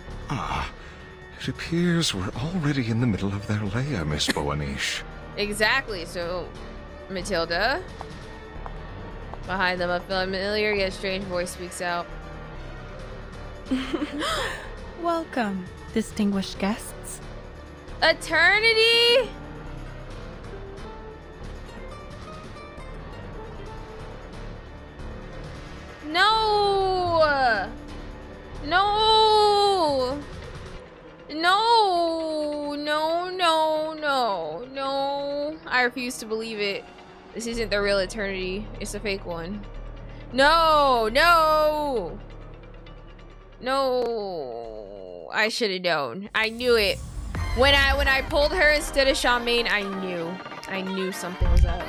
It appears we're already in the middle of their lair, Miss Boanish. Exactly. So, Matilda. Behind them, a familiar yet strange voice speaks out. Welcome, distinguished guests. Eternity? No! No! No! No, no, no, no. I refuse to believe it. This isn't the real Eternity. It's a fake one. No! No! No! I should have known. I knew it. When I pulled her instead of Charmaine, I knew. I knew something was up.